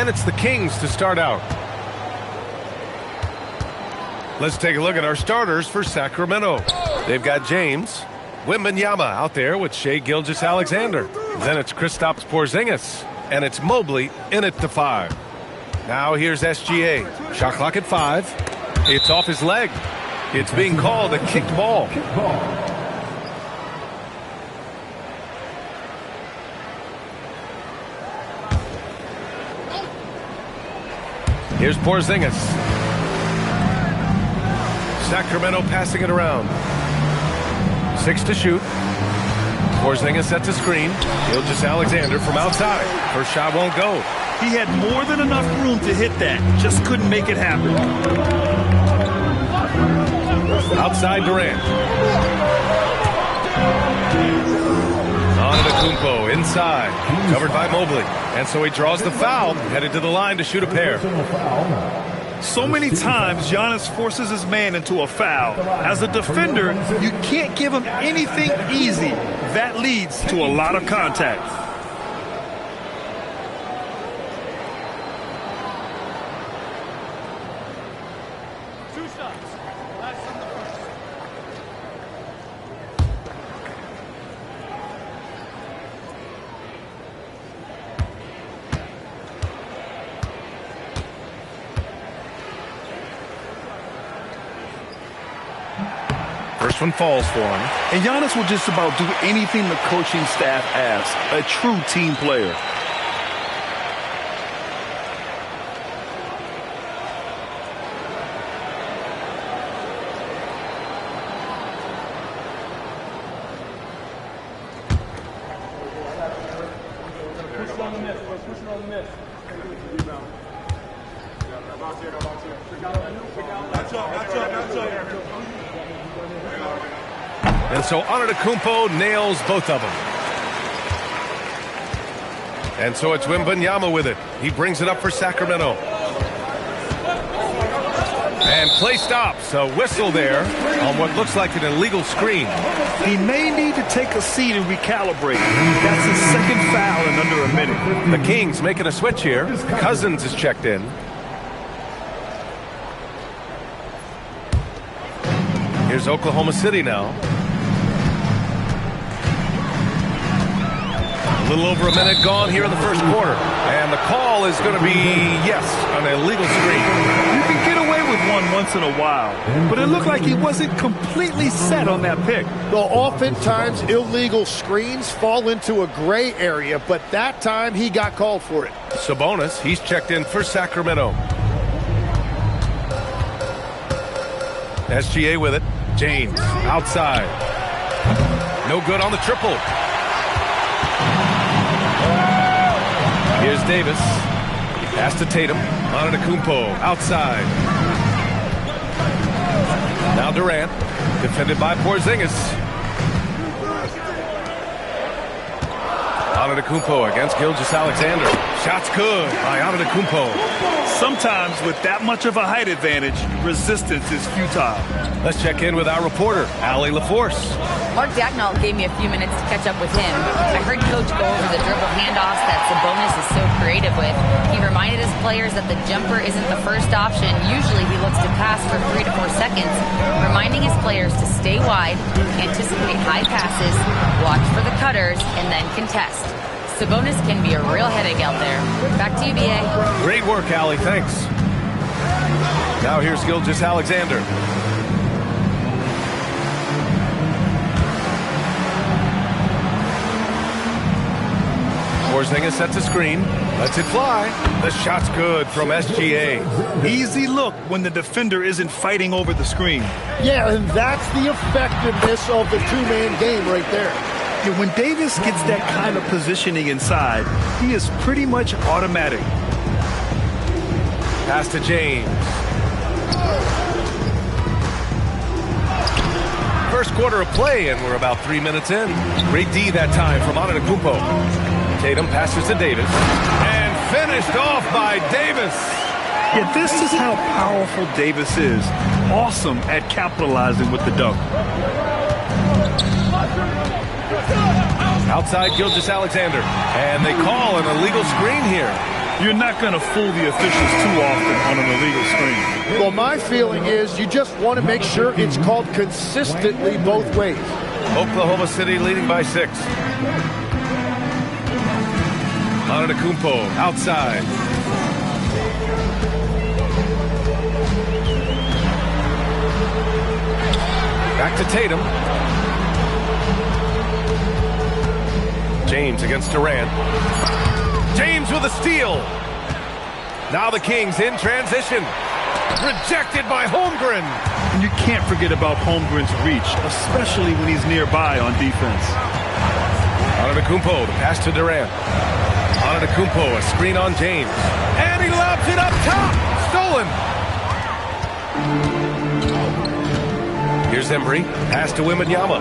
And it's the Kings to start out. Let's take a look at our starters for Sacramento. They've got James Wembanyama out there with Shai Gilgeous-Alexander. Then it's Kristaps Porzingis. And it's Mobley in at the 5. Now here's SGA. Shot clock at 5. It's off his leg. It's being called a kicked ball. Here's Porzingis. Sacramento passing it around. 6 to shoot. Porzingis sets a screen. Gilgeous-Alexander from outside. First shot won't go. He had more than enough room to hit that. Just couldn't make it happen. Outside Durant. Antetokounmpo inside. Covered by Mobley. And so he draws the foul. Headed to the line to shoot a pair. So many times Giannis forces his man into a foul. As a defender, you can't give him anything easy. That leads to a lot of contact. First one falls for him. And Giannis will just about do anything the coaching staff asks. A true team player. And so Antetokounmpo nails both of them. And so it's Wembanyama with it. He brings it up for Sacramento. And play stops. A whistle there on what looks like an illegal screen. He may need to take a seat and recalibrate. That's his second foul in under a minute. The Kings making a switch here. Cousins is checked in. Here's Oklahoma City now. A little over a minute gone here in the first quarter. And the call is going to be, yes, an illegal screen. You can get away with one once in a while, but it looked like he wasn't completely set on that pick. Though oftentimes illegal screens fall into a gray area, but that time he got called for it. Sabonis, he's checked in for Sacramento. SGA with it. James outside. No good on the triple. Here's Davis. Pass to Tatum. Antetokounmpo outside. Now Durant. Defended by Porzingis. Antetokounmpo against Gilgeous-Alexander. Shots good by Antetokounmpo. Sometimes with that much of a height advantage, resistance is futile. Let's check in with our reporter, Allie LaForce. Mark Dagnall gave me a few minutes to catch up with him. I heard Coach go over the dribble handoffs that Sabonis is so creative with. He reminded his players that the jumper isn't the first option. Usually he looks to pass for 3 to 4 seconds, reminding his players to stay wide, anticipate high passes, watch for the cutters, and then contest. Sabonis can be a real headache out there. Back to you, B.A. Great work, Allie. Thanks. Now here's Gilgeous-Alexander. Porzingis sets a screen. Lets it fly. The shot's good from SGA. Easy look when the defender isn't fighting over the screen. Yeah, and that's the effectiveness of the two-man game right there. Yeah, when Davis gets that kind of positioning inside, he is pretty much automatic. Pass to James. First quarter of play, and we're about 3 minutes in. Great D that time from Antetokounmpo. Tatum passes to Davis. And finished off by Davis. Yeah, this is how powerful Davis is. Awesome at capitalizing with the dunk. Outside Gilgeous-Alexander. And they call an illegal screen here. You're not going to fool the officials too often on an illegal screen. Well, my feeling is you just want to make sure it's called consistently both ways. Oklahoma City leading by 6. Antetokounmpo outside. Back to Tatum. James against Durant. James with a steal. Now the Kings in transition. Rejected by Holmgren. And you can't forget about Holmgren's reach, especially when he's nearby on defense. Antetokounmpo, the pass to Durant. Antetokounmpo, a screen on James. And he lobs it up top. Stolen. Here's Embry. Pass to Wembanyama.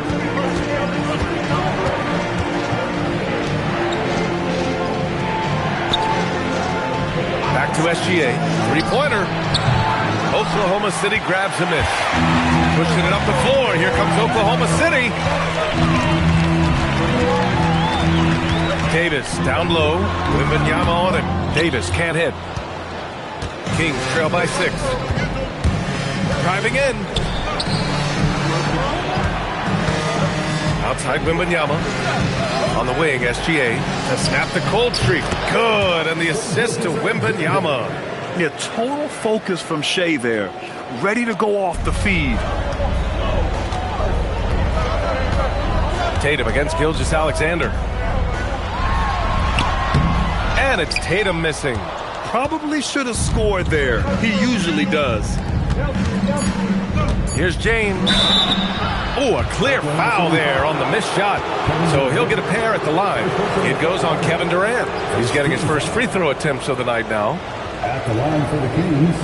Back to SGA. Three-pointer. Oklahoma City grabs a miss. Pushing it up the floor. Here comes Oklahoma City. Davis down low. Wembanyama on him. Davis can't hit. Kings trail by 6. Driving in. Outside Wembanyama. On the wing, SGA to snap the cold streak. Good, and the assist to Wembanyama. Yeah, total focus from Shea there. Ready to go off the feed. Tatum against Gilgeous-Alexander. And it's Tatum missing. Probably should have scored there. He usually does. Here's James. Oh, a clear foul there on the missed shot. So he'll get a pair at the line. It goes on Kevin Durant. He's getting his first free throw attempts of the night now. At the line for the Kings,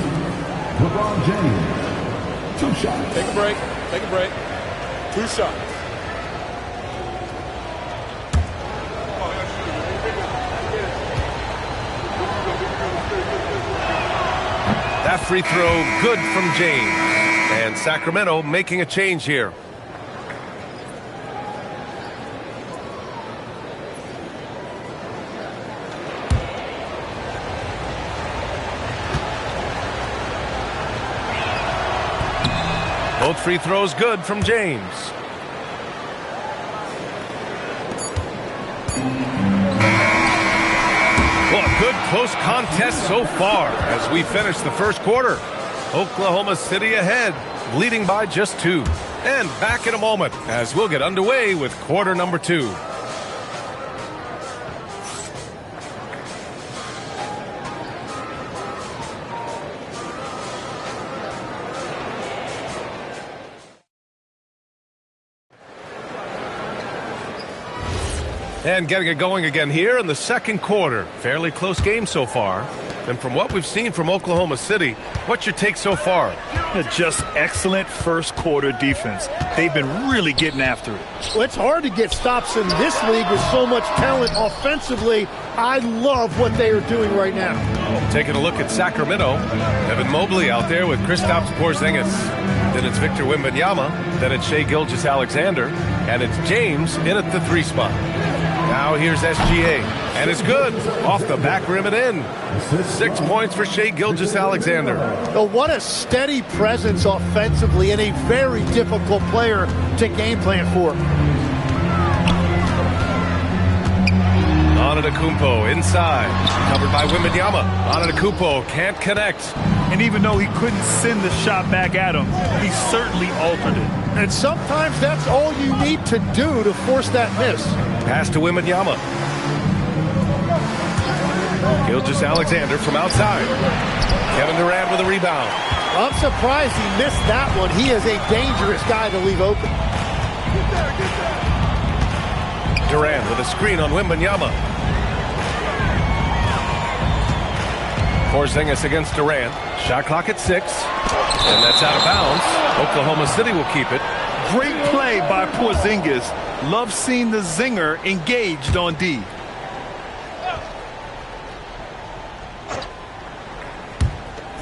LeBron James. 2 shots. Take a break. Take a break. 2 shots. That free throw good from James. And Sacramento making a change here. Both free throws good from James. Well, a good close contest so far as we finish the first quarter. Oklahoma City ahead, leading by just 2. And back in a moment as we'll get underway with quarter number 2. And getting it going again here in the second quarter. Fairly close game so far. And from what we've seen from Oklahoma City, what's your take so far? Just excellent first quarter defense. They've been really getting after it. Well, it's hard to get stops in this league with so much talent offensively. I love what they are doing right now. Taking a look at Sacramento. Evan Mobley out there with Kristaps Porzingis. Then it's Victor Wembanyama. Then it's Shai Gilgeous-Alexander. And it's James in at the 3 spot. Now here's SGA, and it's good. Off the back rim and in. 6 points for Shai Gilgeous-Alexander. Oh, what a steady presence offensively and a very difficult player to game plan for. Antetokounmpo inside, covered by Wembanyama. Antetokounmpo can't connect. And even though he couldn't send the shot back at him, he certainly altered it. And sometimes that's all you need to do to force that miss. Pass to Wembanyama. Gilgeous-Alexander from outside. Kevin Durant with a rebound. I'm surprised he missed that one. He is a dangerous guy to leave open. Durant with a screen on Wembanyama. Porzingis against Durant. Shot clock at 6. And that's out of bounds. Oklahoma City will keep it. Great play by Porzingis. Love seeing the zinger engaged on D.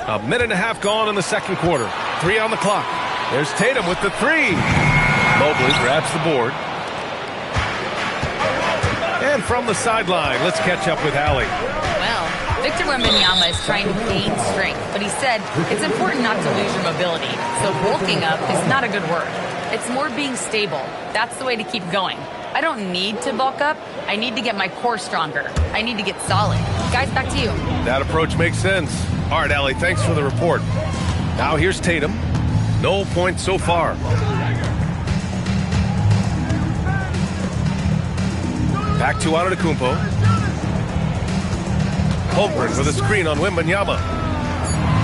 A minute and a half gone in the second quarter. 3 on the clock. There's Tatum with the 3. Mobley grabs the board. And from the sideline, let's catch up with Allie. Well, Victor Wembanyama is trying to gain strength, but he said it's important not to lose your mobility. So bulking up is not a good word. It's more being stable. That's the way to keep going. I don't need to bulk up. I need to get my core stronger. I need to get solid. Guys, back to you. That approach makes sense. All right, Allie, thanks for the report. Now here's Tatum. No points so far. Back to Antetokounmpo. Holmgren with a screen on Wembanyama.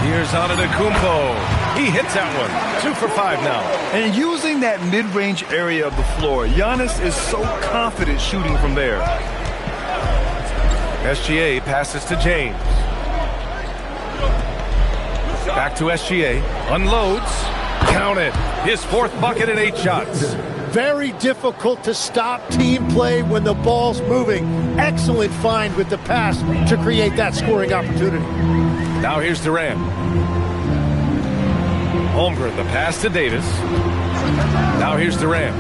Here's Antetokounmpo. He hits that one. 2 for 5 now. And using that mid-range area of the floor, Giannis is so confident shooting from there. SGA passes to James. Back to SGA. Unloads. Count it. His 4th bucket and 8 shots. Very difficult to stop team play when the ball's moving. Excellent find with the pass to create that scoring opportunity. Now here's Durant. Holmgren, the pass to Davis. Now here's Durant.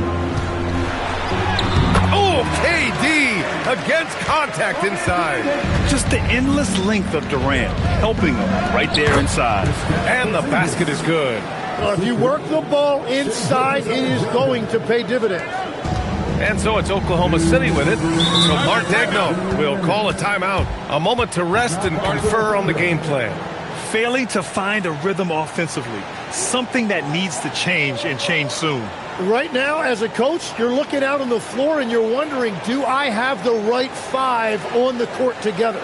Oh, KD against contact inside. Just the endless length of Durant helping him right there inside. And the basket is good. Well, if you work the ball inside, it is going to pay dividends. And so it's Oklahoma City with it. So Mark Daigneault will call a timeout. A moment to rest and confer on the game plan. Failing to find a rhythm offensively. Something that needs to change and change soon. Right now, as a coach, you're looking out on the floor and you're wondering, do I have the right 5 on the court together?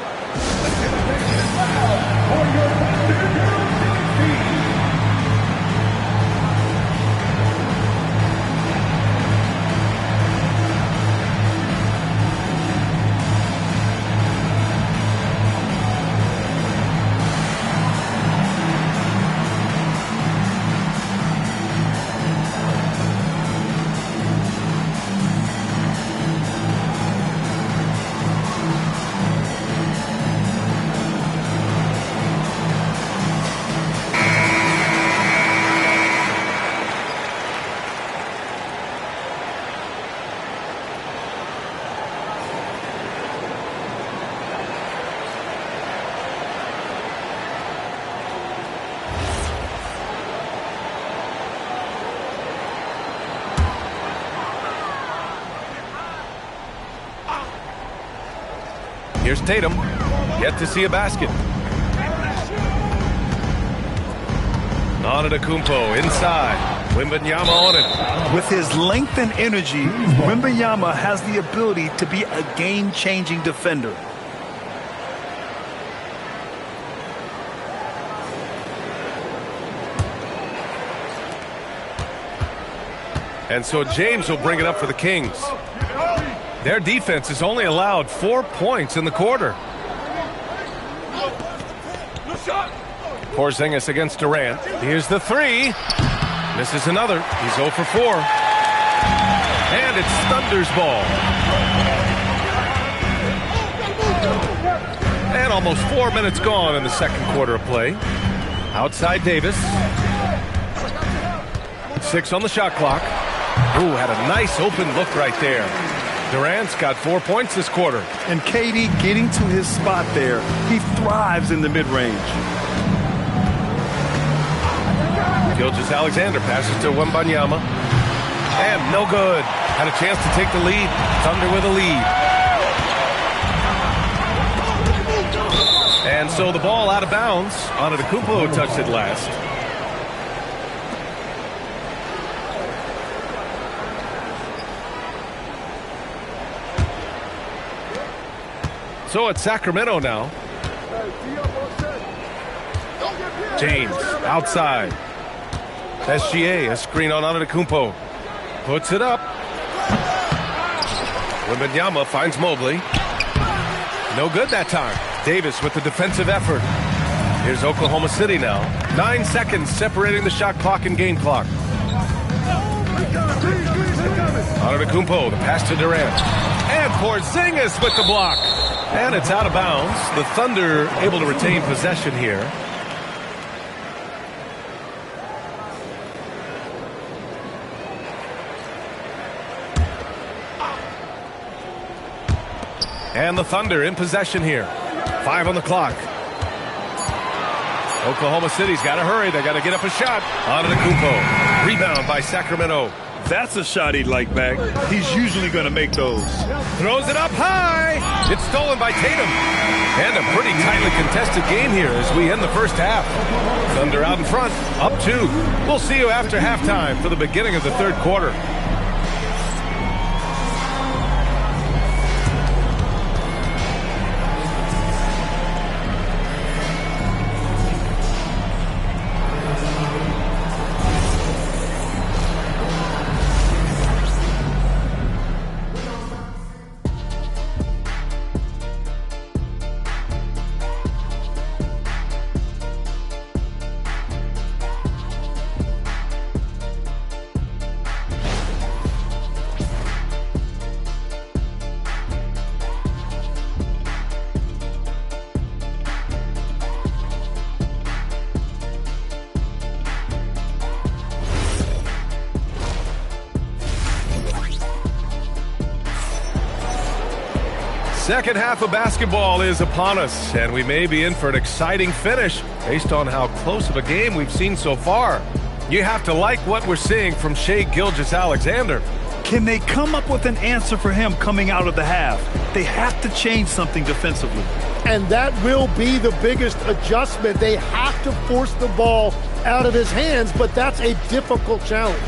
Here's Tatum. Yet to see a basket. Antetokounmpo inside. Wembanyama on it. With his length and energy, Wembanyama has the ability to be a game-changing defender. And so James will bring it up for the Kings. Their defense has only allowed 4 points in the quarter. Porzingis against Durant. Here's the 3. Misses another. He's 0 for 4. And it's Thunder's ball. And almost 4 minutes gone in the second quarter of play. Outside Davis. 6 on the shot clock. Ooh, had a nice open look right there. Durant's got 4 points this quarter. And KD getting to his spot there. He thrives in the mid-range. Gilgeous-Alexander passes to Wembanyama. And no good. Had a chance to take the lead. Thunder with a lead. And so the ball out of bounds. Antetokounmpo touched it last. So it's Sacramento now. James outside. SGA, a screen on Antetokounmpo. Puts it up. Wembanyama finds Mobley. No good that time. Davis with the defensive effort. Here's Oklahoma City now. 9 seconds separating the shot clock and game clock. Antetokounmpo, the pass to Durant. And Porzingis with the block. And it's out of bounds. The Thunder able to retain possession here. And the Thunder in possession here. 5 on the clock. Oklahoma City's got to hurry. They got to get up a shot. Antetokounmpo. Rebound by Sacramento. That's a shot he'd like back. He's usually going to make those. Throws it up high. It's stolen by Tatum. And a pretty tightly contested game here as we end the first half. Thunder out in front, up 2. We'll see you after halftime for the beginning of the third quarter. Second half of basketball is upon us, and we may be in for an exciting finish based on how close of a game we've seen so far. You have to like what we're seeing from Shai Gilgeous-Alexander. Can they come up with an answer for him coming out of the half? They have to change something defensively. And that will be the biggest adjustment. They have to force the ball out of his hands, but that's a difficult challenge.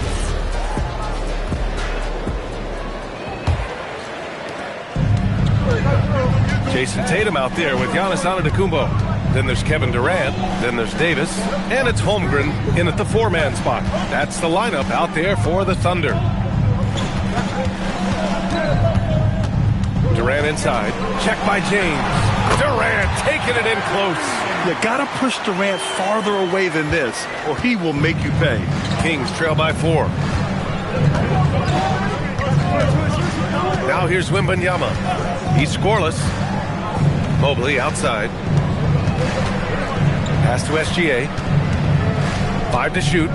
Jason Tatum out there with Giannis Antetokounmpo. Then there's Kevin Durant. Then there's Davis. And it's Holmgren in at the 4-man spot. That's the lineup out there for the Thunder. Durant inside. Check by James. Durant taking it in close. You got to push Durant farther away than this, or he will make you pay. Kings trail by 4. Now here's Wembanyama. He's scoreless. Mobley outside. Pass to SGA. 5 to shoot.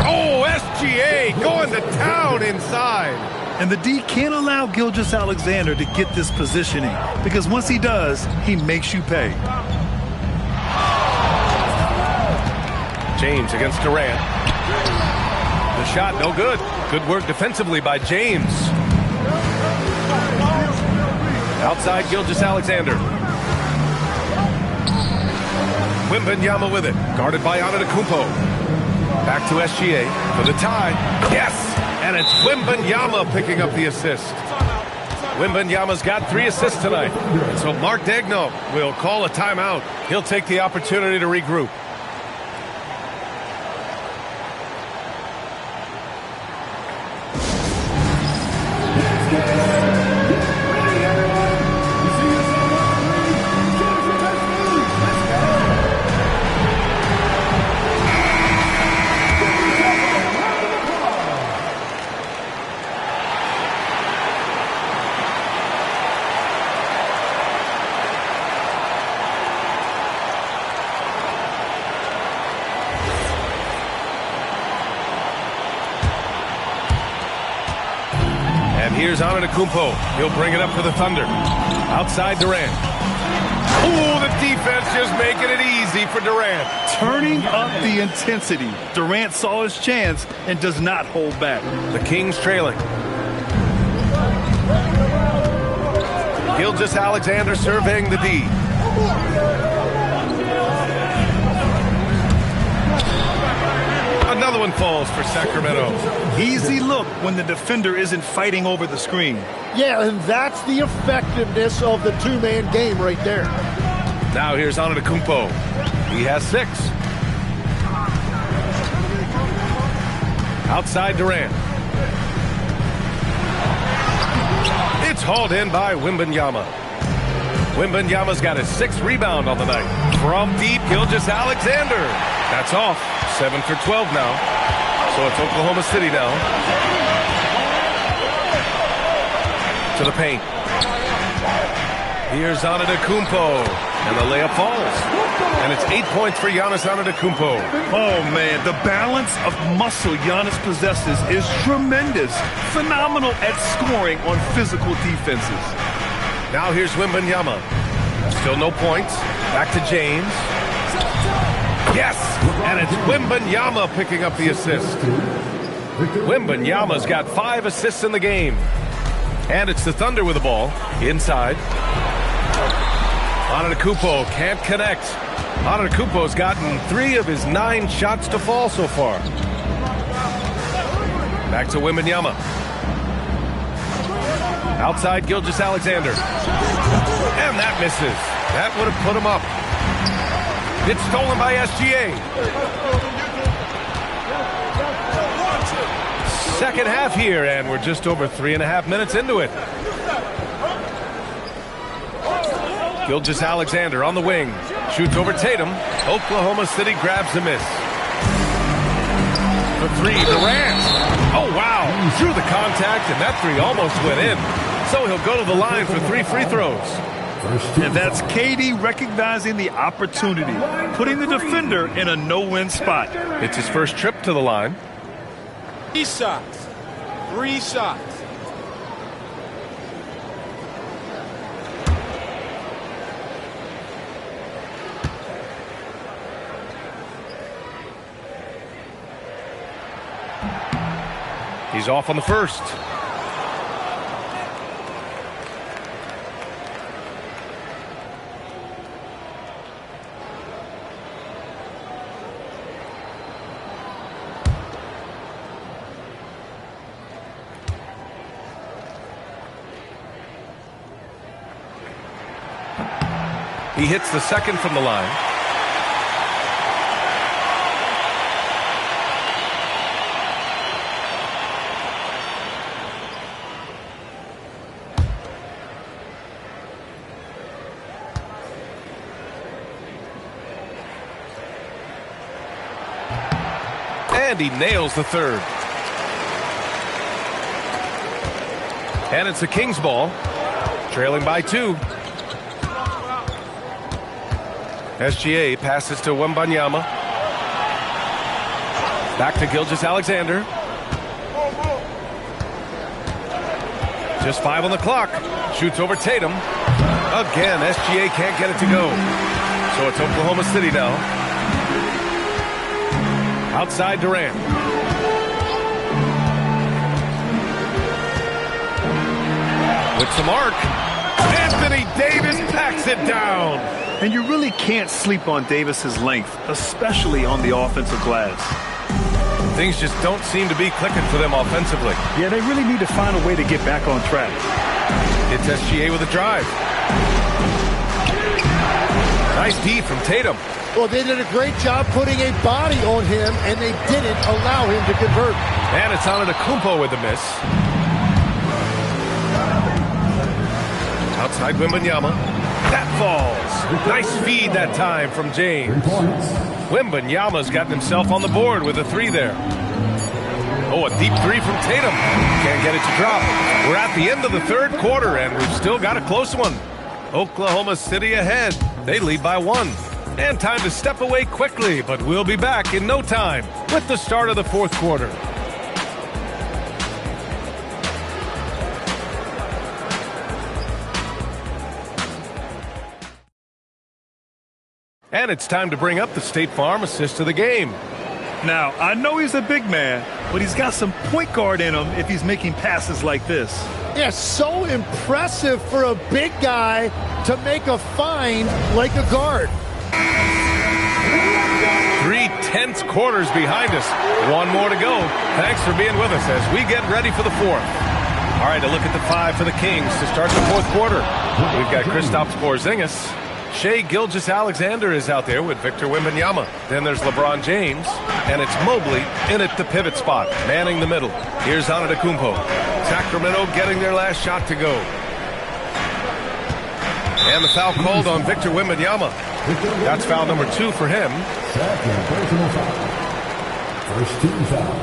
Oh, SGA going to town inside. And the D can't allow Gilgeous-Alexander to get this positioning, because once he does, he makes you pay. James against Durant. The shot, no good. Good work defensively by James. Outside Gilgeous-Alexander. Wembanyama with it. Guarded by Antetokounmpo. Back to SGA for the tie. Yes! And it's Wembanyama picking up the assist. Wembanyama's got 3 assists tonight. And so Mark Daigneault will call a timeout. He'll take the opportunity to regroup. Here's Antetokounmpo. He'll bring it up for the Thunder. Outside Durant. Oh, the defense just making it easy for Durant. Turning up the intensity. Durant saw his chance and does not hold back. The Kings trailing. Gilgeous-Alexander surveying the D. Another one falls for Sacramento. Easy look when the defender isn't fighting over the screen. Yeah, and that's the effectiveness of the 2-man game right there. Now here's Antetokounmpo. He has 6. Outside Durant. It's hauled in by Wembanyama. Wembanyama's got his 6th rebound on the night. From deep, Gilgeous-Alexander. That's off. 7 for 12 now. So it's Oklahoma City now. To the paint. Here's Antetokounmpo. And the layup falls. And it's 8 points for Giannis Antetokounmpo. Oh, man, the balance of muscle Giannis possesses is tremendous. Phenomenal at scoring on physical defenses. Now here's Wembanyama. Still no points. Back to James. Yes, and it's Wembanyama picking up the assist. Wembanyama's got 5 assists in the game. And it's the Thunder with the ball. Inside. Antetokounmpo can't connect. Antetokounmpo's gotten 3 of his 9 shots to fall so far. Back to Wembanyama. Outside Gilgeous-Alexander. And that misses. That would have put him up. It's stolen by SGA. Second half here, and we're just over 3.5 minutes into it. Gilgeous-Alexander on the wing. Shoots over Tatum. Oklahoma City grabs the miss. The 3, Durant. Oh, wow. Through the contact, and that 3 almost went in. So he'll go to the line for 3 free throws. And that's KD recognizing the opportunity, putting the defender in a no-win spot. It's his first trip to the line. 3 shots. 3 shots. He's off on the first. He hits the second from the line. And he nails the third. And it's the Kings ball, trailing by 2. SGA passes to Wembanyama. Back to Gilgeous-Alexander. Just 5 on the clock. Shoots over Tatum. Again, SGA can't get it to go. So it's Oklahoma City now. Outside Durant. With the mark. Anthony Davis packs it down. And you really can't sleep on Davis's length, especially on the offensive glass. Things just don't seem to be clicking for them offensively. Yeah, they really need to find a way to get back on track. It's SGA with a drive. Nice D from Tatum. Well, they did a great job putting a body on him, and they didn't allow him to convert. And it's Antetokounmpo with the miss. Outside Wembanyama. That falls. Nice feed that time from James. Wembanyama's gotten himself on the board with a 3 there. Oh, a deep 3 from Tatum. Can't get it to drop. We're at the end of the third quarter, and we've still got a close one. Oklahoma City ahead. They lead by 1. And time to step away quickly, but we'll be back in no time with the start of the fourth quarter. And it's time to bring up the State Farm assist of the game. Now, I know he's a big man, but he's got some point guard in him if he's making passes like this. Yeah, so impressive for a big guy to make a find like a guard. 3/10 quarters behind us. 1 more to go. Thanks for being with us as we get ready for the fourth. All right, a look at the 5 for the Kings to start the fourth quarter. We've got Kristaps Porzingis. Shai Gilgeous-Alexander is out there with Victor Wembanyama. Then there's LeBron James. And it's Mobley in at the pivot spot, manning the middle. Here's Antetokounmpo. Sacramento getting their last shot to go. And the foul called on Victor Wembanyama. That's foul number 2 for him. First team foul.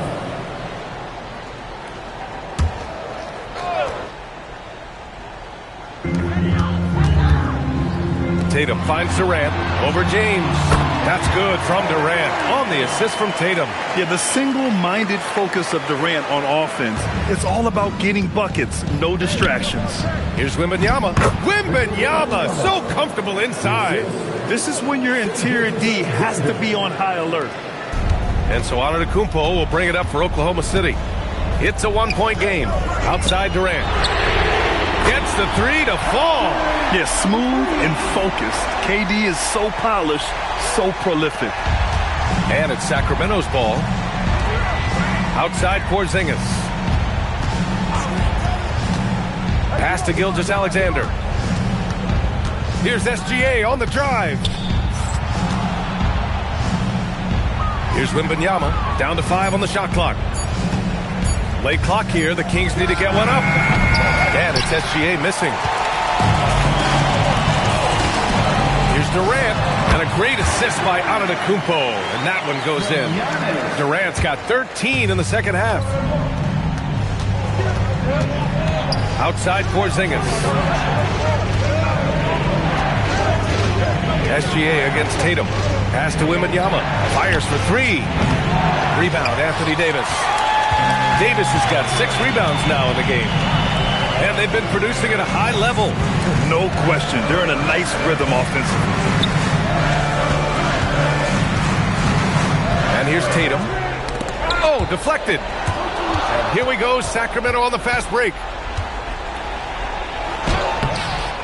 Tatum finds Durant over James. That's good from Durant on the assist from Tatum. Yeah, the single-minded focus of Durant on offense. It's all about getting buckets, no distractions. Here's Wembanyama. Wembanyama, so comfortable inside. This is when your interior D has to be on high alert. And so Antetokounmpo will bring it up for Oklahoma City. It's a one-point game. Outside Durant. Gets the three to fall. Yeah, smooth and focused. KD is so polished, so prolific. And it's Sacramento's ball. Outside Porzingis. Pass to Gilgeous-Alexander. Here's SGA on the drive. Here's Wembanyama, down to 5 on the shot clock. Late clock here, the Kings need to get one up. And it's SGA missing. Here's Durant, and a great assist by Antetokounmpo, and that one goes in. Durant's got 13 in the second half. Outside Porzingis. SGA against Tatum. Pass to Wembanyama. Fires for 3. Rebound, Anthony Davis. Davis has got 6 rebounds now in the game. And they've been producing at a high level. No question. They're in a nice rhythm offensively. And here's Tatum. Oh, deflected. And here we go, Sacramento on the fast break.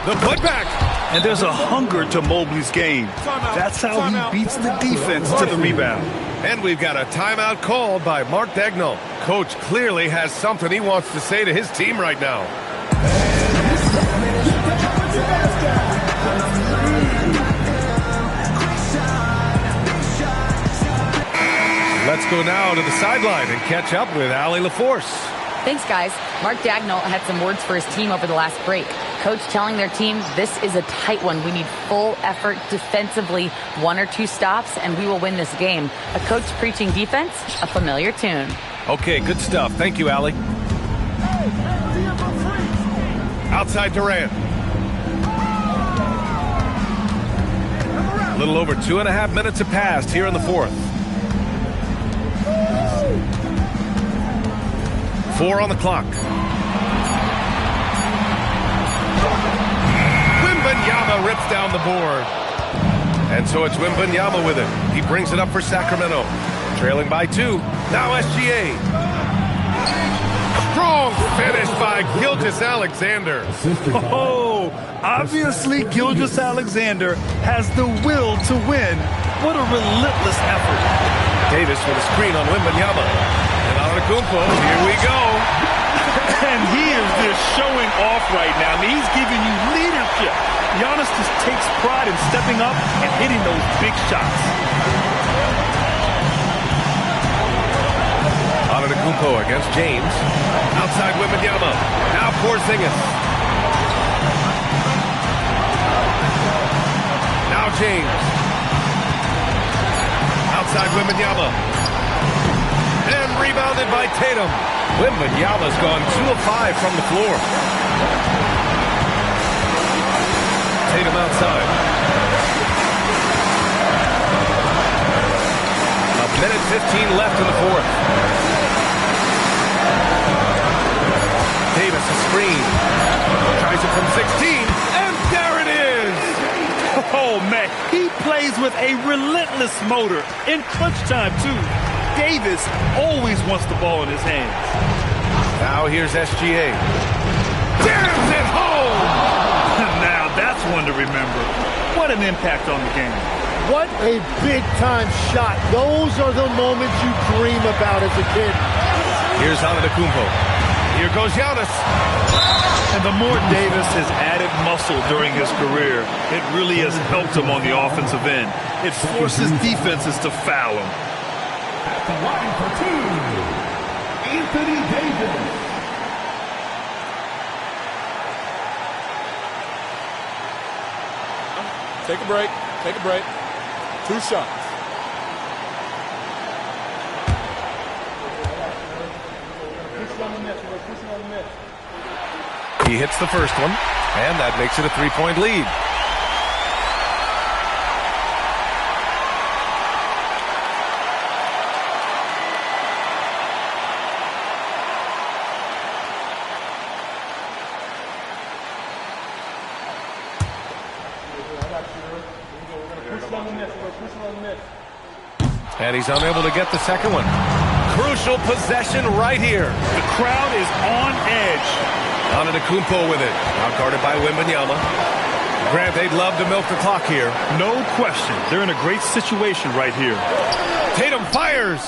The putback. And there's a hunger to Mobley's game. That's how he beats the defense to the rebound. And we've got a timeout called by Mark Daigneault. Coach clearly has something he wants to say to his team right now. Let's go now to the sideline and catch up with Allie LaForce. Thanks, guys. Mark Daigneault had some words for his team over the last break. Coach telling their team, this is a tight one. We need full effort defensively, 1 or 2 stops, and we will win this game. A coach preaching defense, a familiar tune. Okay, good stuff. Thank you, Allie. Outside Durant. A little over 2.5 minutes have passed here in the fourth. 4 on the clock. Wembanyama rips down the board. And so it's Wembanyama with it. He brings it up for Sacramento. Trailing by 2. Now SGA. Strong finish by Gilgeous-Alexander. Oh, obviously Gilgeous-Alexander has the will to win. What a relentless effort. Davis with a screen on Wembanyama. And Antetokounmpo, here we go. And he is just showing off right now. I mean, he's giving you leadership. Giannis just takes pride in stepping up and hitting those big shots. Antetokounmpo against James. Outside Wembanyama. Now Porzingis. Now James. Outside Wembanyama. And rebounded by Tatum. Wembanyama's gone 2 of 5 from the floor. Tatum outside. 1:15 left in the fourth. Davis a screen. Tries it from 16. And there it is. Oh, man. He plays with a relentless motor. In crunch time, too. Davis always wants the ball in his hands. Now here's SGA. Jams it home! Now that's one to remember. What an impact on the game. What a big-time shot. Those are the moments you dream about as a kid. Here's Antetokounmpo. Here goes Giannis. And the more Davis has added muscle during his career, it really has helped him on the offensive end. It forces defenses to foul him. At the line for 2, Anthony Davis. Take a break. Take a break. 2 shots. He hits the first one, and that makes it a 3-point lead. And he's unable to get the second one. Crucial possession right here. The crowd is on edge. Antetokounmpo with it. Now guarded by Wembanyama. Grant, they'd love to milk the clock here. No question. They're in a great situation right here. Tatum fires.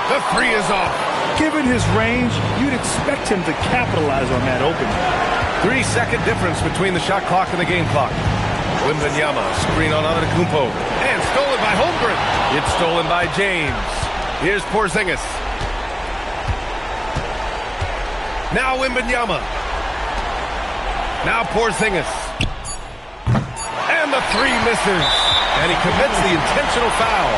The three is off. Given his range, you'd expect him to capitalize on that opening. 3-second difference between the shot clock and the game clock. Wembanyama, screen on Antetokounmpo. And stolen by Holmgren. It's stolen by James. Here's Porzingis. Now Wembanyama. Now Porzingis. And the three misses. And he commits the intentional foul.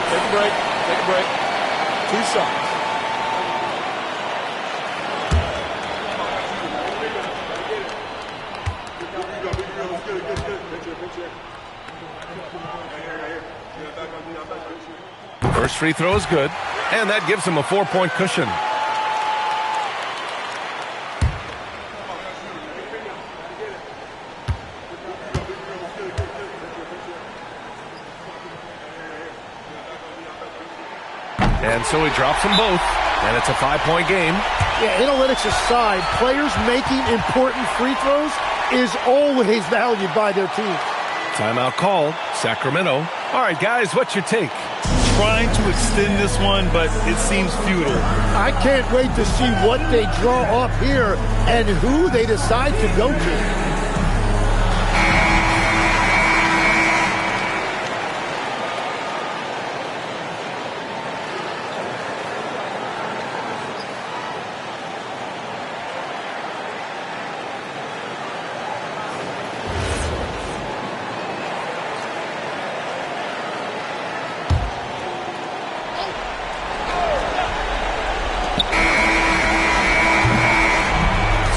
Take a break. Take a break. 2 shots. First free throw is good, and that gives him a 4-point cushion. And so he drops them both, and it's a 5-point game. Yeah, analytics aside, players making important free throws is always valued by their team. Timeout called. Sacramento. All right, guys, what's your take? Trying to extend this one, but it seems futile. I can't wait to see what they draw up here and who they decide to go to.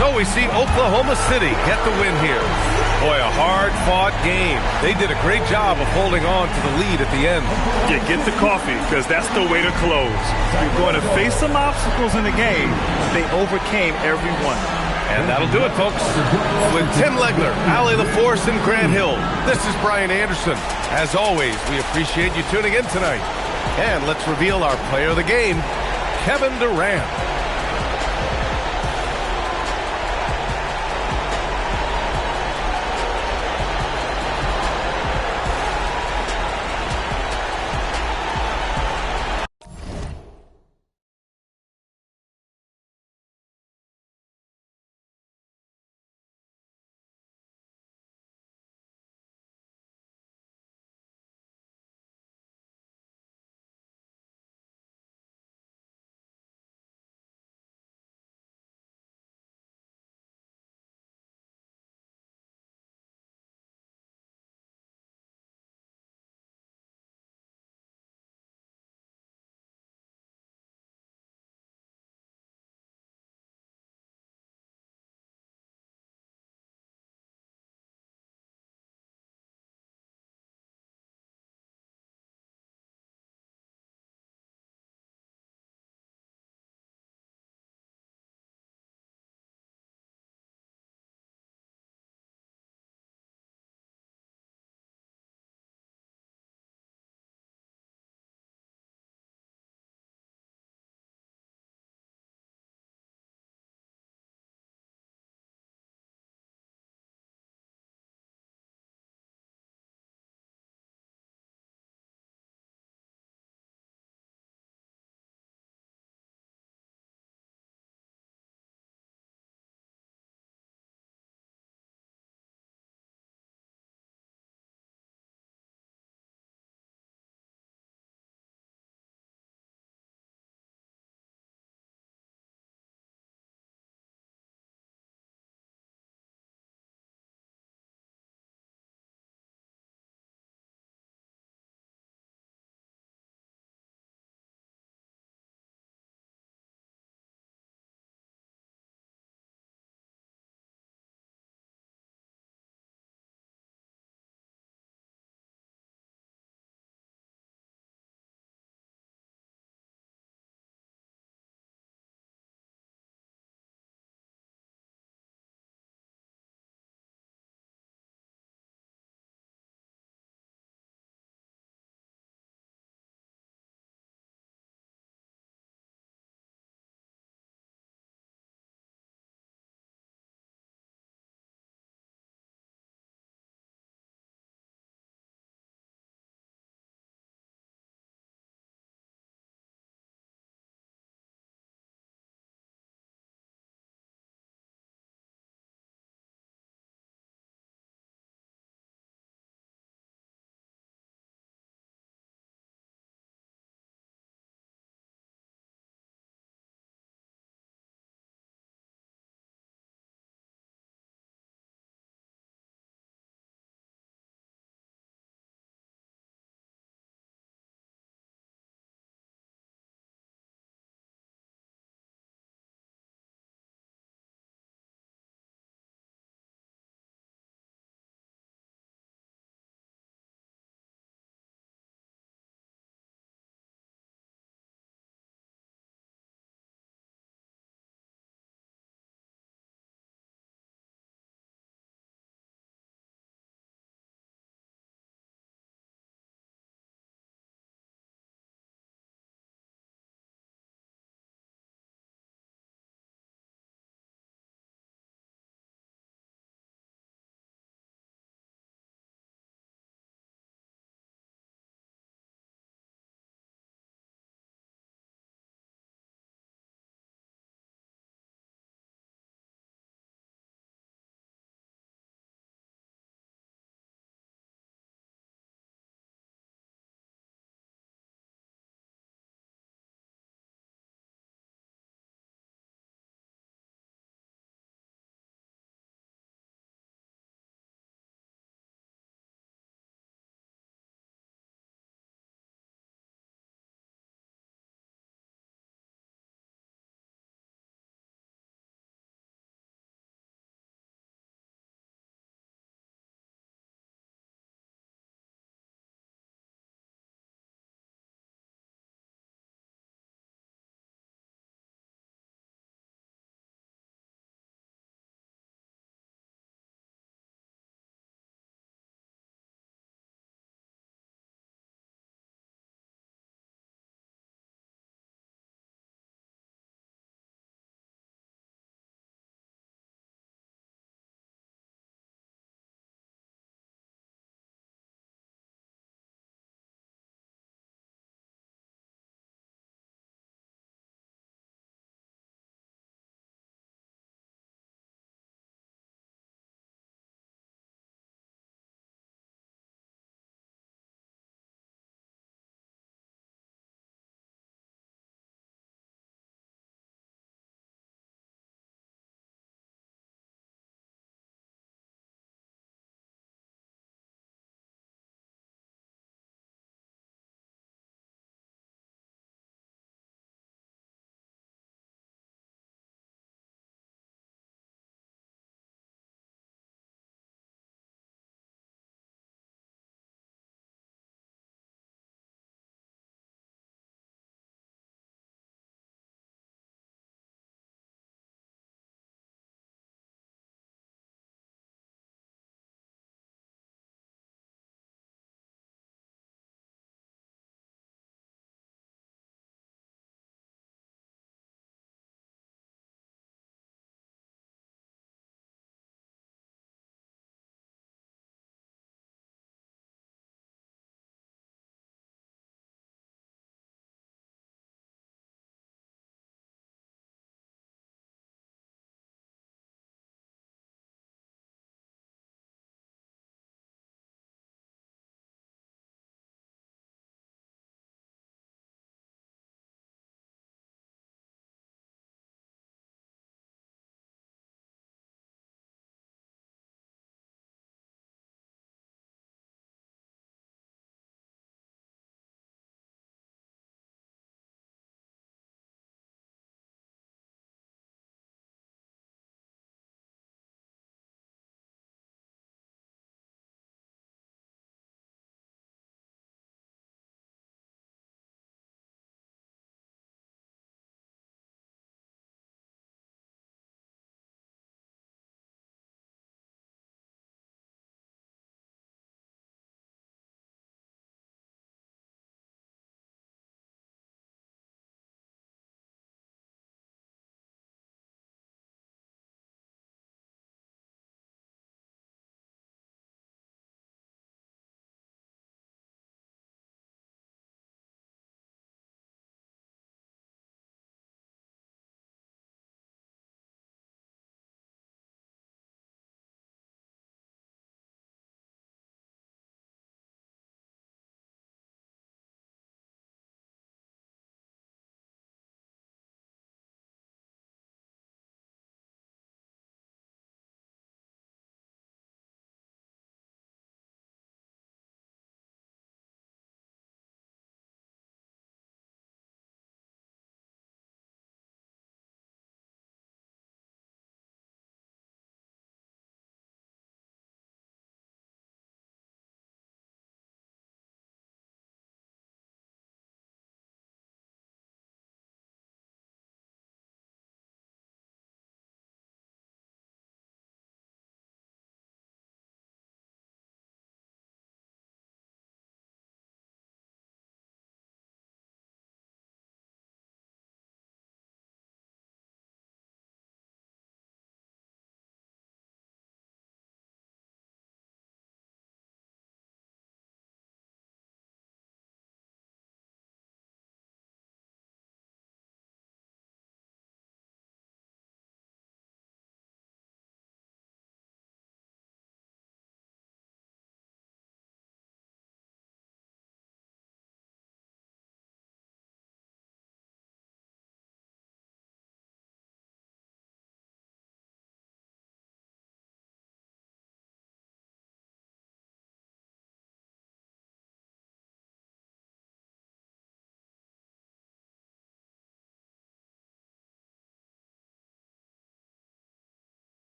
So we see Oklahoma City get the win here. Boy, a hard-fought game. They did a great job of holding on to the lead at the end. Yeah, get the coffee, because that's the way to close. You're going to face some obstacles in the game. They overcame every one. And that'll do it, folks. With Tim Legler, Allie LaForce, and Grant Hill, this is Brian Anderson. As always, we appreciate you tuning in tonight. And let's reveal our player of the game, Kevin Durant.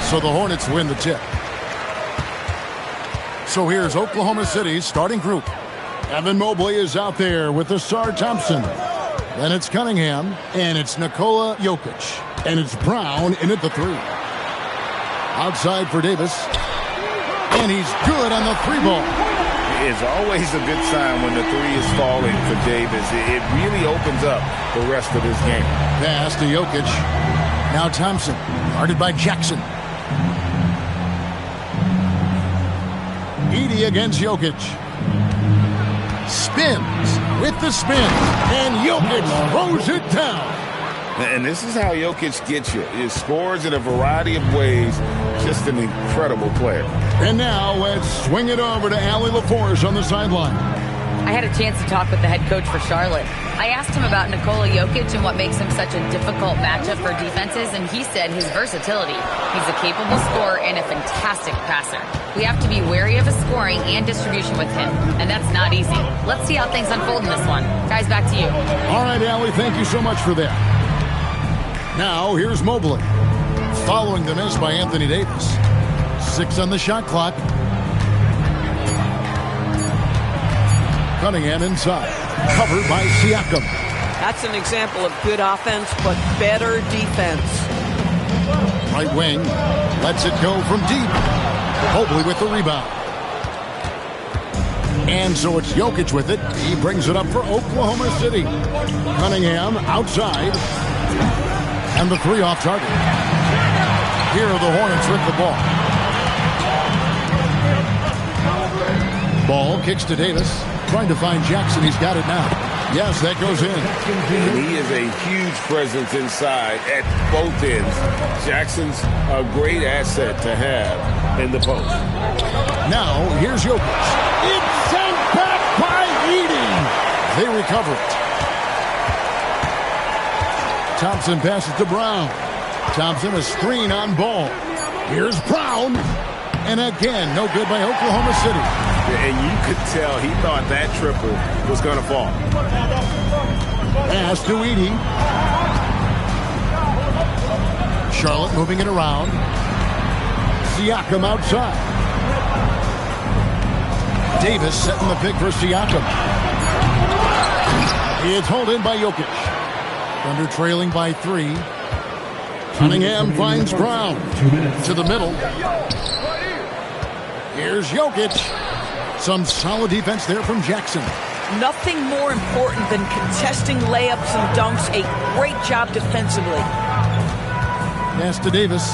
So the Hornets win the tip. So here's Oklahoma City's starting group. Evan Mobley is out there with Ausar Thompson. Then it's Cunningham, and it's Nikola Jokic. And it's Brown in at the 3. Outside for Davis. And he's good on the 3 ball. It's always a good sign when the 3 is falling for Davis. It really opens up the rest of this game. Pass to Jokic. Now Thompson, guarded by Jackson. Edey against Jokic. Spins with the spin. And Jokic throws it down. And this is how Jokic gets you. He scores in a variety of ways. Just an incredible player. And now let's swing it over to Allie LaForce on the sideline. I had a chance to talk with the head coach for Charlotte. I asked him about Nikola Jokic and what makes him such a difficult matchup for defenses, and he said his versatility. He's a capable scorer and a fantastic passer. We have to be wary of his scoring and distribution with him, and that's not easy. Let's see how things unfold in this one. Guys, back to you. All right, Allie, thank you so much for that. Now, here's Mobley. Following the miss by Anthony Davis. 6 on the shot clock. Cunningham inside. Covered by Siakam. That's an example of good offense, but better defense. Right wing. Lets it go from deep. Mobley with the rebound. And so it's Jokic with it. He brings it up for Oklahoma City. Cunningham outside. And the 3 off target. Here are the Hornets with the ball. Ball kicks to Davis. Trying to find Jackson. He's got it now. Yes, that goes in. And he is a huge presence inside at both ends. Jackson's a great asset to have in the post. Now, here's Jokic. It's sent back by Edey. They recover it. Thompson passes to Brown. Thompson a screen on ball. Here's Brown. And again, no good by Oklahoma City. And you could tell he thought that triple was going to fall. Pass to Edey. Charlotte moving it around. Siakam outside. Davis setting the pick for Siakam. It's held in by Jokic. Thunder trailing by 3. Cunningham finds Brown. To the middle. Here's Jokic. Some solid defense there from Jackson. Nothing more important than contesting layups and dunks. A great job defensively. Pass to Davis.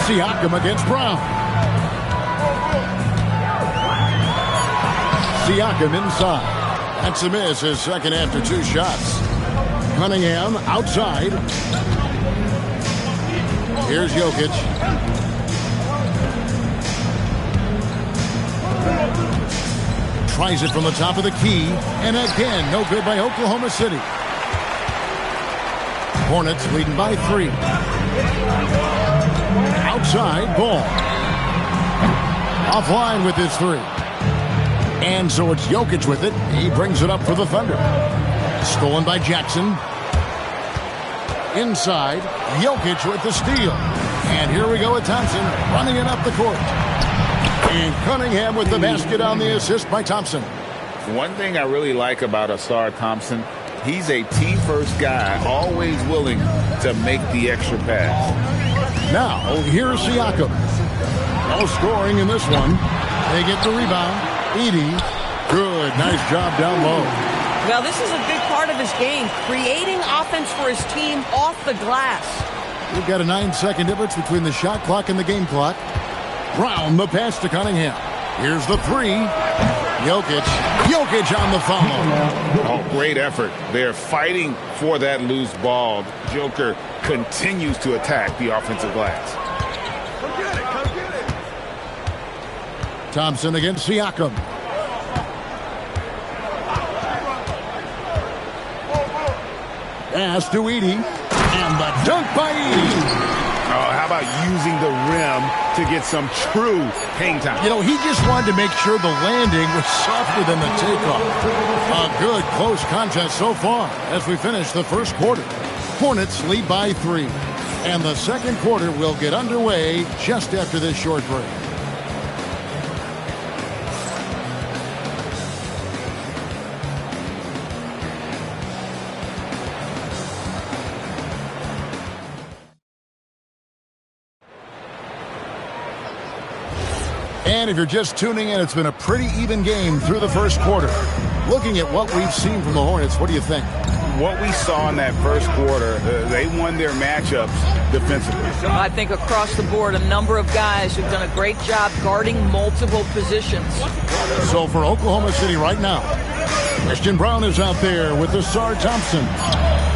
Siakam against Brown. Siakam inside. That's a miss, his second after 2 shots. Cunningham outside. Here's Jokic. Tries it from the top of the key. And again, no good by Oklahoma City. Hornets leading by 3. Outside, ball. Offline with his 3. And so it's Jokic with it. He brings it up for the Thunder. Stolen by Jackson. Inside, Jokic with the steal. And here we go with Thompson running it up the court. And Cunningham with the basket on the assist by Thompson. One thing I really like about Ausar Thompson, he's a team-first guy, always willing to make the extra pass. Now, here's Siakam. No scoring in this one. They get the rebound. Edey. Good. Nice job down low. Well, this is a big part of his game, creating offense for his team off the glass. We've got a 9-second difference between the shot clock and the game clock. Brown, the pass to Cunningham. Here's the 3. Jokic on the follow. Oh, great effort. They're fighting for that loose ball. Joker continues to attack the offensive glass. Thompson against Siakam. Pass to Edey. And the dunk by Edey. Oh, how about using the rim to get some true hang time? You know, he just wanted to make sure the landing was softer than the takeoff. A good close contest so far as we finish the first quarter. Hornets lead by 3. And the second quarter will get underway just after this short break. And if you're just tuning in, it's been a pretty even game through the first quarter. Looking at what we've seen from the Hornets, what do you think? What we saw in that first quarter, they won their matchups defensively. I think across the board, a number of guys have done a great job guarding multiple positions. So for Oklahoma City right now, Christian Braun is out there with Ausar Thompson.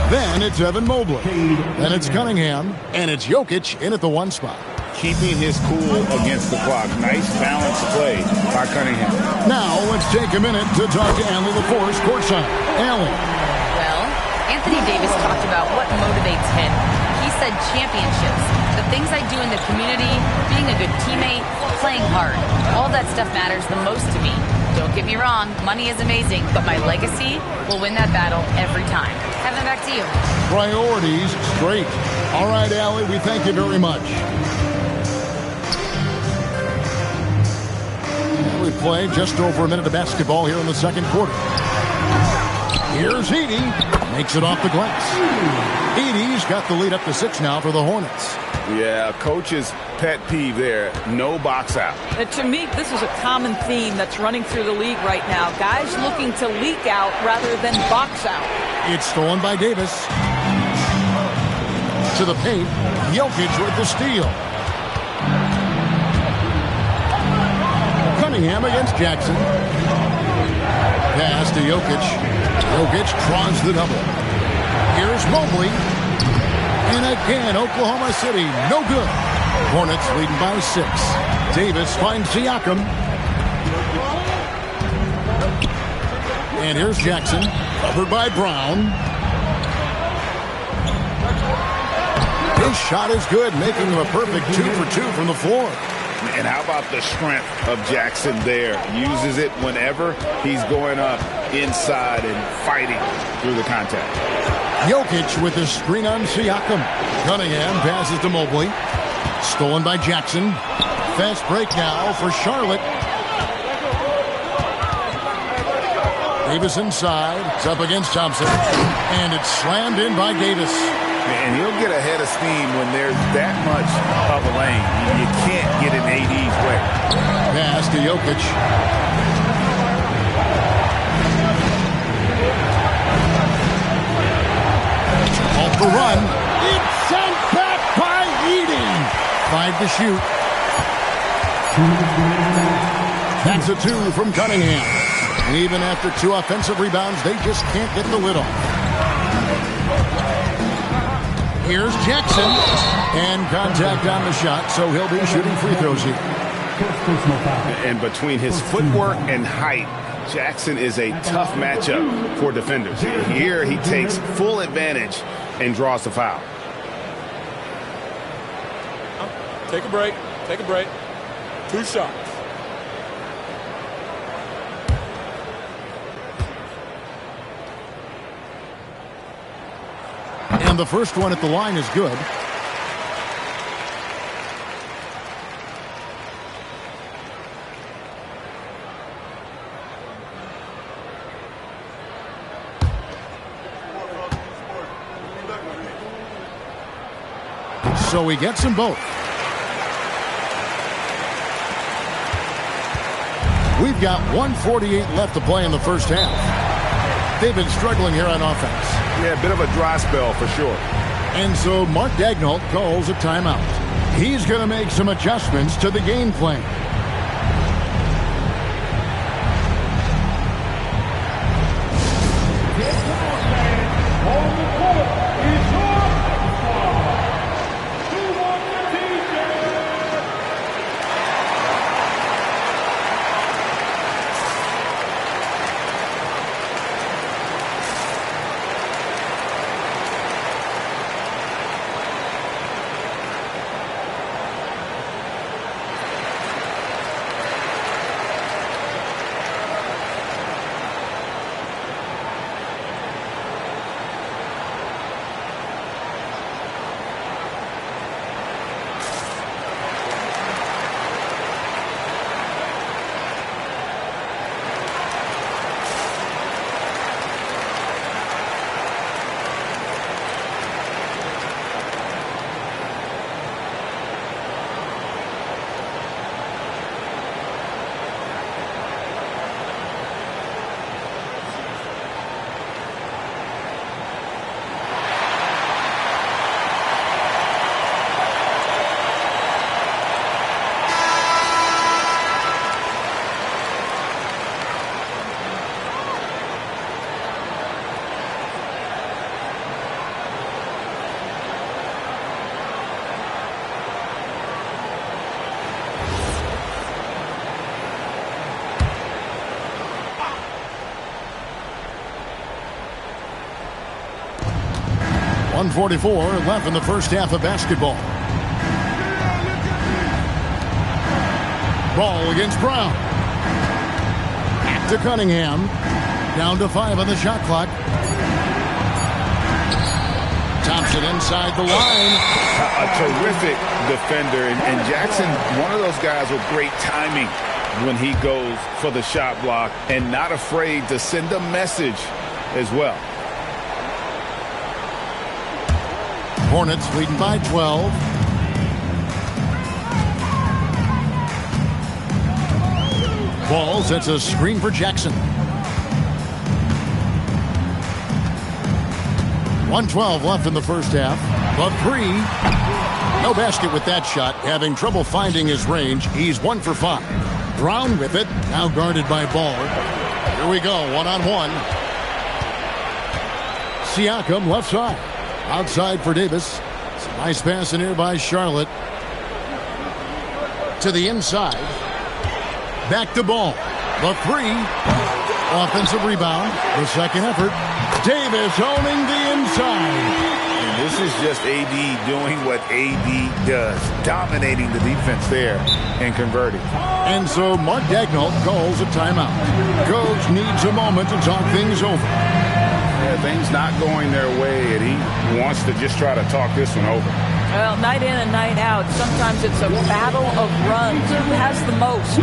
Then it's Evan Mobley. Then it's Cunningham. And it's Jokic in at the 1 spot. Keeping his cool against the clock. Nice balanced play by Cunningham. Now let's take a minute to talk to Allie LaForce courtside. Allie. Well, Anthony Davis talked about what motivates him. He said championships, the things I do in the community, being a good teammate, playing hard. All that stuff matters the most to me. Don't get me wrong, money is amazing, but my legacy will win that battle every time. Kevin, back to you. Priorities straight. All right, Allie, we thank you very much. We play just over a minute of basketball here in the second quarter. Here's Edey. Makes it off the glass. Edey's got the lead up to 6 now for the Hornets. Yeah, coach's pet peeve there. No box out. To me, this is a common theme that's running through the league right now. Guys looking to leak out rather than box out. It's stolen by Davis. To the paint. Jokic with the steal. Cunningham against Jackson. Pass to Jokic. Jokic draws the double. Here's Mobley. And again, Oklahoma City, no good. Hornets leading by 6. Davis finds Siakam. And here's Jackson, covered by Brown. His shot is good, making him a perfect 2 for 2 from the floor. And how about the strength of Jackson there? Uses it whenever he's going up inside and fighting through the contact. Jokic with the screen on Siakam. Cunningham passes to Mobley. Stolen by Jackson. Fast break now for Charlotte. Davis inside. It's up against Thompson. And it's slammed in by Davis. And he'll get a head of steam when there's that much of a lane. You can't get in AD's way. Pass to Jokic. Off the run. It's sent back by Edey. 5 to shoot. That's a 2 from Cunningham. And even after 2 offensive rebounds, they just can't get the lid off. Here's Jackson. And contact on the shot, so he'll be shooting free throws here. And between his footwork and height, Jackson is a tough matchup for defenders. Here he takes full advantage and draws the foul. Take a break. Take a break. 2 shots. And the first one at the line is good. So he gets them both. We've got 1:48 left to play in the first half. They've been struggling here on offense. Yeah, a bit of a dry spell for sure. And so Mark Daigneault calls a timeout. He's going to make some adjustments to the game plan. 1:44 left in the first half of basketball. Ball against Brown. Back to Cunningham. Down to 5 on the shot clock. Thompson inside the line. A terrific defender. And Jackson, one of those guys with great timing when he goes for the shot block and not afraid to send a message as well. Hornets leading by 12. Ball sets a screen for Jackson. 1:12 left in the first half. The three. No basket with that shot. Having trouble finding his range. He's 1 for 5. Brown with it. Now guarded by Ball. Here we go. 1-on-1. Siakam left side. Outside for Davis. Nice pass in here by Charlotte. To the inside. Back to Ball. The three. Offensive rebound. The second effort. Davis owning the inside. And this is just AD doing what AD does. Dominating the defense there and converting. And so Mark Daigneault calls a timeout. Coach needs a moment to talk things over. Yeah, things not going their way, and he wants to just try to talk this one over. Well, night in and night out, sometimes it's a battle of runs. Who has the most?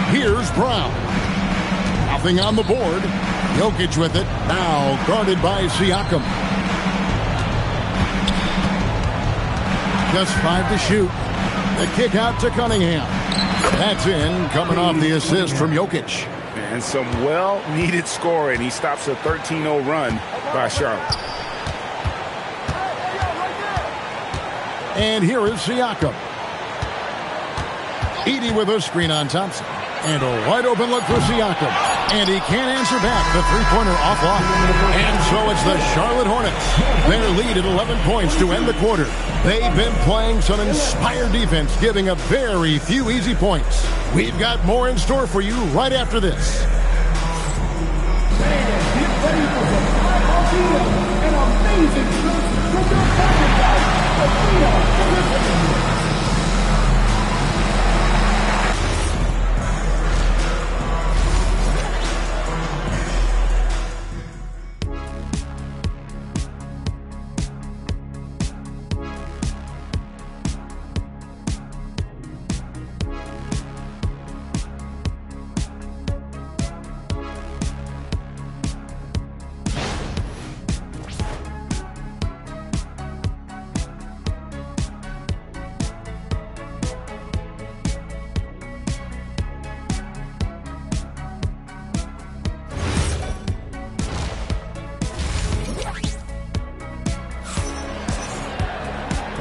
Here's Brown. Nothing on the board. Jokic with it. Now guarded by Siakam. Just 5 to shoot. The kick out to Cunningham. That's in, coming off the assist from Jokic. And some well-needed scoring. He stops a 13-0 run by Charlotte. And here is Siakam. Edey with a screen on Thompson. And a wide open look for Siakam. And he can't answer back. The three-pointer offline. And so it's the Charlotte Hornets. Their lead at 11 points to end the quarter. They've been playing some inspired defense, giving up very few easy points. We've got more in store for you right after this. An amazing trip from your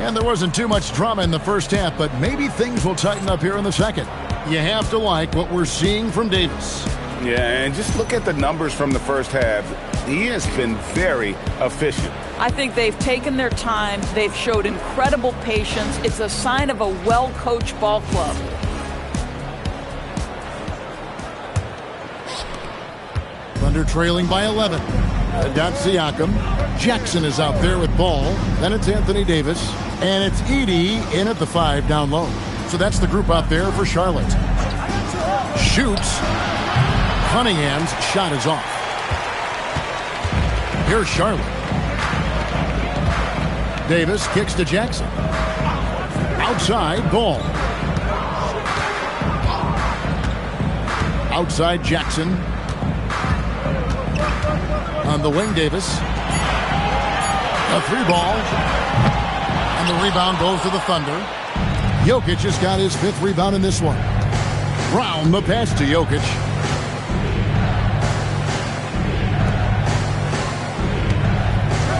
And there wasn't too much drama in the first half, but maybe things will tighten up here in the second. You have to like what we're seeing from Davis. Yeah, and just look at the numbers from the first half. He has been very efficient. I think they've taken their time. They've showed incredible patience. It's a sign of a well-coached ball club. Thunder trailing by 11. Got Siakam. Jackson is out there with Ball. Then it's Anthony Davis. And it's Edey in at the 5 down low. So that's the group out there for Charlotte. Shoots. Cunningham's shot is off. Here's Charlotte. Davis kicks to Jackson. Outside, Ball. Outside, Jackson. On the wing, Davis. A 3-ball. And the rebound goes to the Thunder. Jokic has got his 5th rebound in this one. Brown, the pass to Jokic.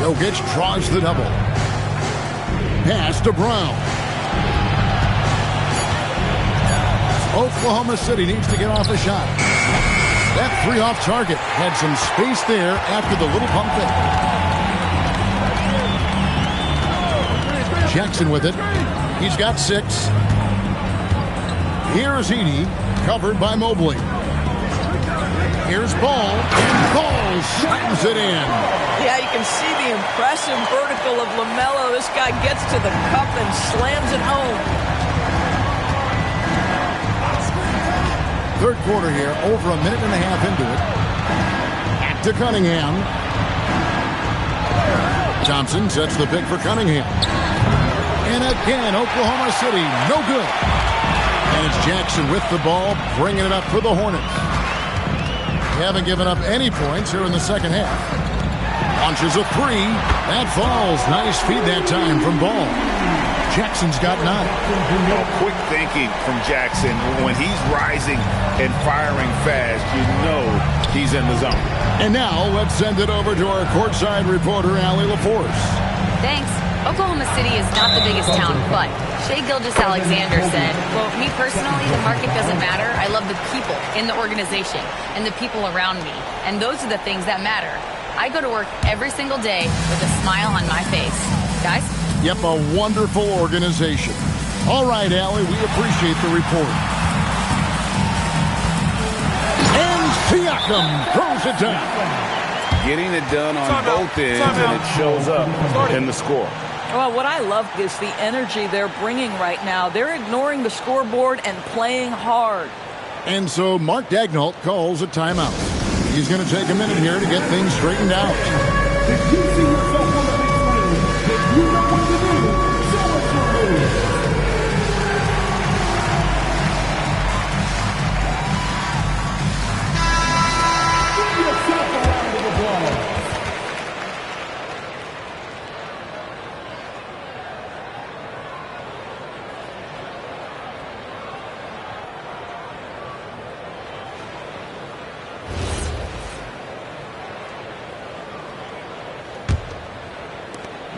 Jokic draws the double. Pass to Brown. Oklahoma City needs to get off a shot. That 3 off target had some space there after the little pump fake. Jackson with it. He's got 6. Here's Heaney, covered by Mobley. Here's Ball, and Ball slams it in. Yeah, you can see the impressive vertical of LaMelo. This guy gets to the cup and slams it home. Third quarter here, over a minute and a half into it. Back to Cunningham. Thompson sets the pick for Cunningham. And again, Oklahoma City, no good. And it's Jackson with the ball, bringing it up for the Hornets. They haven't given up any points here in the second half. Launches a 3. That falls. Nice feed that time from Ball. Jackson's got 9. Quick thinking from Jackson. When he's rising and firing fast, you know he's in the zone. And now let's send it over to our courtside reporter, Allie LaForce. Thanks. Oklahoma City is not the biggest town, but Shai Gilgeous-Alexander said, quote, "Me personally, the market doesn't matter. I love the people in the organization and the people around me. And those are the things that matter. I go to work every single day with a smile on my face." Guys? Yep, a wonderful organization. All right, Allie, we appreciate the report. And Siakam throws it down. Getting it done on both ends, and it shows up in the score. Well, what I love is the energy they're bringing right now. They're ignoring the scoreboard and playing hard. And so Mark Daigneault calls a timeout. He's going to take a minute here to get things straightened out. If you see yourself on the big screen, then you know what to do. Show us your moves. Give yourself a round of applause.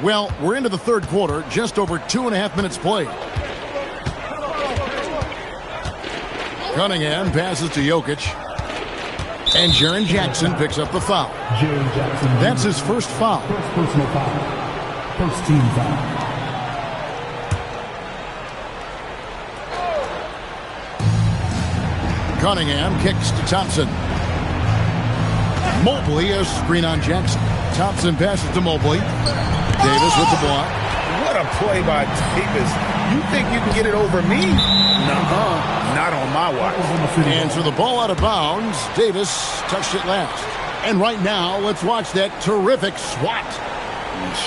Well, we're into the third quarter, just over 2.5 minutes played. Cunningham passes to Jokic. And Jaren Jackson picks up the foul. Jaren Jackson. That's his first foul. First personal foul. First team foul. Cunningham kicks to Thompson. Mobley, a screen on Jackson. Thompson passes to Mobley. Davis with the block. What a play by Davis. You think you can get it over me? Nuh-uh. Not on my watch. And so the ball out of bounds. Davis touched it last. And right now, let's watch that terrific swat.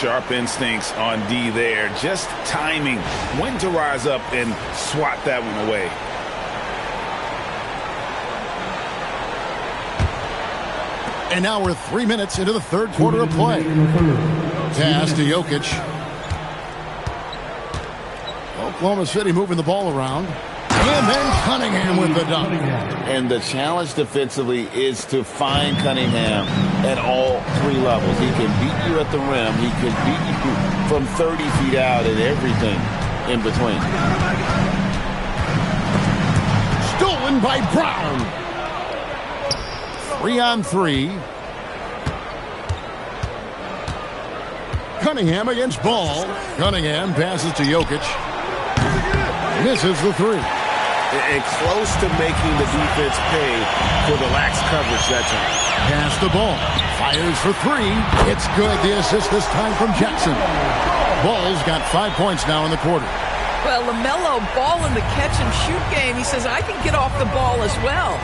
Sharp instincts on D there. Just timing. When to rise up and swat that one away. And now we're 3 minutes into the third quarter of play. Pass to Jokic. Oklahoma City moving the ball around. And then Cunningham with the dunk. And the challenge defensively is to find Cunningham at all 3 levels. He can beat you at the rim. He can beat you from 30 feet out and everything in between. Stolen by Brown. 3-on-3. Cunningham against Ball. Cunningham passes to Jokic. Misses the 3. And close to making the defense pay for the lax coverage that time. Pass the Ball. Fires for 3. It's good. The assist this time from Jackson. Ball's got 5 points now in the quarter. Well, LaMelo ball in the catch-and-shoot game. He says, I can get off the ball as well.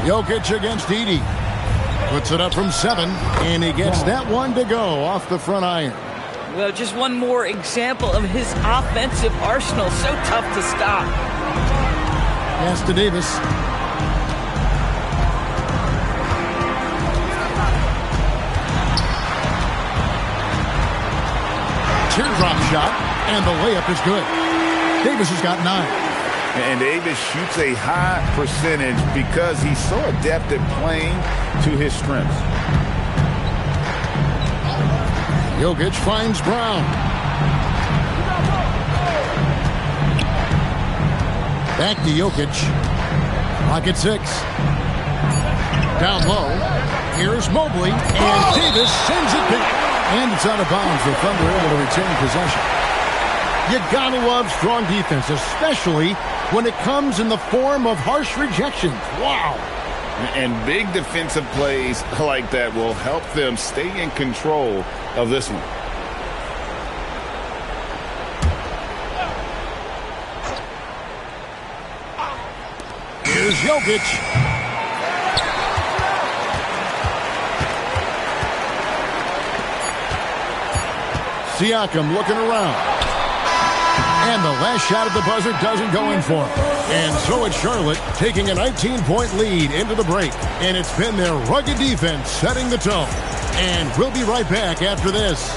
Jokic against Edey. Puts it up from 7, and he gets that one to go off the front iron. Well, just one more example of his offensive arsenal. So tough to stop. Pass to Davis. Teardrop shot, and the layup is good. Davis has got 9. And Davis shoots a high percentage because he's so adept at playing to his strengths. Jokic finds Brown. Back to Jokic. Pocket 6. Down low. Here's Mobley. And Davis sends it back. And it's out of bounds. The Thunder able to retain possession. You gotta love strong defense, especially when it comes in the form of harsh rejections. Wow. And big defensive plays like that will help them stay in control of this one. Here's Jokic. Siakam looking around. And the last shot at the buzzer doesn't go in for him. And so it's Charlotte taking a 19-point lead into the break. And it's been their rugged defense setting the tone. And we'll be right back after this.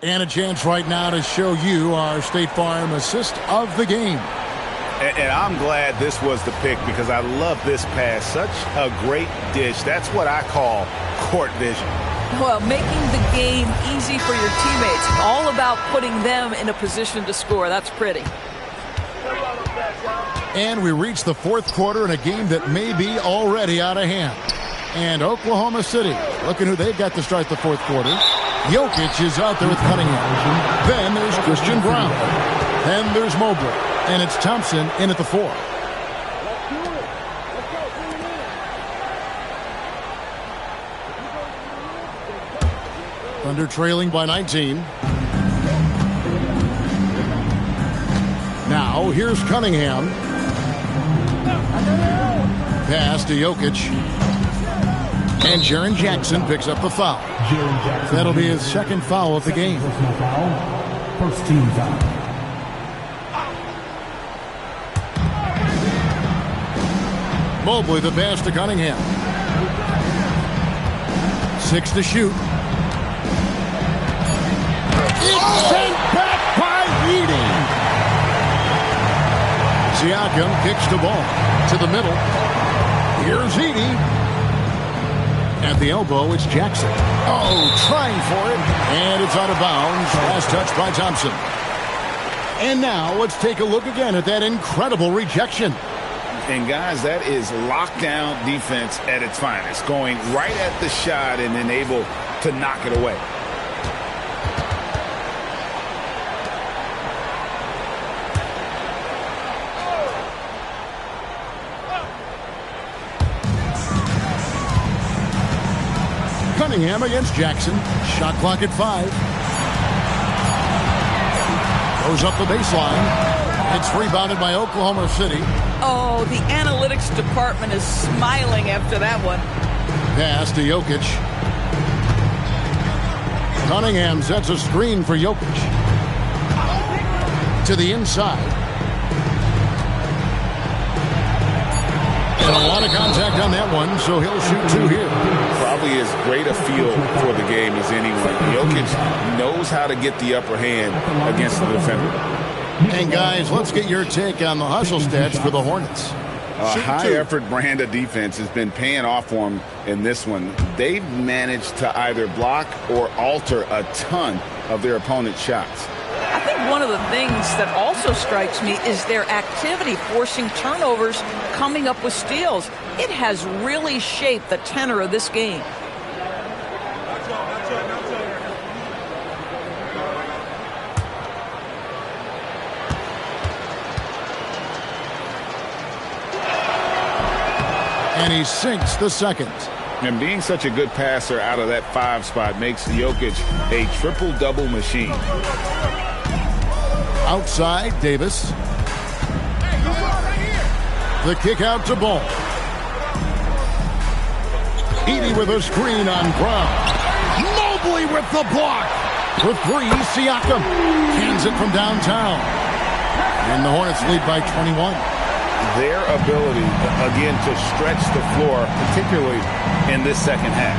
And a chance right now to show you our State Farm assist of the game. And I'm glad this was the pick because I love this pass. Such a great dish. That's what I call court vision. Well, making the game easy for your teammates. All about putting them in a position to score. That's pretty. And we reach the fourth quarter in a game that may be already out of hand. And Oklahoma City, looking who they've got to start the fourth quarter. Jokic is out there with Cunningham. Then there's Christian Brown. Then there's Mobley. And it's Thompson in at the 4. Thunder trailing by 19. Now here's Cunningham. Pass to Jokic. And Jaren Jackson picks up the foul. That'll be his second foul of the game. First team foul. Mobley the pass to Cunningham. 6 to shoot. It's sent back by Edey. Siakam kicks the ball to the middle. Here's Edey. At the elbow, it's Jackson. Oh, trying for it. And it's out of bounds. Last touch by Thompson. And now let's take a look again at that incredible rejection. And guys, that is lockdown defense at its finest. Going right at the shot and then able to knock it away. Cunningham against Jackson. Shot clock at 5. Goes up the baseline. It's rebounded by Oklahoma City. Oh, the analytics department is smiling after that one. Pass to Jokic. Cunningham sets a screen for Jokic. To the inside. And a lot of contact on that one, so he'll shoot 2 here. Probably as great a feel for the game as anyone. Jokic knows how to get the upper hand against the defender. And guys, let's get your take on the hustle stats for the Hornets. A high-effort brand of defense has been paying off for them in this one. They've managed to either block or alter a ton of their opponent's shots. I think one of the things that also strikes me is their activity forcing turnovers, coming up with steals. It has really shaped the tenor of this game. And he sinks the second. And being such a good passer out of that 5 spot makes Jokic a triple-double machine. Outside, Davis. The kick out to Ball. Edey with a screen on Brown. Mobley with the block. For 3, Siakam. Hands it from downtown. And the Hornets lead by 21. Their ability, again, to stretch the floor, particularly in this second half.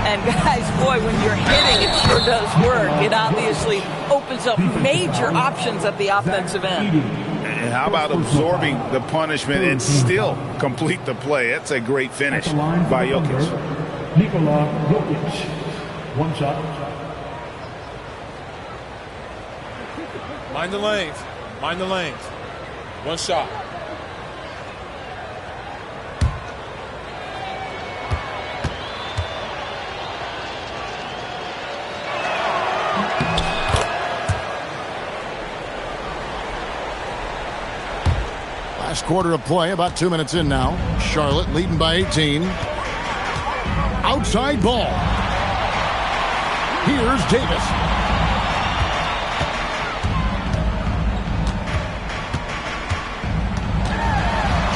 And guys, boy, when you're hitting, it sure does work. It obviously opens up major options at the offensive end. And how about absorbing the punishment and still complete the play? That's a great finish by Jokic. Nikola Jokic. 1 shot. Mind the lanes. Mind the lanes. 1 shot. Last quarter of play, about 2 minutes in now. Charlotte leading by 18. Outside Ball. Here's Davis.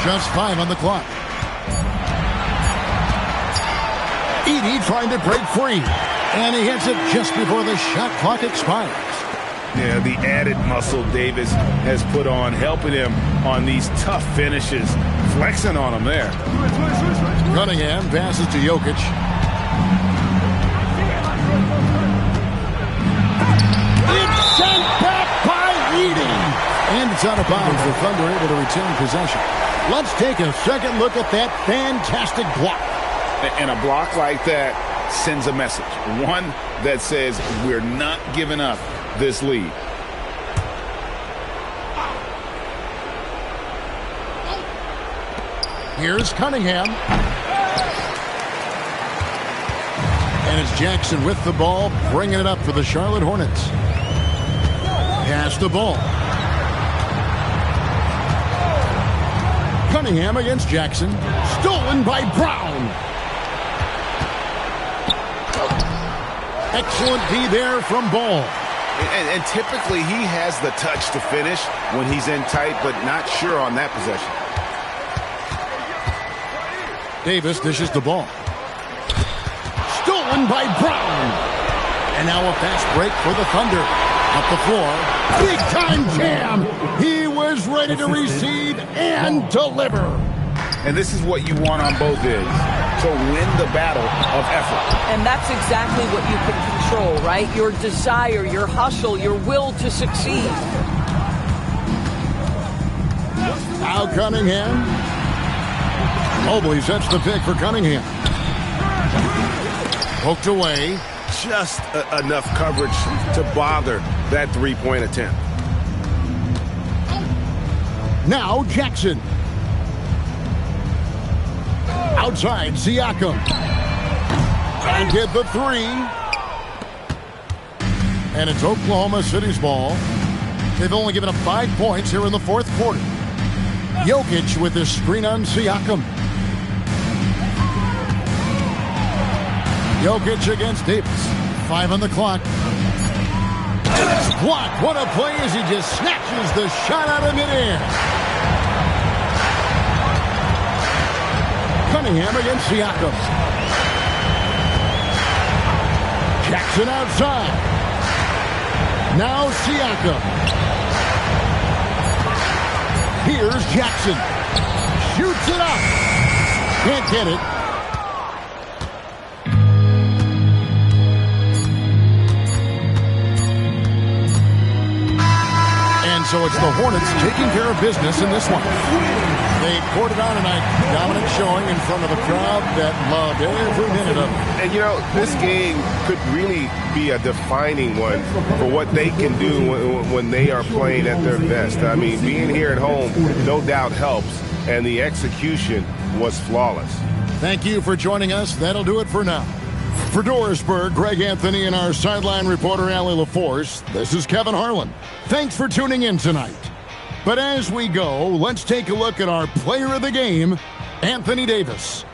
Just 5 on the clock. Edey trying to break free. And he hits it just before the shot clock expires. Yeah, the added muscle Davis has put on, helping him on these tough finishes, flexing on him there. Cunningham passes to Jokic. It's sent back by Edey. And it's out of bounds. The Thunder able to retain possession. Let's take a second look at that fantastic block. And a block like that sends a message. One that says we're not giving up this lead. Here's Cunningham. And it's Jackson with the ball, bringing it up for the Charlotte Hornets. Pass the ball. Cunningham against Jackson. Stolen by Brown. Excellent D there from Ball. And typically he has the touch to finish when he's in tight, but not sure on that possession. Davis dishes the ball. Stolen by Brown. And now a fast break for the Thunder. Up the floor. Big time jam. He was ready to receive and deliver. And this is what you want on both ends. To win the battle of effort. And that's exactly what you can control, right? Your desire, your hustle, your will to succeed. Now Cunningham. Mobley sets the pick for Cunningham. Poked away. Just enough coverage to bother that three-point attempt. Now Jackson. Outside, Siakam. And get the 3. And it's Oklahoma City's ball. They've only given up 5 points here in the fourth quarter. Jokic with the screen on Siakam. Jokic against Davis. 5 on the clock. And it's blocked. What a play as he just snatches the shot out of midair. Cunningham against Siakam. Jackson outside. Now Siakam. Here's Jackson. Shoots it up. Can't get it. And so it's the Hornets taking care of business in this one. They poured it on tonight. Dominant showing in front of a crowd that loved every minute of it. And, you know, this game could really be a defining one for what they can do when they are playing at their best. I mean, being here at home no doubt helps, and the execution was flawless. Thank you for joining us. That'll do it for now. For Dorisburg, Greg Anthony, and our sideline reporter, Allie LaForce, this is Kevin Harlan. Thanks for tuning in tonight. But as we go, let's take a look at our player of the game, Anthony Davis.